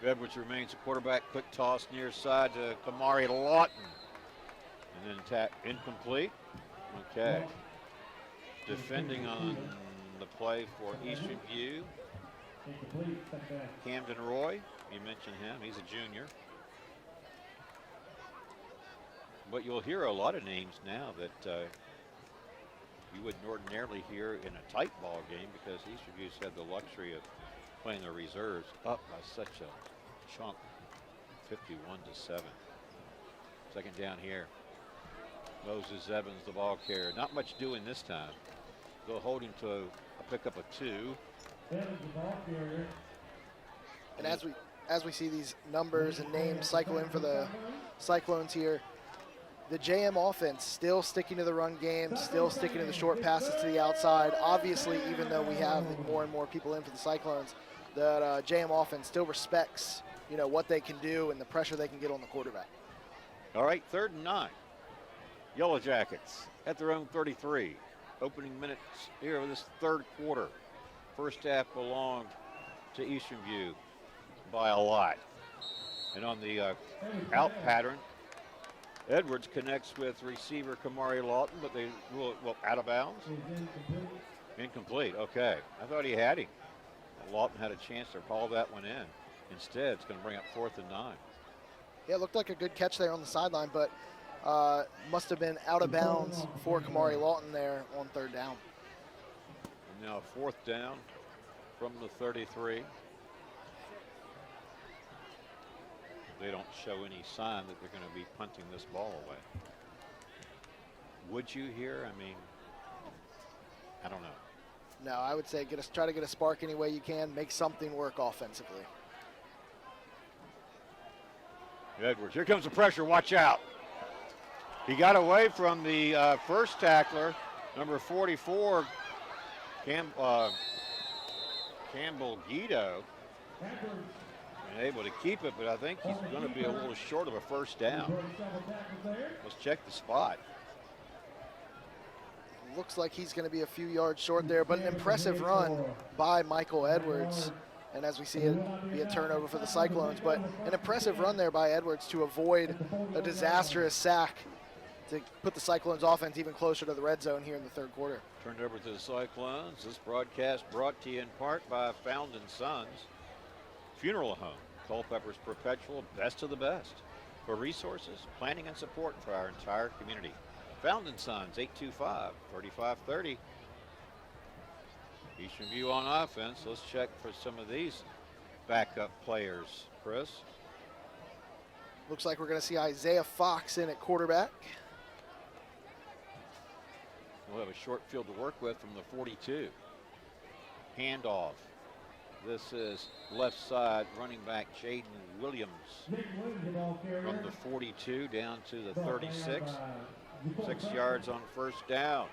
Speaker 3: Edwards remains a quarterback. Quick toss near side to Kamari Lawton. And then tap incomplete. Okay. Defending on the play for Eastern View, Camden Roy. You mentioned him. He's a junior. But you'll hear a lot of names now that you wouldn't ordinarily hear in a tight ball game, because Eastern View's had the luxury of playing their reserves up by such a chunk, 51-7. Second down here. Moses Evans, the ball carrier. Not much doing this time. They'll hold him to a pickup of 2.
Speaker 4: And as we see these numbers and names cycle in for the Cyclones here, the JM offense still sticking to the run game, still sticking to the short passes to the outside. Obviously, even though we have more and more people in for the Cyclones, the JM offense still respects, what they can do and the pressure they can get on the quarterback.
Speaker 3: All right, 3rd and 9. Yellow Jackets at their own 33. Opening minutes here of this third quarter. First half belonged to Eastern View by a lot. And on the out pattern, Edwards connects with receiver Kamari Lawton, but they rule it out of bounds. Incomplete. Okay. I thought he had him. Lawton had a chance to call that one in. Instead, it's going to bring up 4th and 9.
Speaker 4: Yeah, it looked like a good catch there on the sideline, but must have been out of bounds for Kamari Lawton there on 3rd down.
Speaker 3: And now 4th down from the 33. they don't show any sign that they're going to be punting this ball away. Would you here? I mean, I don't know.
Speaker 4: No, I would say try to get a spark any way you can. Make something work offensively.
Speaker 3: Edwards, here comes the pressure. Watch out. He got away from the first tackler, number 44, Campbell Guido. And able to keep it, but I think he's going to be a little short of a first down. Let's check the spot.
Speaker 4: Looks like he's going to be a few yards short there, but an impressive run by Michael Edwards. And as we see it be a turnover for the Cyclones, but an impressive run there by Edwards to avoid a disastrous sack to put the Cyclones offense even closer to the red zone here in the third quarter.
Speaker 3: Turned over to the Cyclones. This broadcast brought to you in part by Found & Sons Funeral Home, Culpeper's perpetual best of the best. For resources, planning, and support for our entire community. Found & Sons, 825-3530. Eastern View on offense. Let's check for some of these backup players, Chris.
Speaker 4: Looks like we're going to see Isaiah Fox in at quarterback.
Speaker 3: We'll have a short field to work with from the 42. Handoff. This is left side running back Jaden Williams from the 42 down to the 36. 6 yards on first down.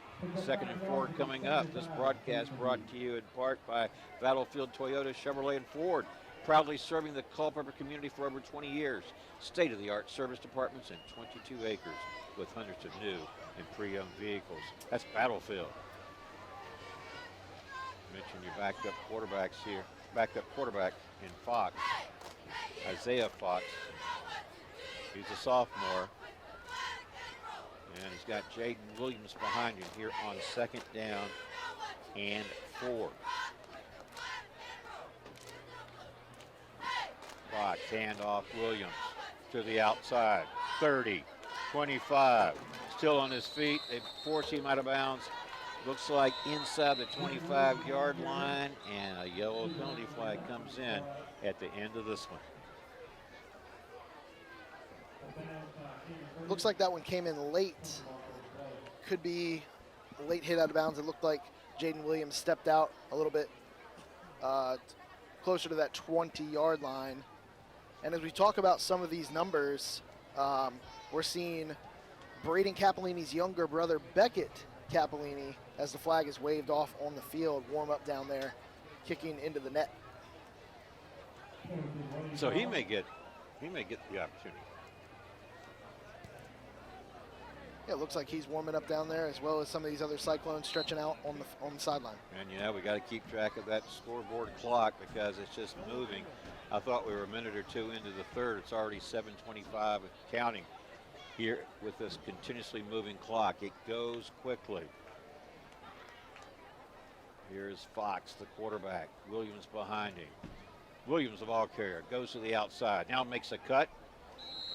Speaker 3: 2nd and 4 coming up. This broadcast brought to you in part by Battlefield Toyota, Chevrolet, and Ford. Proudly serving the Culpeper community for over 20 years. State-of-the-art service departments and 22 acres with hundreds of new and pre-owned vehicles. That's Battlefield. Mention your backup quarterbacks here. Backup quarterback in Fox, Isaiah Fox. He's a sophomore. And he's got Jaden Williams behind him here on 2nd down and 4. Fox, handoff Williams to the outside. 30, 25, still on his feet. They force him out of bounds. Looks like inside the 25-yard line, and a yellow penalty flag comes in at the end of this one.
Speaker 4: Looks like that one came in late. Could be a late hit out of bounds. It looked like Jaden Williams stepped out a little bit closer to that 20-yard line. And as we talk about some of these numbers, we're seeing Braden Capellini's younger brother, Beckett Capellini, as the flag is waved off on the field, warm up down there, kicking into the net.
Speaker 3: So he may get the opportunity.
Speaker 4: Yeah, it looks like he's warming up down there, as well as some of these other Cyclones stretching out on the sideline.
Speaker 3: And you know, we got to keep track of that scoreboard clock because it's just moving. I thought we were a minute or two into the third. It's already 7:25 counting here with this continuously moving clock. It goes quickly. Here's Fox, the quarterback. Williams behind him. Williams, the ball carrier, goes to the outside. Now makes a cut.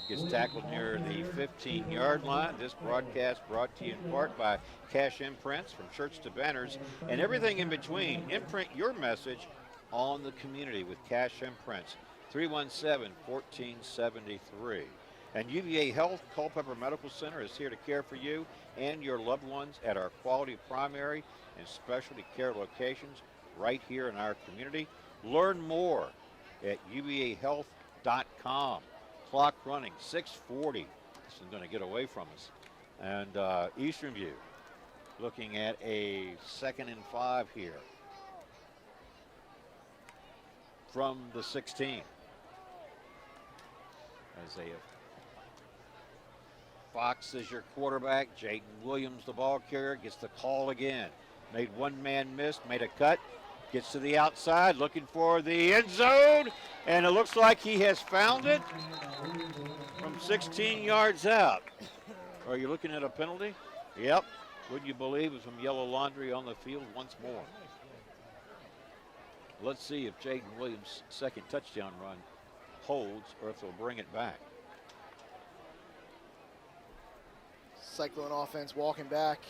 Speaker 3: Gets tackled near the 15-yard line. This broadcast brought to you in part by Cash Imprints, from shirts to banners and everything in between. Imprint your message on the community with Cash Imprints. 317-1473. And UVA Health Culpeper Medical Center is here to care for you and your loved ones at our quality primary and specialty care locations right here in our community. Learn more at uvahealth.com. Clock running, 6:40. This is going to get away from us. And Eastern View looking at a 2nd and 5 here from the 16. Isaiah Fox is your quarterback. Jaden Williams, the ball carrier, gets the call again. Made one man miss, made a cut. Gets to the outside, looking for the end zone, and it looks like he has found it from 16 yards out. Are you looking at a penalty? Yep. Would you believe it's from Yellow Laundry on the field once more. Let's see if Jaden Williams' second touchdown run holds or if they'll bring it back.
Speaker 4: Cyclone offense walking back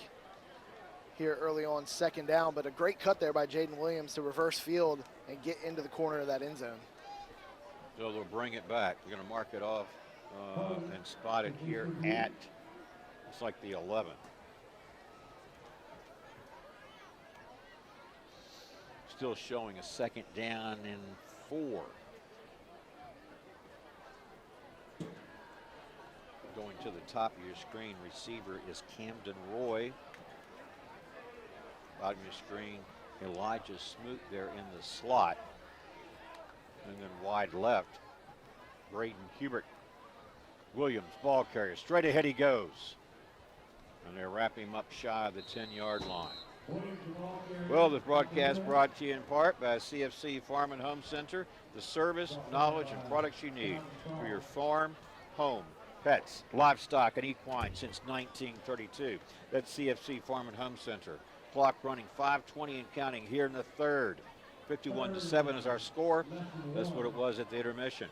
Speaker 4: here early on 2nd down, but a great cut there by Jaden Williams to reverse field and get into the corner of that end zone.
Speaker 3: So they'll bring it back. They're going to mark it off and spot it here at, it's like the 11. Still showing a second down and 4. Going to the top of your screen, receiver is Camden Roy. Bottom of your screen, Elijah Smoot there in the slot. And then wide left, Braden Hubert. Williams, ball carrier, straight ahead he goes. And they wrap him up shy of the 10-yard line. Well, this broadcast brought to you in part by CFC Farm and Home Center, the service, knowledge, and products you need for your farm, home, pets, livestock, and equine since 1932. That's CFC Farm and Home Center. Clock running 5:20 and counting here in the third. 51-7 is our score. That's what it was at the intermission.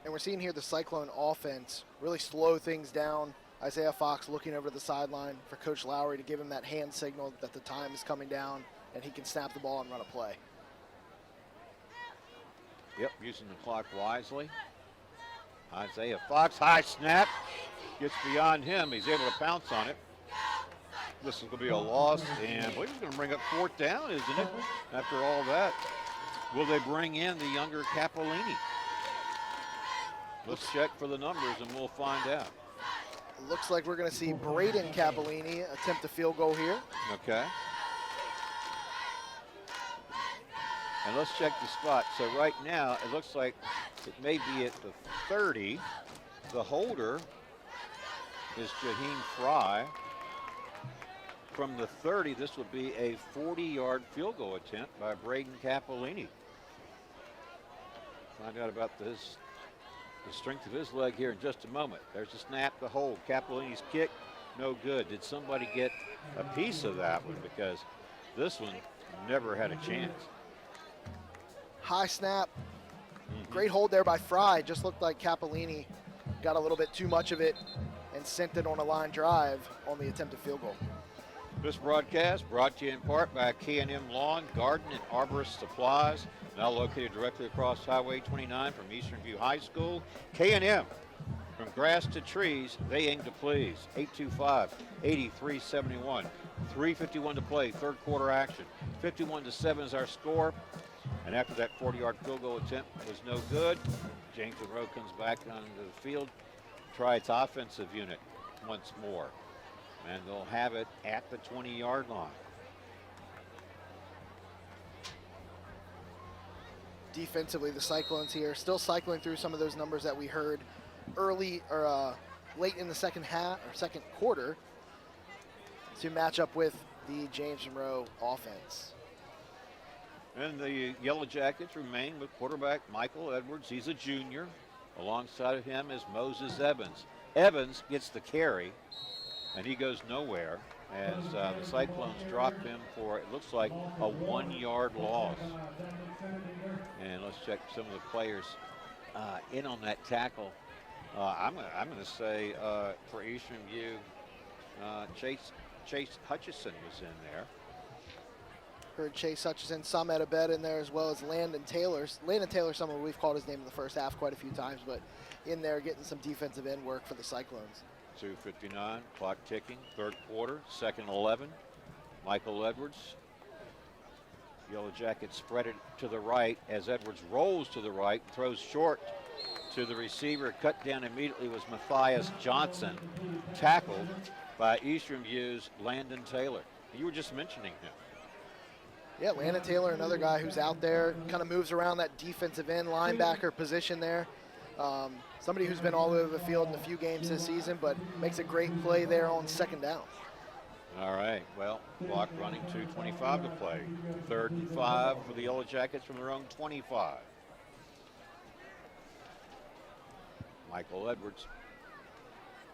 Speaker 4: And we're seeing here the Cyclone offense really slow things down. Isaiah Fox looking over the sideline for Coach Lowry to give him that hand signal that the time is coming down and he can snap the ball and run a play.
Speaker 3: Yep, using the clock wisely. Isaiah Fox, high snap. Gets beyond him. He's able to pounce on it. This is going to be a loss, and I believe he's going to bring up 4th down, isn't it? After all that, will they bring in the younger Capolini? Let's check for the numbers, and we'll find out.
Speaker 4: Looks like we're going to see Braden Capolini attempt a field goal here.
Speaker 3: Okay. And let's check the spot. So right now, it looks like it may be at the 30. The holder is Jaheen Fry. From the 30, this would be a 40-yard field goal attempt by Braden Capolini. Find out about this, the strength of his leg here in just a moment. There's the snap, the hold. Capolini's kick, no good. Did somebody get a piece of that one? Because this one never had a chance.
Speaker 4: High snap. Great hold there by Fry. Just looked like Capolini got a little bit too much of it and sent it on a line drive on the attempted field goal.
Speaker 3: This broadcast brought to you in part by K&M Lawn, Garden, and Arborist Supplies, now located directly across Highway 29 from Eastern View High School. K&M, from grass to trees, they aim to please. 825-8371. 3:51 to play, third quarter action. 51-7 is our score. And after that 40-yard field goal attempt was no good, James Monroe comes back onto the field, try its offensive unit once more. And they'll have it at the 20-yard line.
Speaker 4: Defensively, the Cyclones here still cycling through some of those numbers that we heard early or late in the second quarter to match up with the James Monroe offense.
Speaker 3: And the Yellow Jackets remain with quarterback Michael Edwards. He's a junior. Alongside of him is Moses Evans. Evans gets the carry, and he goes nowhere as the Cyclones drop him for, it looks like, a 1-yard loss. And let's check some of the players in on that tackle. I'm going to say for Eastern View, Chase Hutchison was in there.
Speaker 4: Heard Chase Hutchison, some at a bed in there, as well as Landon Taylor. Landon Taylor, someone we've called his name in the first half quite a few times, but in there getting some defensive end work for the Cyclones.
Speaker 3: 2:59, clock ticking, third quarter, second 11. Michael Edwards. Yellow Jackets spread it to the right as Edwards rolls to the right, throws short to the receiver. Cut down immediately was Matthias Johnson, tackled by Eastern View's Landon Taylor. You were just mentioning him.
Speaker 4: Yeah, Landon Taylor, another guy who's out there, kind of moves around that defensive end linebacker position there. Somebody who's been all over the field in a few games this season, but makes a great play there on second down.
Speaker 3: All right, well, clock running, 2:25 to play. 3rd and 5 for the Yellow Jackets from their own 25. Michael Edwards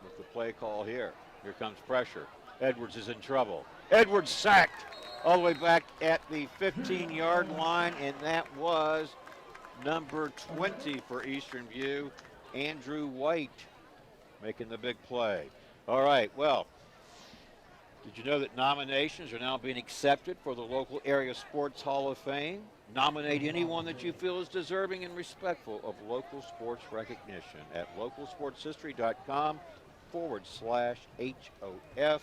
Speaker 3: with the play call here. Here comes pressure. Edwards is in trouble. Edwards sacked all the way back at the 15-yard line, and that was number 20 for Eastern View, Andrew White, making the big play. All right, well, Did you know that nominations are now being accepted for the local area sports Hall of Fame? Nominate anyone that you feel is deserving and respectful of local sports recognition at localsportshistory.com/HOF.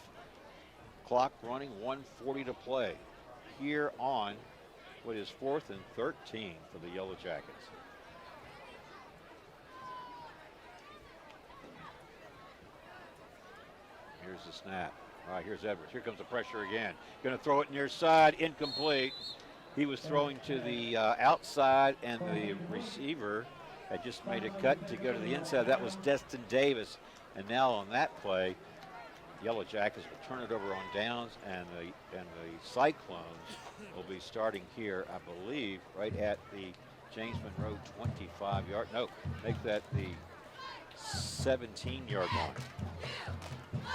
Speaker 3: Clock running, 1:40 to play here on what is 4th and 13 for the Yellow Jackets. Here's the snap. All right, here's Edwards. Here comes the pressure again. Going to throw it near side, incomplete. He was throwing to the outside, and the receiver had just made a cut to go to the inside. That was Destin Davis. And now on that play, Yellow Jackets will turn it over on downs, and the Cyclones will be starting here, I believe, right at the James Monroe 25-yard. No, make that the 17-yard line.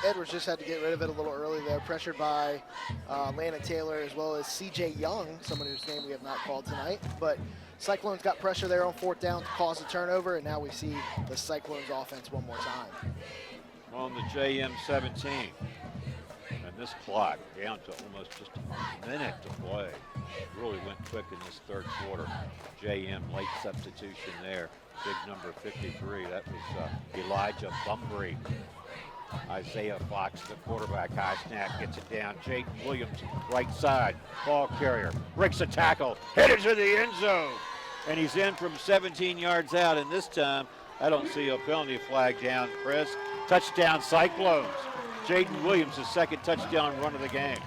Speaker 4: Edwards just had to get rid of it a little early there, pressured by Landon Taylor as well as C.J. Young, someone whose name we have not called tonight. But Cyclones got pressure there on 4th down to cause a turnover, and now we see the Cyclones offense one more time.
Speaker 3: On the JM 17. And this clock down to almost just a minute to play. Really went quick in this third quarter. JM late substitution there. Big number 53. That was Elijah Bumbry. Isaiah Fox, the quarterback, high snap, gets it down. Jaden Williams, right side, ball carrier, breaks a tackle, headed to the end zone. And he's in from 17 yards out, and this time, I don't see a penalty flag down, Chris. Touchdown Cyclones. Jaden Williams, his second touchdown run of the game.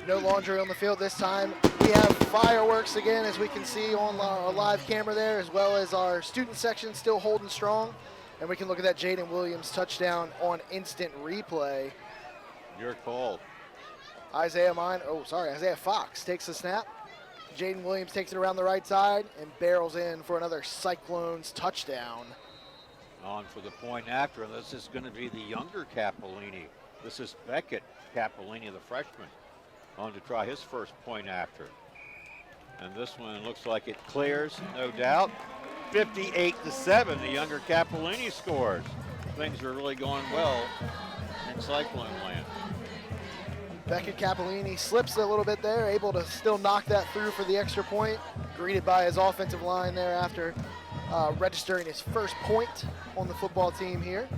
Speaker 4: No laundry on the field this time. We have fireworks again, as we can see on our live camera there, as well as our student section still holding strong. And we can look at that Jaden Williams touchdown on instant replay.
Speaker 3: Your call.
Speaker 4: Isaiah Fox takes the snap. Jaden Williams takes it around the right side and barrels in for another Cyclones touchdown.
Speaker 3: On for the point after, and this is going to be the younger Capolini. This is Beckett Capolini, the freshman, on to try his first point after. And this one looks like it clears, no doubt. 58-7, the younger Capolini scores. Things are really going well in Cyclone land.
Speaker 4: Beckett Capolini slips a little bit there, able to still knock that through for the extra point. Greeted by his offensive line there after registering his first point on the football team here.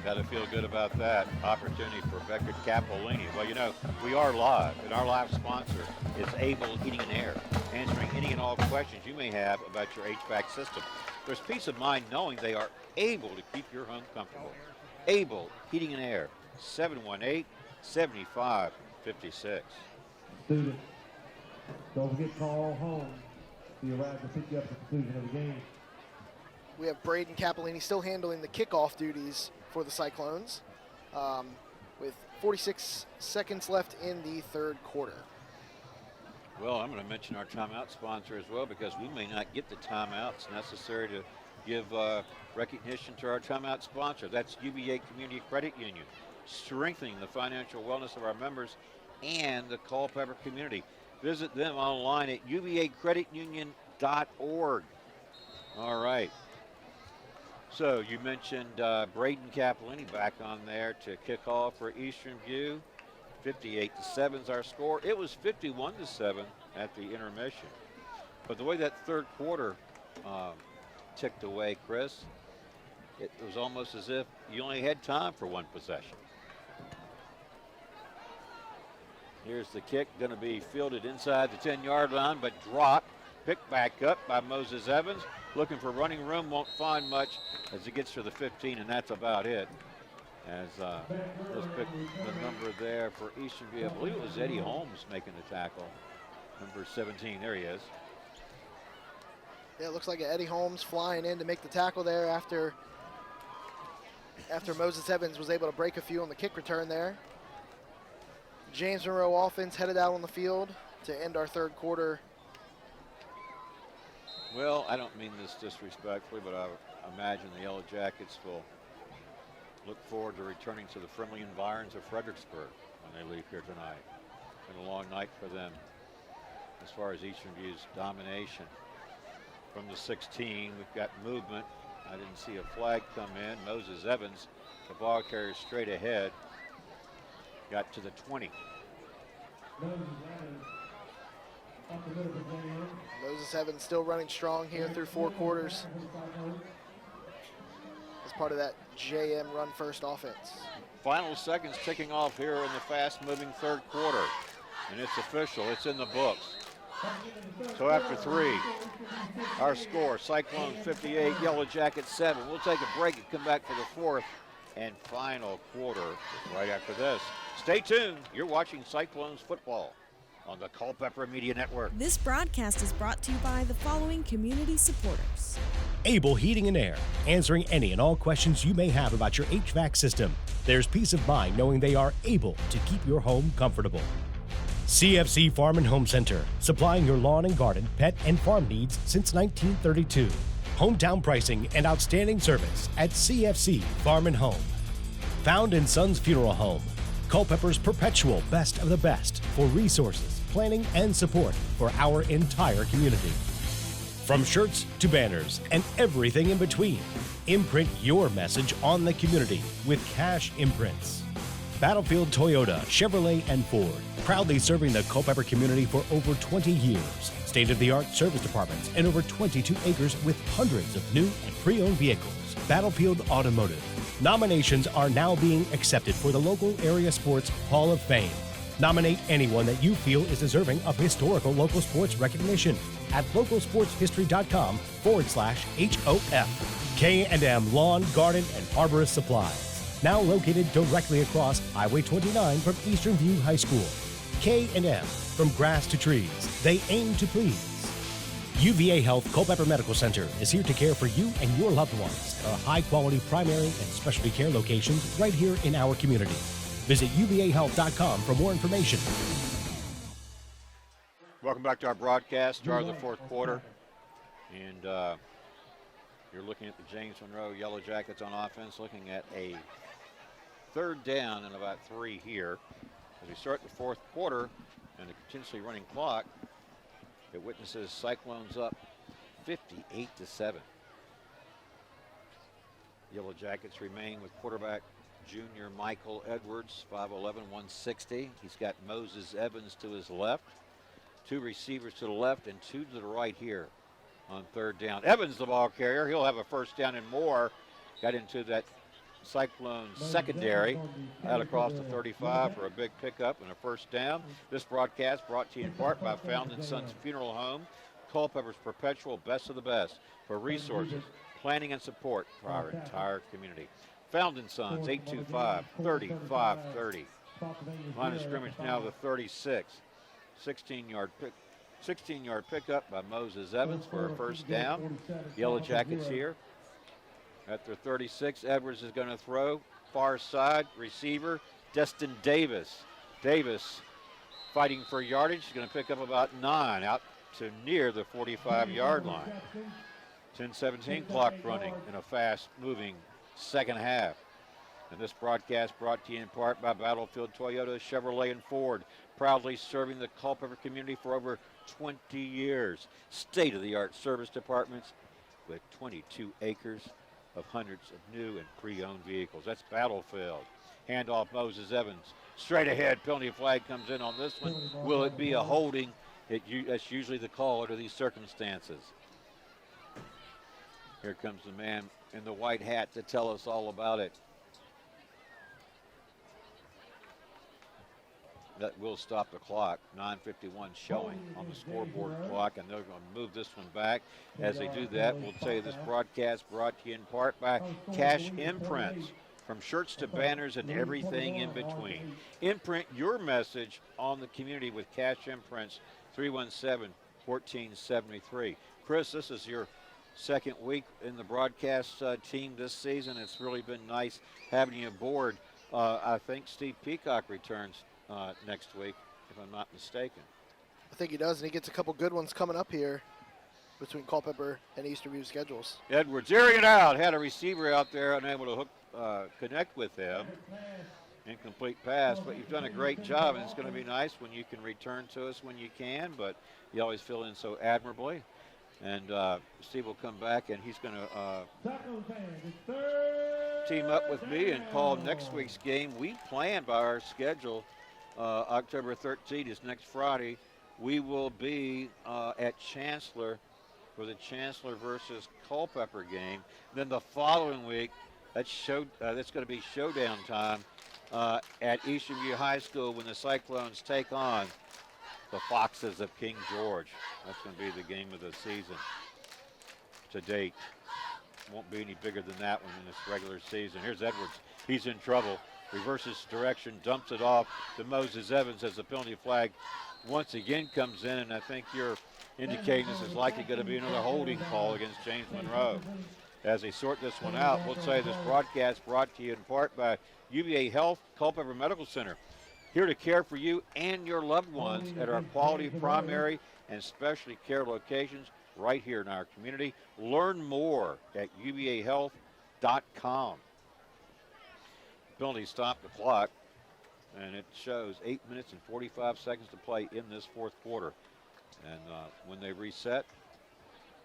Speaker 3: Got to feel good about that opportunity for Beckett Capolini. Well, you know, we are live, and our live sponsor is Able Heating and Air, answering any and all questions you may have about your HVAC system. There's peace of mind knowing they are able to keep your home comfortable. Able Heating and Air, 718-7556.
Speaker 6: Students, don't forget to call home. Be arrived to pick you up at the conclusion of the game.
Speaker 4: We have Braden Capolini still handling the kickoff duties for the Cyclones with 46 seconds left in the third quarter.
Speaker 3: Well, I'm going to mention our timeout sponsor as well, because we may not get the timeouts necessary to give recognition to our timeout sponsor. That's UVA Community Credit Union, strengthening the financial wellness of our members and the Culpeper community. Visit them online at uvacreditunion.org. All right. So you mentioned Braden Capolini back on there to kick off for Eastern View. 58-7 is our score. It was 51-7 at the intermission. But the way that third quarter ticked away, Chris, it was almost as if you only had time for one possession. Here's the kick, going to be fielded inside the 10-yard line, but dropped. Picked back up by Moses Evans. Looking for running room, won't find much as he gets to the 15, and that's about it. As let's pick the number there for Eastern View. I believe it was Eddie Holmes making the tackle. Number 17, there he is.
Speaker 4: Yeah, it looks like Eddie Holmes flying in to make the tackle there after Moses Evans was able to break a few on the kick return there. James Monroe offense headed out on the field to end our third quarter.
Speaker 3: Well, I don't mean this disrespectfully, but I imagine the Yellow Jackets will look forward to returning to the friendly environs of Fredericksburg when they leave here tonight. It's been a long night for them as far as Eastern View's domination. From the 16, we've got movement. I didn't see a flag come in. Moses Evans, the ball carrier straight ahead. got to the 20.
Speaker 4: Moses Evans still running strong here through 4 quarters as part of that JM run first offense.
Speaker 3: Final seconds ticking off here in the fast-moving third quarter. And it's official, it's in the books. So after 3, our score, Cyclones 58, Yellow Jackets 7. We'll take a break and come back for the 4th and final quarter right after this. Stay tuned, you're watching Cyclones football on the Culpeper Media Network.
Speaker 1: This broadcast is brought to you by the following community supporters.
Speaker 2: Able Heating and Air, answering any and all questions you may have about your HVAC system. There's peace of mind knowing they are able to keep your home comfortable. CFC Farm and Home Center, supplying your lawn and garden, pet, and farm needs since 1932. Hometown pricing and outstanding service at CFC Farm and Home. Found in Sons Funeral Home, Culpeper's perpetual best of the best for resources, planning, and support for our entire community. From shirts to banners and everything in between, imprint your message on the community with Cash Imprints. Battlefield Toyota, Chevrolet, and Ford, proudly serving the Culpeper community for over 20 years. State-of-the-art service departments and over 22 acres with hundreds of new and pre-owned vehicles. Battlefield Automotive. Nominations are now being accepted for the local area sports Hall of Fame. Nominate anyone that you feel is deserving of historical local sports recognition at localsportshistory.com/HOF. K&M Lawn, Garden, and Arborist Supplies. Now located directly across Highway 29 from Eastern View High School. K&M, from grass to trees, they aim to please. UVA Health Culpeper Medical Center is here to care for you and your loved ones. Our high-quality primary and specialty care locations right here in our community. Visit uvahealth.com for more information.
Speaker 3: Welcome back to our broadcast, start of the 4th quarter. And you're looking at the James Monroe Yellow Jackets on offense, looking at a 3rd down and about 3 here. As we start the 4th quarter and a continuously running clock, it witnesses Cyclones up 58-7. Yellow Jackets remain with quarterback junior Michael Edwards, 5'11", 160. He's got Moses Evans to his left, 2 receivers to the left and 2 to the right here on 3rd down. Evans, the ball carrier. He'll have a 1st down and more. Got into that Cyclones secondary out across the 35 for a big pickup and a 1st down. This broadcast brought to you in part by Found and Sons Funeral Home, Culpeper's perpetual best of the best for resources, planning, and support for our entire community. Found and Sons, 825-3530. Line of scrimmage now the 36. 16-yard pickup by Moses Evans for a 1st down. Yellow Jackets here at their 36. Edwards is going to throw. Far side, receiver, Destin Davis. Davis fighting for yardage. He's going to pick up about 9 out to near the 45-yard line. 10:17 clock running in a fast-moving 2nd half. And this broadcast brought to you in part by Battlefield Toyota, Chevrolet, and Ford, proudly serving the Culpeper community for over 20 years. State-of-the-art service departments with 22 acres of hundreds of new and pre-owned vehicles. That's Battlefield. Handoff Moses Evans. Straight ahead, penalty flag comes in on this one. Will it be a holding? That's usually the call under these circumstances. Here comes the man in the white hat to tell us all about it. That will stop the clock. 9:51 showing on the scoreboard clock, and they're going to move this one back. As they do that, we'll tell you this broadcast brought to you in part by Cash Imprints. From shirts to banners and everything in between. Imprint your message on the community with Cash Imprints, 317-1473. Chris, this is your 2nd week in the broadcast team this season. It's really been nice having you aboard. I think Steve Peacock returns next week, if I'm not mistaken.
Speaker 4: I think he does, and he gets a couple good ones coming up here between Culpeper and Eastern View schedules.
Speaker 3: Edwards airing it out. Had a receiver out there unable to connect with him. Incomplete pass, but you've done a great job, and it's going to be nice when you can return to us when you can, but you always fill in so admirably. And Steve will come back, and he's going to team up with me and call next week's game. We plan by our schedule, October 13th is next Friday. We will be at Chancellor for the Chancellor versus Culpeper game. Then the following week, that's going to be showdown time at Eastern View High School when the Cyclones take on the Foxes of King George. That's going to be the game of the season to date. Won't be any bigger than that one in this regular season. Here's Edwards. He's in trouble. Reverses direction, dumps it off to Moses Evans as the penalty flag once again comes in, and I think you're indicating this is likely going to be another holding call against James Monroe. As they sort this one out, we'll say this broadcast brought to you in part by UVA Health Culpeper Medical Center. Here to care for you and your loved ones at our quality primary and specialty care locations right here in our community. Learn more at uvahealth.com. Penalty stopped the clock, and it shows 8 minutes and 45 seconds to play in this fourth quarter. And when they reset,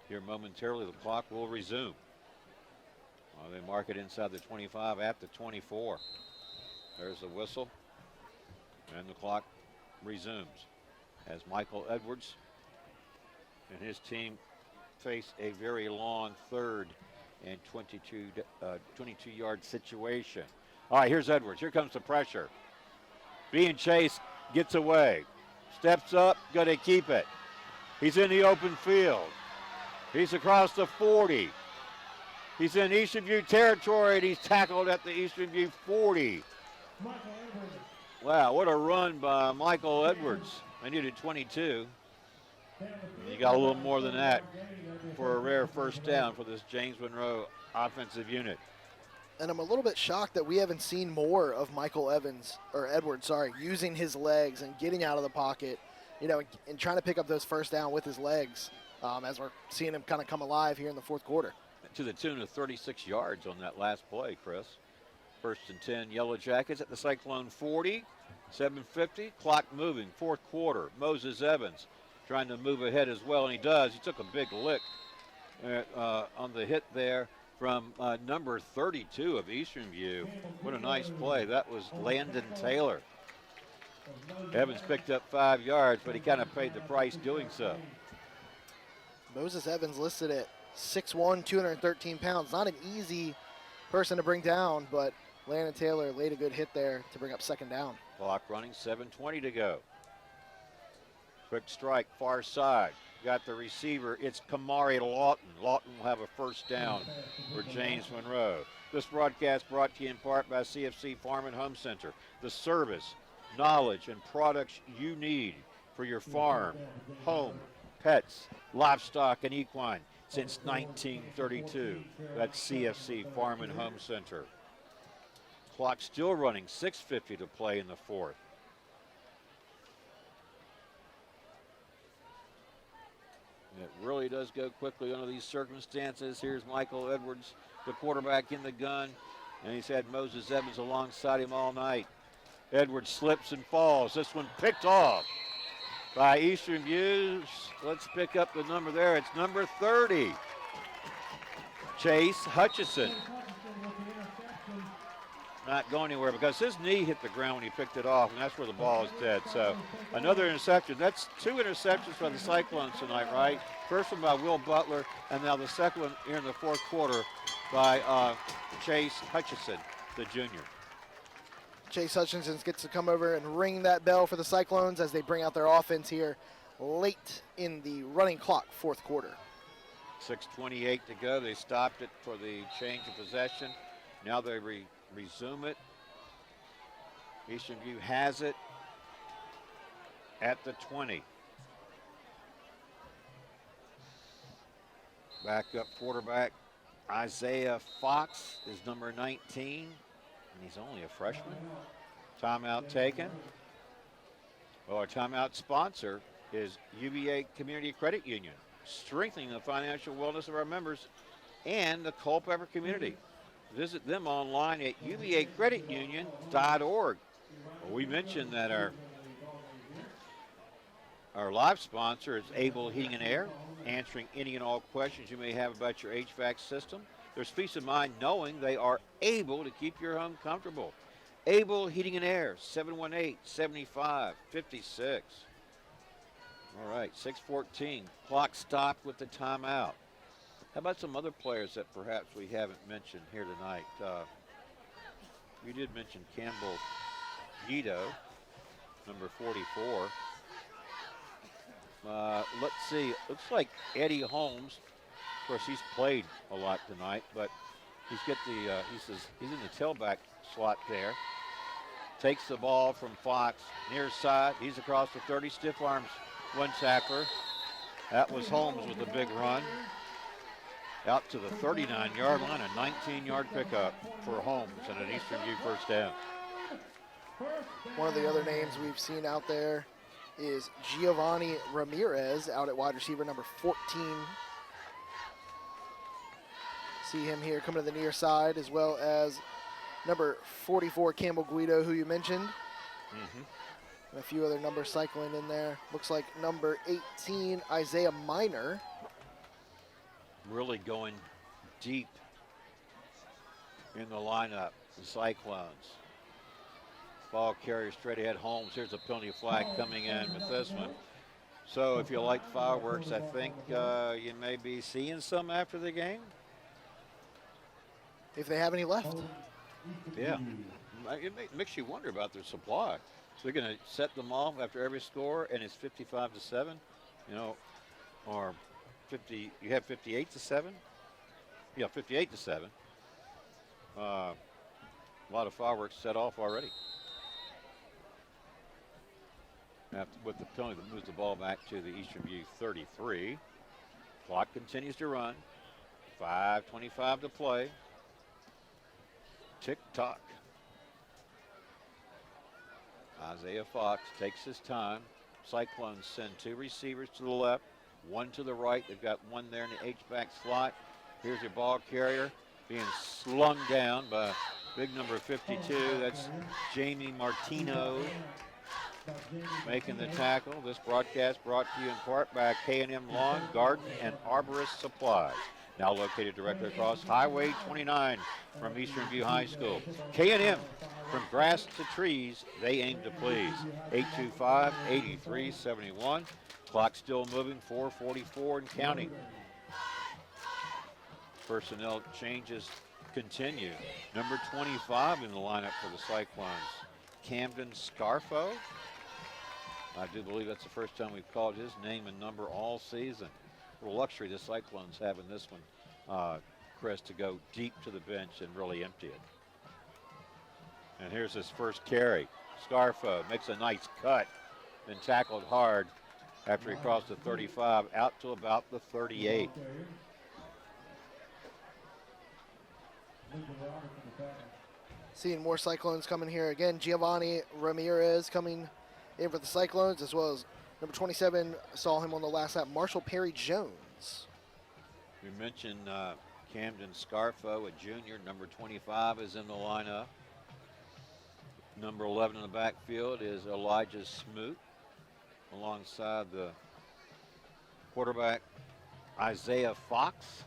Speaker 3: here momentarily, the clock will resume. They mark it inside the 25 at the 24. There's the whistle, and the clock resumes as Michael Edwards and his team face a very long third and 22-yard situation. All right, here's Edwards. Here comes the pressure. Being chased, gets away. Steps up, going to keep it. He's in the open field. He's across the 40. He's in Eastern View territory, and he's tackled at the Eastern View 40. Wow, what a run by Michael Edwards. I needed 22. You got a little more than that for a rare first down for this James Monroe offensive unit.
Speaker 4: And I'm a little bit shocked that we haven't seen more of Michael Edwards, using his legs and getting out of the pocket, and trying to pick up those first down with his legs, as we're seeing him kind of come alive here in the fourth quarter.
Speaker 3: To the tune of 36 yards on that last play, Chris. First and 10, Yellow Jackets at the Cyclone 40, 7:50, clock moving, fourth quarter. Moses Evans trying to move ahead as well, and he does. He took a big lick on the hit there from number 32 of Eastern View. What a nice play. That was Landon Taylor. Evans picked up 5 yards, but he kind of paid the price doing so.
Speaker 4: Moses Evans listed at 6'1", 213 pounds. Not an easy person to bring down, but Landon Taylor laid a good hit there to bring up second down.
Speaker 3: Clock running, 7:20 to go. Quick strike, far side. Got the receiver. It's Kamari Lawton. Lawton will have a first down for James Monroe. This broadcast brought to you in part by CFC Farm and Home Center. The service, knowledge, and products you need for your farm, home, pets, livestock, and equine since 1932. That's CFC Farm and Home Center. Clock still running, 6:50 to play in the fourth. It really does go quickly under these circumstances. Here's Michael Edwards, the quarterback in the gun, and he's had Moses Evans alongside him all night. Edwards slips and falls. This one picked off by Eastern Views. Let's pick up the number there. It's number 30, Chase Hutchison. Not going anywhere because his knee hit the ground when he picked it off, and that's where the ball is dead. So another interception. That's 2 interceptions by the Cyclones tonight, right? First one by Will Butler, and now the second one here in the fourth quarter by Chase Hutchison, the junior.
Speaker 4: Chase Hutchinson gets to come over and ring that bell for the Cyclones as they bring out their offense here late in the running clock, fourth quarter.
Speaker 3: 6:28 to go. They stopped it for the change of possession. Now they resume it. Eastern View has it at the 20. Backup quarterback Isaiah Fox is number 19, and he's only a freshman. Timeout taken. Well, our timeout sponsor is UVA Community Credit Union, strengthening the financial wellness of our members and the Culpeper community. Visit them online at uvacreditunion.org. Well, we mentioned that our live sponsor is Able Heating and Air, answering any and all questions you may have about your HVAC system. There's peace of mind knowing they are able to keep your home comfortable. Able Heating and Air, 718-75-56. All right, 6:14. Clock stopped with the timeout. How about some other players that perhaps we haven't mentioned here tonight? You did mention Campbell Guido, number 44. Let's see. Looks like Eddie Holmes. Of course, he's played a lot tonight, but he's in the tailback slot there. Takes the ball from Fox, near side. He's across the 30, stiff arms one tackler. That was Holmes with a big run. Out to the 39-yard line, a 19-yard pickup for Holmes and an Eastern View first down.
Speaker 4: One of the other names we've seen out there is Giovanni Ramirez out at wide receiver number 14. See him here coming to the near side, as well as number 44, Campbell Guido, who you mentioned. And a few other numbers cycling in there. Looks like number 18, Isaiah Minor.
Speaker 3: Really going deep in the lineup, the Cyclones. Ball carrier straight ahead, Holmes. Here's a penalty flag coming in with this one. So if you like fireworks, I think you may be seeing some after the game.
Speaker 4: If they have any left.
Speaker 3: Yeah, it makes you wonder about their supply. So they're going to set them off after every score, and it's 55-7, you know, or 50. You have 58-7. Yeah, 58-7. A lot of fireworks set off already. With the penalty that moves the ball back to the Eastern View 33. Clock continues to run. 5:25 to play. Tick-tock. Isaiah Fox takes his time. Cyclones send two receivers to the left, one to the right. They've got one there in the H-back slot. Here's your ball carrier being slung down by big number 52. That's Jamie Martino making the tackle. This broadcast brought to you in part by K&M Lawn, Garden, and Arborist Supplies. Now located directly across Highway 29 from Eastern View High School. K&M, from grass to trees, they aim to please. 825-8371. Clock still moving, 4:44 and counting. Personnel changes continue. Number 25 in the lineup for the Cyclones, Camden Scarfo. I do believe that's the first time we've called his name and number all season. The luxury the Cyclones have in this one, Chris, to go deep to the bench and really empty it. And here's his first carry. Scarfo makes a nice cut, then tackled hard after he crossed the 35 out to about the 38.
Speaker 4: Seeing more Cyclones coming here again. Giovanni Ramirez coming in for the Cyclones, as well as number 27, saw him on the last lap, Marshall Perry Jones.
Speaker 3: We mentioned Camden Scarfo, a junior. Number 25 is in the lineup. Number 11 in the backfield is Elijah Smoot, alongside the quarterback Isaiah Fox.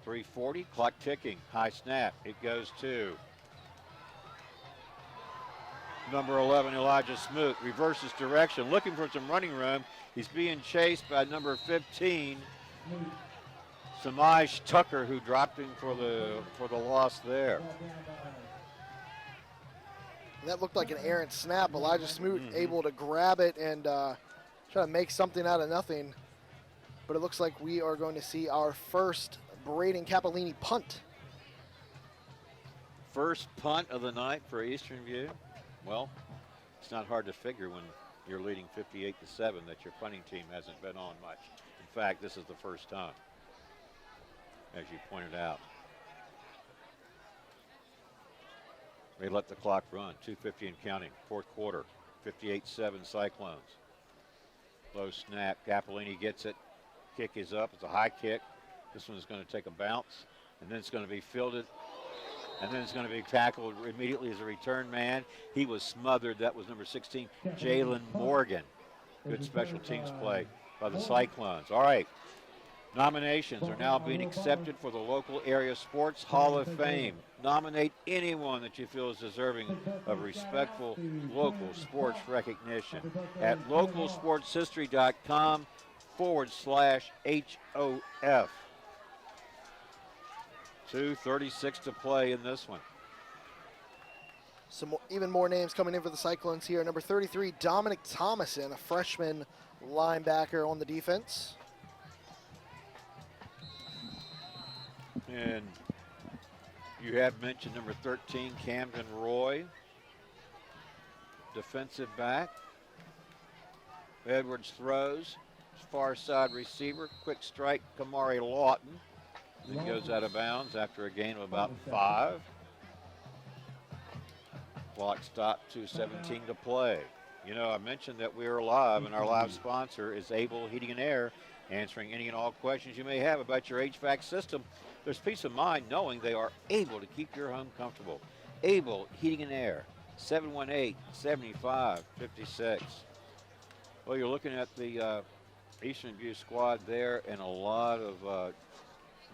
Speaker 3: 3:40, clock ticking, high snap. It goes to number 11, Elijah Smoot. Reverses direction, looking for some running room. He's being chased by number 15, Samaj Tucker, who dropped him for the loss there.
Speaker 4: That looked like an errant snap. Elijah Smoot able to grab it and try to make something out of nothing. But it looks like we are going to see our first Braden Capolini punt.
Speaker 3: First punt of the night for Eastern View. Well, it's not hard to figure when you're leading 58-7 that your punting team hasn't been on much. In fact, this is the first time, as you pointed out. They let the clock run, 2:50 and counting, fourth quarter, 58-7 Cyclones. Low snap, Capolini gets it, kick is up, it's a high kick. This one is going to take a bounce, and then it's going to be fielded, and then it's going to be tackled immediately as a return man. He was smothered. That was number 16, Jalen Morgan. Good special teams play by the Cyclones. All right, Nominations are now being accepted for the local area sports Hall of Fame. Nominate anyone that you feel is deserving of respectful local sports recognition at localsportshistory.com/HOF. 2:36 to play in this one.
Speaker 4: Even more names coming in for the Cyclones here. Number 33, Dominic Thomason, a freshman linebacker on the defense.
Speaker 3: And you have mentioned number 13, Camden Roy, defensive back. Edwards throws, far side receiver, quick strike, Kamari Lawton. Then goes out of bounds after a gain of about 5. Clock stopped, 2:17 to play. You know, I mentioned that we are live, and our live sponsor is Able Heating and Air, answering any and all questions you may have about your HVAC system. There's peace of mind knowing they are able to keep your home comfortable. Able Heating and Air, 718-7556. Well, you're looking at the Eastern View squad there, and a lot of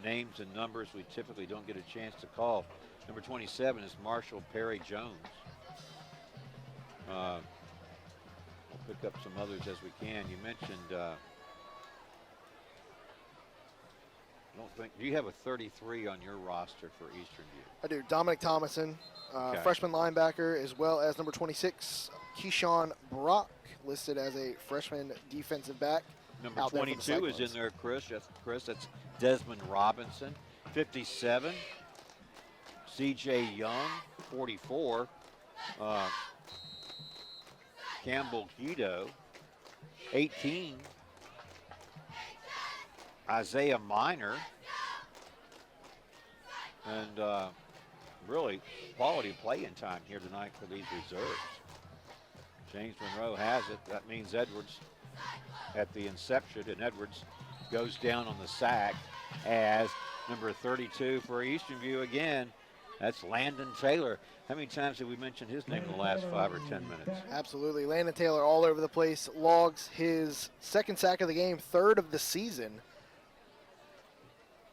Speaker 3: names and numbers we typically don't get a chance to call. Number 27 is Marshall Perry Jones. We'll pick up some others as we can. You mentioned, do you have a 33 on your roster for Eastern View?
Speaker 4: I do. Dominic Thomason,
Speaker 3: Okay.
Speaker 4: freshman linebacker, as well as number 26, Keyshawn Brock, listed as a freshman defensive back.
Speaker 3: Number
Speaker 4: out there for the
Speaker 3: 22 is in there, Chris. That's Desmond Robinson. 57, C.J. Young. 44, Campbell Guido. 18, Isaiah Minor. And really quality playing time here tonight for these reserves. James Monroe has it. That means Edwards at the inception, and Edwards goes down on the sack as number 32 for Eastern View again. That's Landon Taylor. How many times have we mentioned his name in the last 5 or 10 minutes?
Speaker 4: Absolutely. Landon Taylor all over the place, logs his second sack of the game, third of the season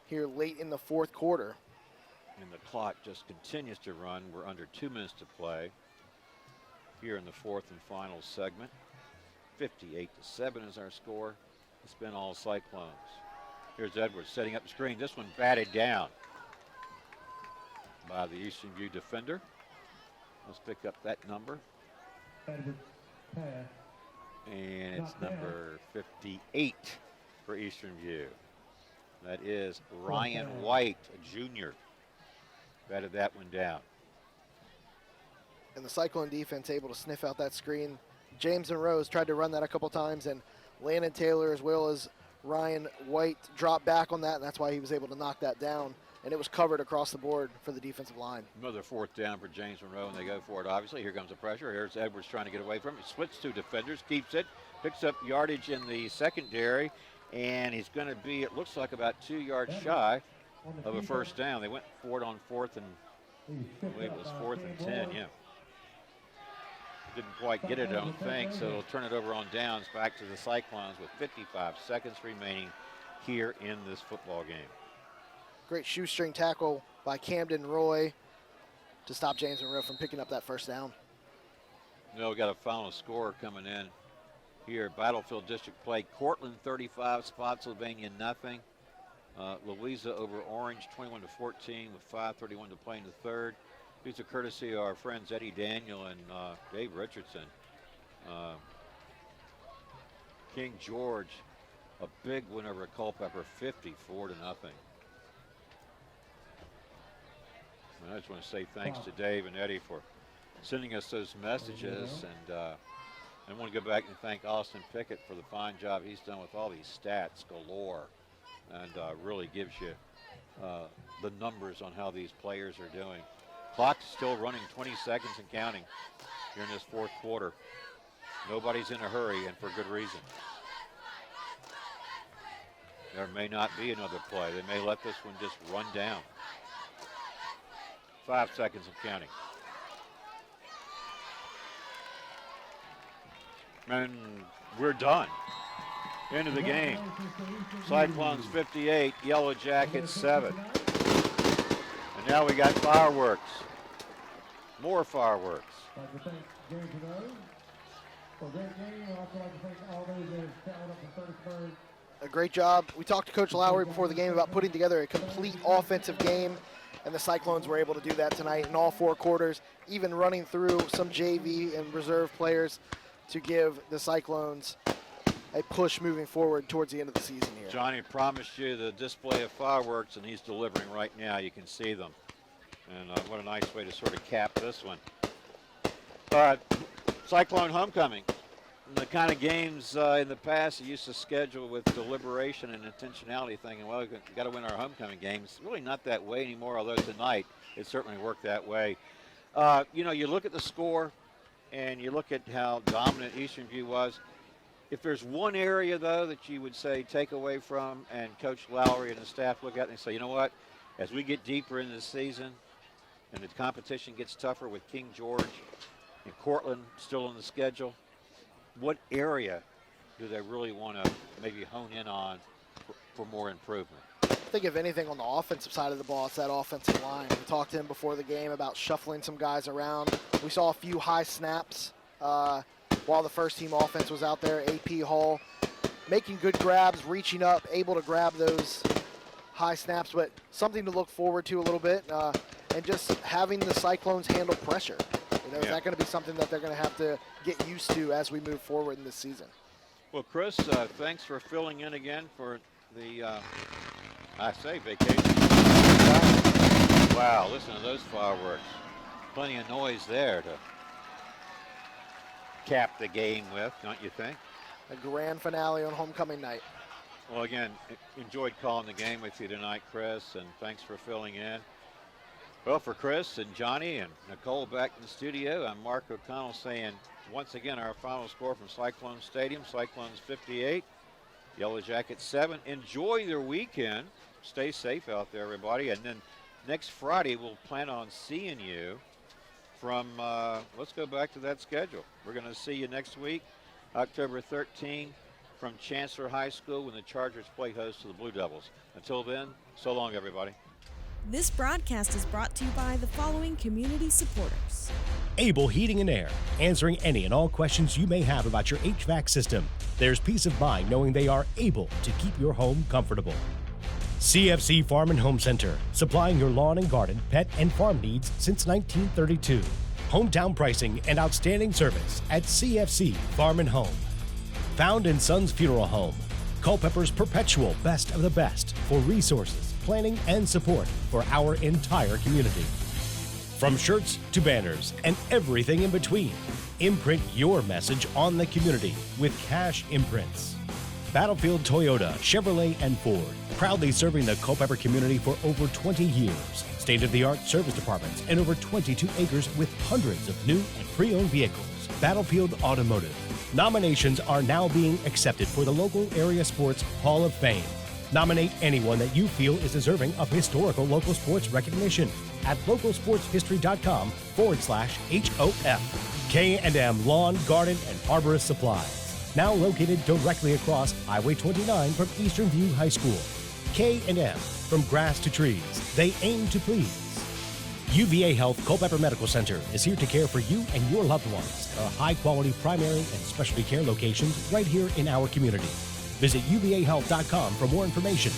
Speaker 4: here late in the fourth quarter.
Speaker 3: And the clock just continues to run. We're under 2 minutes to play here in the fourth and final segment. 58-7 is our score. It's been all Cyclones. Here's Edwards setting up the screen. This one batted down by the Eastern View defender. Let's pick up that number.
Speaker 6: Edwards, pass.
Speaker 3: And it's number 58 for Eastern View. That is Ryan White, a junior. Batted that one down.
Speaker 4: And the Cyclone defense able to sniff out that screen. James Monroe's tried to run that a couple times, and Landon Taylor as well as Ryan White dropped back on that, and that's why he was able to knock that down. And it was covered across the board for the defensive line.
Speaker 3: Another fourth down for James Monroe, and they go for it, obviously. Here comes the pressure. Here's Edwards trying to get away from it. He splits 2 defenders, keeps it, picks up yardage in the secondary, and he's going to be, it looks like, about 2 yards shy of a first down. They went for it on 4th and, I believe it was 4th and 10, yeah. Didn't quite get it, I don't think, so they'll turn it over on downs back to the Cyclones with 55 seconds remaining here in this football game.
Speaker 4: Great shoestring tackle by Camden Roy to stop James Monroe from picking up that first down.
Speaker 3: No, we got a final score coming in here. Battlefield District play. Cortland 35, Spotsylvania nothing. Louisa over Orange 21-14 with 5:31 to play in the third. These are courtesy of our friends Eddie Daniel and Dave Richardson. King George, a big win over at Culpeper, 54-0. And I just want to say thanks to Dave and Eddie for sending us those messages, and I want to go back and thank Austin Pickett for the fine job he's done with all these stats galore, and really gives you the numbers on how these players are doing. Clock's still running, 20 seconds and counting here in this fourth quarter. Nobody's in a hurry, and for good reason. There may not be another play. They may let this one just run down. 5 seconds and counting. And we're done. End of the game. Cyclones 58, Yellow Jackets 7. And now we got fireworks. More fireworks.
Speaker 6: I'd like to thank James Monroe for a great game. I'd also like to thank all those that have traveled up from Fredericksburg.
Speaker 4: A great job. We talked to Coach Lowry before the game about putting together a complete offensive game, and the Cyclones were able to do that tonight in all 4 quarters, even running through some JV and reserve players to give the Cyclones a push moving forward towards the end of the season here.
Speaker 3: Johnny promised you the display of fireworks, and he's delivering right now. You can see them. And what a nice way to sort of cap this one. Cyclone homecoming. The kind of games in the past you used to schedule with deliberation and intentionality, thinking, well, we've got to win our homecoming game. It's really not that way anymore, although tonight it certainly worked that way. You look at the score and you look at how dominant Eastern View was. If there's one area, though, that you would say take away from, and Coach Lowry and the staff look at and say, you know what, as we get deeper into the season and the competition gets tougher with King George and Cortland still on the schedule, what area do they really want to maybe hone in on for more improvement?
Speaker 4: I think if anything on the offensive side of the ball, it's that offensive line. We talked to him before the game about shuffling some guys around. We saw a few high snaps while the first team offense was out there. AP Hall making good grabs, reaching up, able to grab those high snaps, but something to look forward to a little bit, and just having the Cyclones handle pressure. Is that going to be something that they're going to have to get used to as we move forward in this season?
Speaker 3: Well, Chris, thanks for filling in again for the, vacation. Wow, listen to those fireworks. Plenty of noise there to cap the game with, don't you think?
Speaker 4: A grand finale on homecoming night.
Speaker 3: Well, again, enjoyed calling the game with you tonight, Chris, and thanks for filling in. Well, for Chris and Johnny and Nicole back in the studio, I'm Mark O'Connell saying, once again, our final score from Cyclone Stadium, Cyclones 58, Yellow Jackets 7. Enjoy their weekend. Stay safe out there, everybody. And then next Friday, we'll plan on seeing you from, let's go back to that schedule. We're going to see you next week, October 13, from Chancellor High School when the Chargers play host to the Blue Devils. Until then, so long, everybody.
Speaker 1: This broadcast is brought to you by the following community supporters.
Speaker 2: Able Heating and Air, answering any and all questions you may have about your HVAC system. There's peace of mind knowing they are able to keep your home comfortable. CFC Farm and Home Center, supplying your lawn and garden, pet, and farm needs since 1932. Hometown pricing and outstanding service at CFC Farm and Home. Found in Sons Funeral Home, Culpeper's perpetual best of the best for resources, planning, and support for our entire community. From shirts to banners and everything in between, imprint your message on the community with Cash Imprints. Battlefield Toyota, Chevrolet, and Ford, proudly serving the Culpeper community for over 20 years. State-of-the-art service departments and over 22 acres with hundreds of new and pre-owned vehicles. Battlefield Automotive. Nominations are now being accepted for the local area sports Hall of Fame. Nominate anyone that you feel is deserving of historical local sports recognition at localsportshistory.com/HOF. K&M Lawn, Garden, and Arborist Supplies. Now located directly across Highway 29 from Eastern View High School. K&M, from grass to trees, they aim to please. UVA Health Culpeper Medical Center is here to care for you and your loved ones. Our high-quality primary and specialty care locations right here in our community. Visit uvahealth.com for more information.